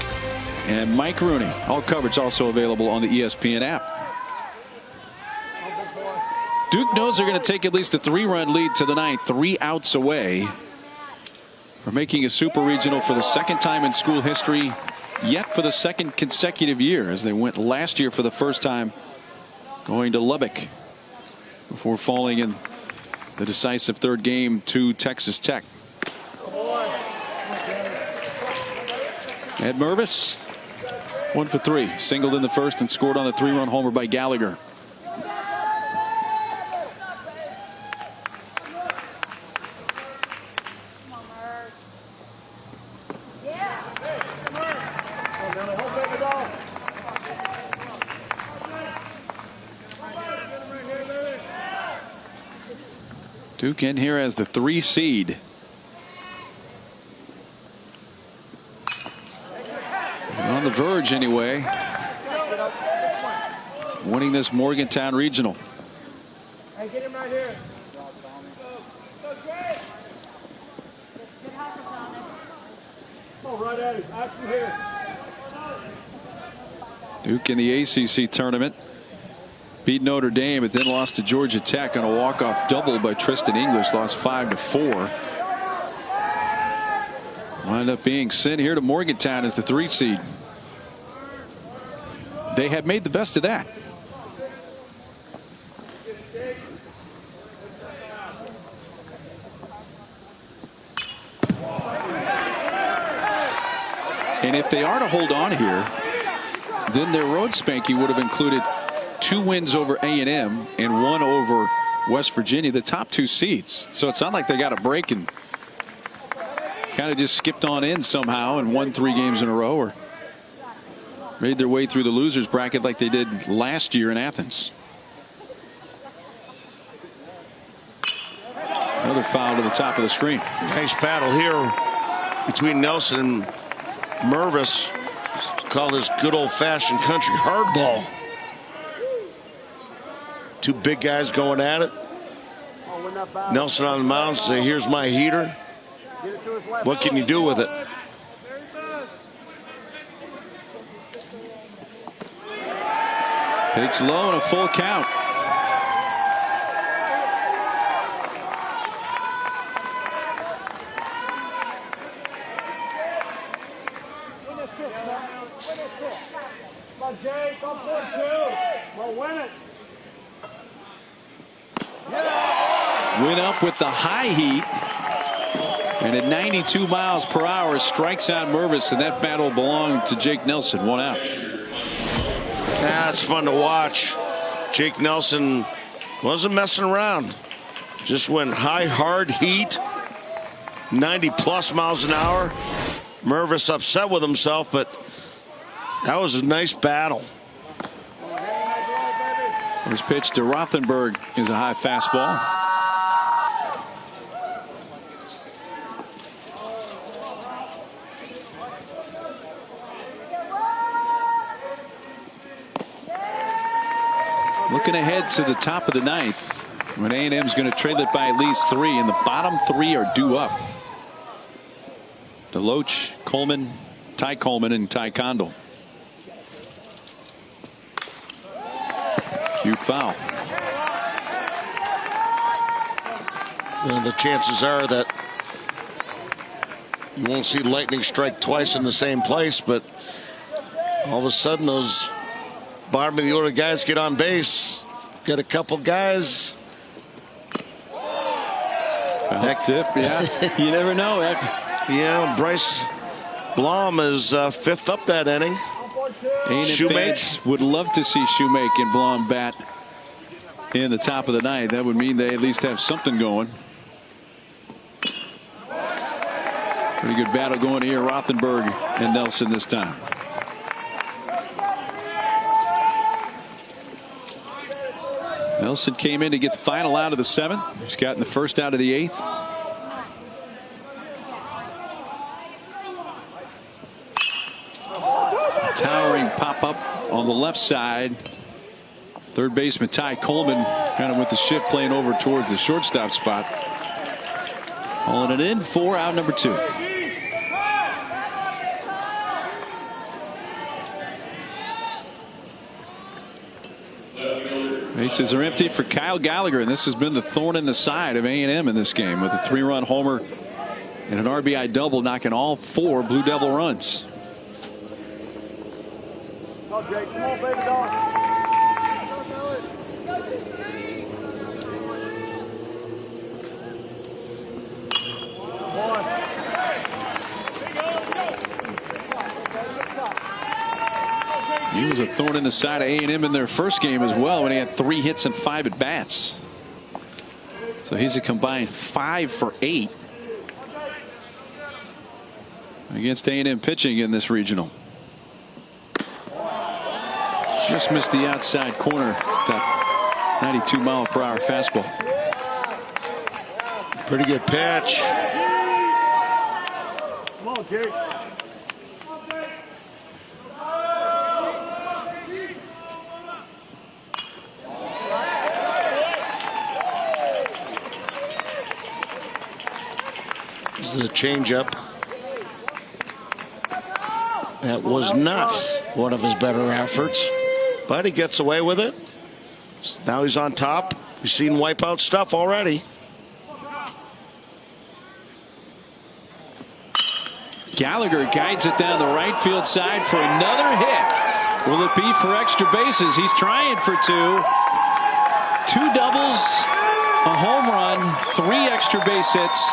and Mike Rooney. All coverage also available on the ESPN app. Duke knows they're going to take at least a 3-run lead to the 9th, 3 outs away from making a super regional for the second time in school history, yet for the second consecutive year, as they went last year for the first time, going to Lubbock before falling in the decisive third game to Texas Tech. Ed Mervis, 1 for 3, singled in the first and scored on the 3-run homer by Gallagher. Duke in here as the 3 seed. On the verge anyway. Winning this Morgantown regional. Hey, get him right here. Oh, right at him. Action here. Duke in the ACC tournament. Beat Notre Dame, but then lost to Georgia Tech on a walk-off double by Tristan English. Lost 5-4. Wound up being sent here to Morgantown as the 3 seed. They have made the best of that. And if they are to hold on here, then their road spanking would have included 2 wins over A&M and 1 over West Virginia, the top 2 seeds. So it's not like they got a break and kind of just skipped on in somehow and won 3 games in a row, or made their way through the losers bracket like they did last year in Athens. Another foul to the top of the screen. Nice battle here between Nelson and Mervis. Call this good old-fashioned country hardball. 2 big guys going at it. Nelson on the mound say, here's my heater. What can you do with it? Takes low and a full count. Went up with the high heat, and at 92 miles per hour strikes out Mervis, and that battle belonged to Jake Nelson. 1 out. That's fun to watch. Jake Nelson wasn't messing around. Just went high, hard heat, 90+ miles an hour. Mervis upset with himself, but that was a nice battle. First pitch to Rothenberg is a high fastball. Looking ahead to the top of the 9th, when A&M's going to trail it by at least 3, and the bottom 3 are due up. DeLoach, Coleman, Ty Coleman, and Ty Condell. Duke foul. Well, the chances are that you won't see lightning strike twice in the same place, but all of a sudden those bottom of the order guys get on base. Got a couple guys. That tip, yeah. You never know. Yeah, Bryce Blom is fifth up that inning. A&M fans would love to see Shoemake and Blom bat in the top of the ninth. That would mean they at least have something going. Pretty good battle going here. Rothenberg and Nelson this time. Nelson came in to get the final out of the seventh. He's gotten the first out of the eighth. Towering pop-up on the left side. Third baseman Ty Coleman kind of with the shift playing over towards the shortstop spot. Hauling it in for out number 2. Bases are empty for Kyle Gallagher, and this has been the thorn in the side of A&M in this game with a 3-run homer and an RBI double, knocking all 4 Blue Devil runs. Oh, Jake, come on, baby dog. He was a thorn in the side of A&M in their first game as well when he had 3 hits and 5 at bats. So he's a combined 5 for 8 against A&M pitching in this regional. Just missed the outside corner. That 92-mile-per-hour fastball. Pretty good pitch. Come on, Jake. This is the changeup. That was not one of his better efforts, but he gets away with it. Now he's on top. We've seen wipeout stuff already. Gallagher guides it down the right field side for another hit. Will it be for extra bases? He's trying for 2. 2 doubles, a home run, 3 extra base hits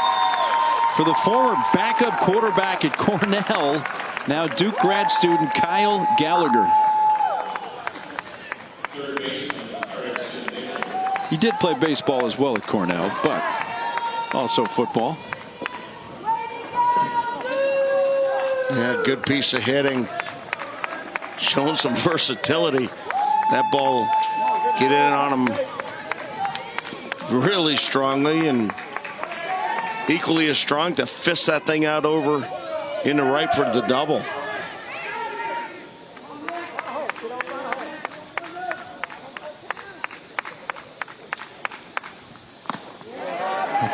for the former backup quarterback at Cornell, now Duke grad student Kyle Gallagher. He did play baseball as well at Cornell, but also football. Yeah, good piece of hitting. Showing some versatility. That ball get in on him really strongly, and equally as strong to fist that thing out over into right for the double.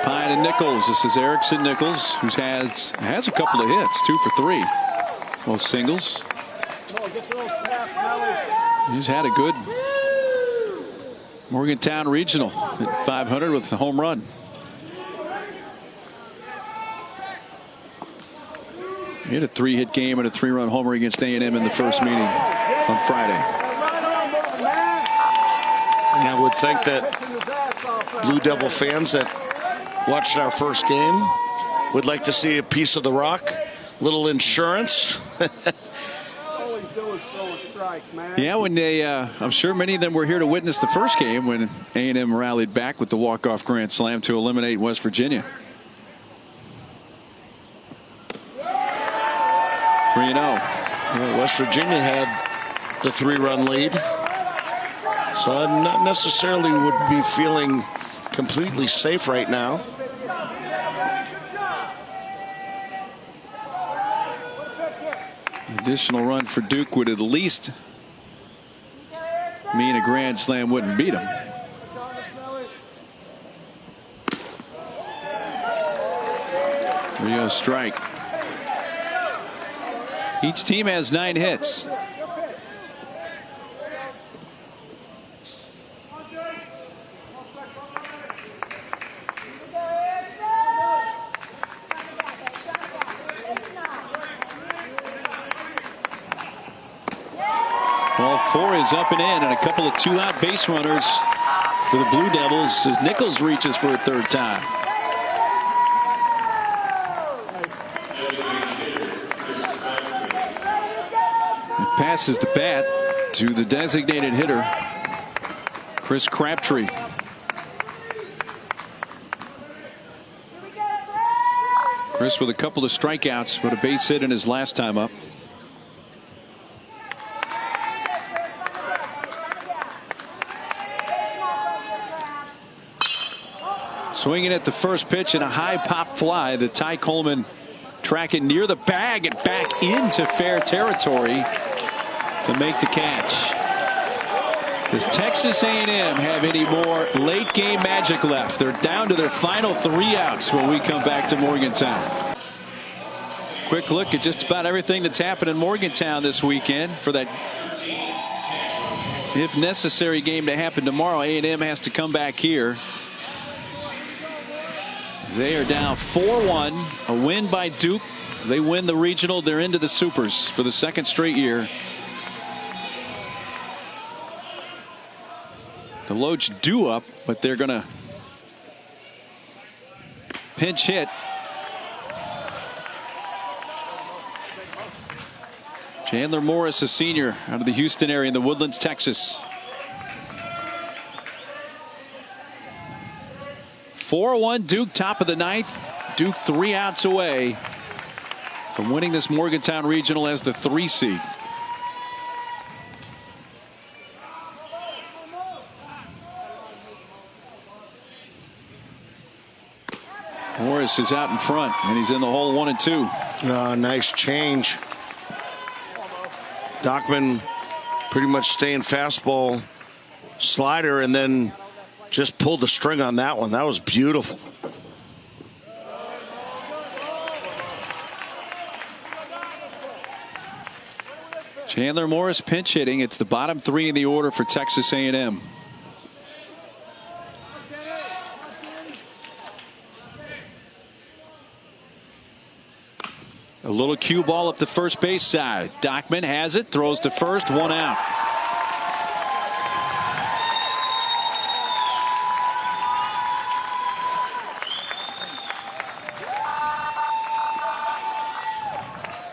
Pine and Nichols. This is Erickson Nichols, who has a couple of hits, 2 for 3. Both singles. He's had a good Morgantown Regional at 500 with the home run. He had a 3-hit game and a 3-run homer against A&M in the first meeting on Friday. And I would think that Blue Devil fans that watched our first game would like to see a piece of the rock, little insurance. Yeah, when they, I'm sure many of them were here to witness the first game when A&M rallied back with the walk-off grand slam to eliminate West Virginia. 3-0. Well, West Virginia had the 3-run lead, so I not necessarily would be feeling completely safe right now. Additional run for Duke would at least mean a grand slam wouldn't beat him. Rio strike. Each team has 9 hits. Ball 4 is up and in, and a couple of 2-out base runners for the Blue Devils as Nichols reaches for a third time. He passes the bat to the designated hitter, Chris Crabtree. Chris with a couple of strikeouts, but a base hit in his last time up. Swinging at the first pitch and a high pop fly. The Ty Coleman tracking near the bag and back into fair territory to make the catch. Does Texas A&M have any more late game magic left? They're down to their final 3 outs when we come back to Morgantown. Quick look at just about everything that's happened in Morgantown this weekend for that, if necessary, game to happen tomorrow. A&M has to come back here. They are down 4-1. A win by Duke. They win the regional. They're into the Supers for the second straight year. The Loach due up, but they're going to pinch hit. Chandler Morris, a senior out of the Houston area in the Woodlands, Texas. 4-1 Duke, top of the ninth. Duke 3 outs away from winning this Morgantown Regional as the 3 seed. Morris is out in front, and he's in the hole 1 and 2. Nice change. Dockman pretty much staying fastball slider, and then just pulled the string on that one. That was beautiful. Chandler Morris pinch hitting. It's the bottom 3 in the order for Texas A&M. A little cue ball up the first base side. Dockman has it, throws to first, 1 out.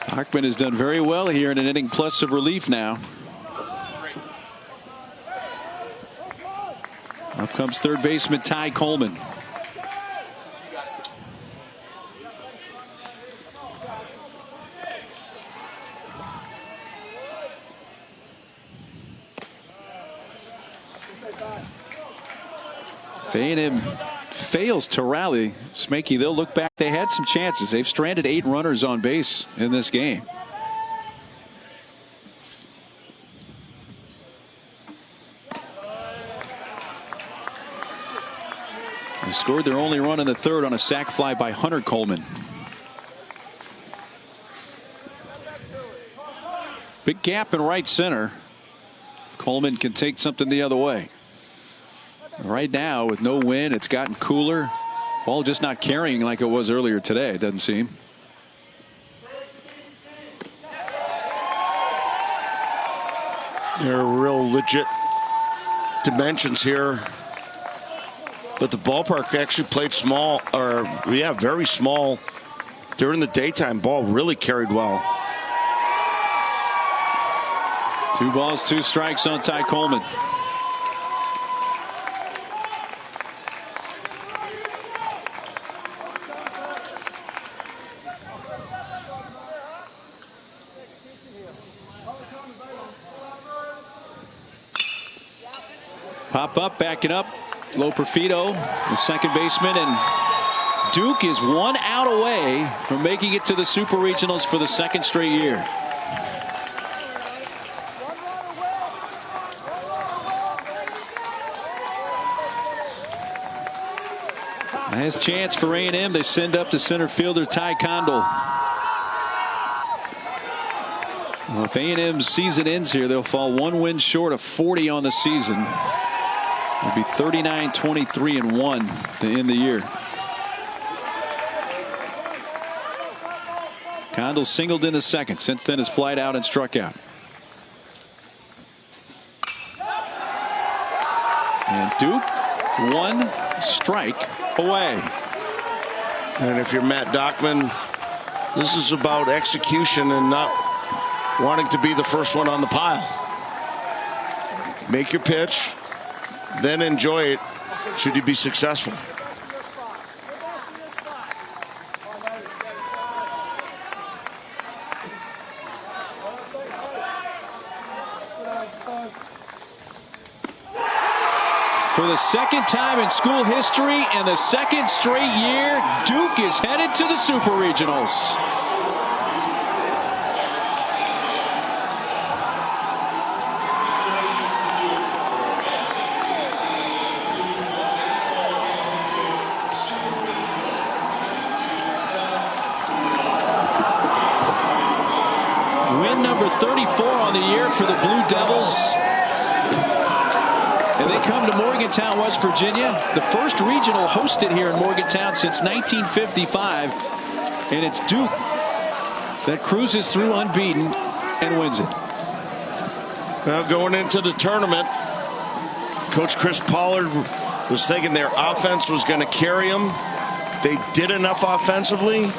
Dockman has done very well here in an inning plus of relief now. Up comes third baseman Ty Coleman. A&M fails to rally. Smakey, they'll look back. They had some chances. They've stranded 8 runners on base in this game. They scored their only run in the third on a sac fly by Hunter Coleman. Big gap in right center. Coleman can take something the other way. Right now, with no wind, it's gotten cooler. Ball just not carrying like it was earlier today, it doesn't seem. There are real legit dimensions here. But the ballpark actually played small, or very small during the daytime. Ball really carried well. 2 balls, 2 strikes on Ty Coleman. Pop up, backing up. Low Perfido, the second baseman, and Duke is 1 out away from making it to the Super Regionals for the second straight year. Last chance for A&M. They send up to center fielder Ty Condell. Well, if A&M's season ends here, they'll fall 1 win short of 40 on the season. It'll be 39-23-1 to end the year. Condell singled in the second. Since then has flied out and struck out. Duke 1 strike away. And if you're Matt Dockman, this is about execution and not wanting to be the first one on the pile. Make your pitch, then enjoy it should you be successful. For the second time in school history and the second straight year, Duke is headed to the Super Regionals. Win number 34 on the year for the Blue Devils. And they come to Morgantown, West Virginia. The first regional hosted here in Morgantown since 1955. And it's Duke that cruises through unbeaten and wins it. Well, going into the tournament, Coach Chris Pollard was thinking their offense was going to carry them. They did enough offensively,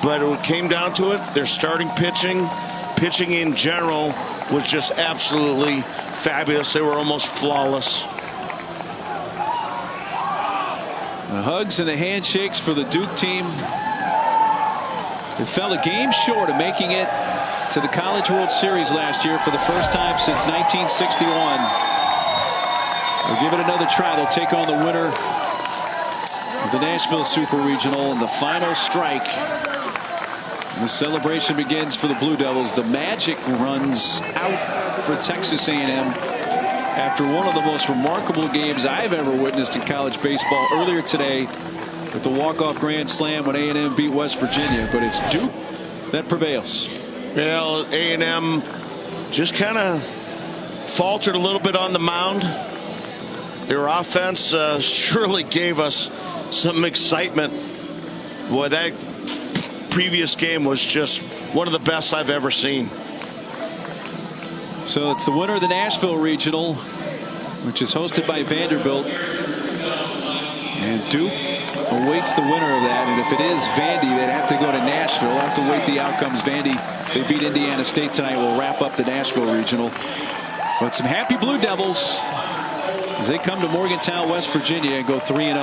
but when it came down to it, their starting pitching in general was just absolutely fabulous. They were almost flawless. The hugs and the handshakes for the Duke team. It fell a game short of making it to the College World Series last year for the first time since 1961. They'll give it another try. They'll take on the winner of the Nashville Super Regional in the final strike. The celebration begins for the Blue Devils. The magic runs out for Texas A&M after one of the most remarkable games I've ever witnessed in college baseball earlier today with the walk-off grand slam when A&M beat West Virginia. But it's Duke that prevails. Well, A&M just kind of faltered a little bit on the mound. Their offense surely gave us some excitement. Boy, that previous game was just one of the best I've ever seen. So it's the winner of the Nashville Regional, which is hosted by Vanderbilt. And Duke awaits the winner of that. And if it is Vandy, they'd have to go to Nashville. We'll have to wait the outcomes. Vandy, they beat Indiana State tonight. We'll wrap up the Nashville Regional. But some happy Blue Devils as they come to Morgantown, West Virginia and go 3-0.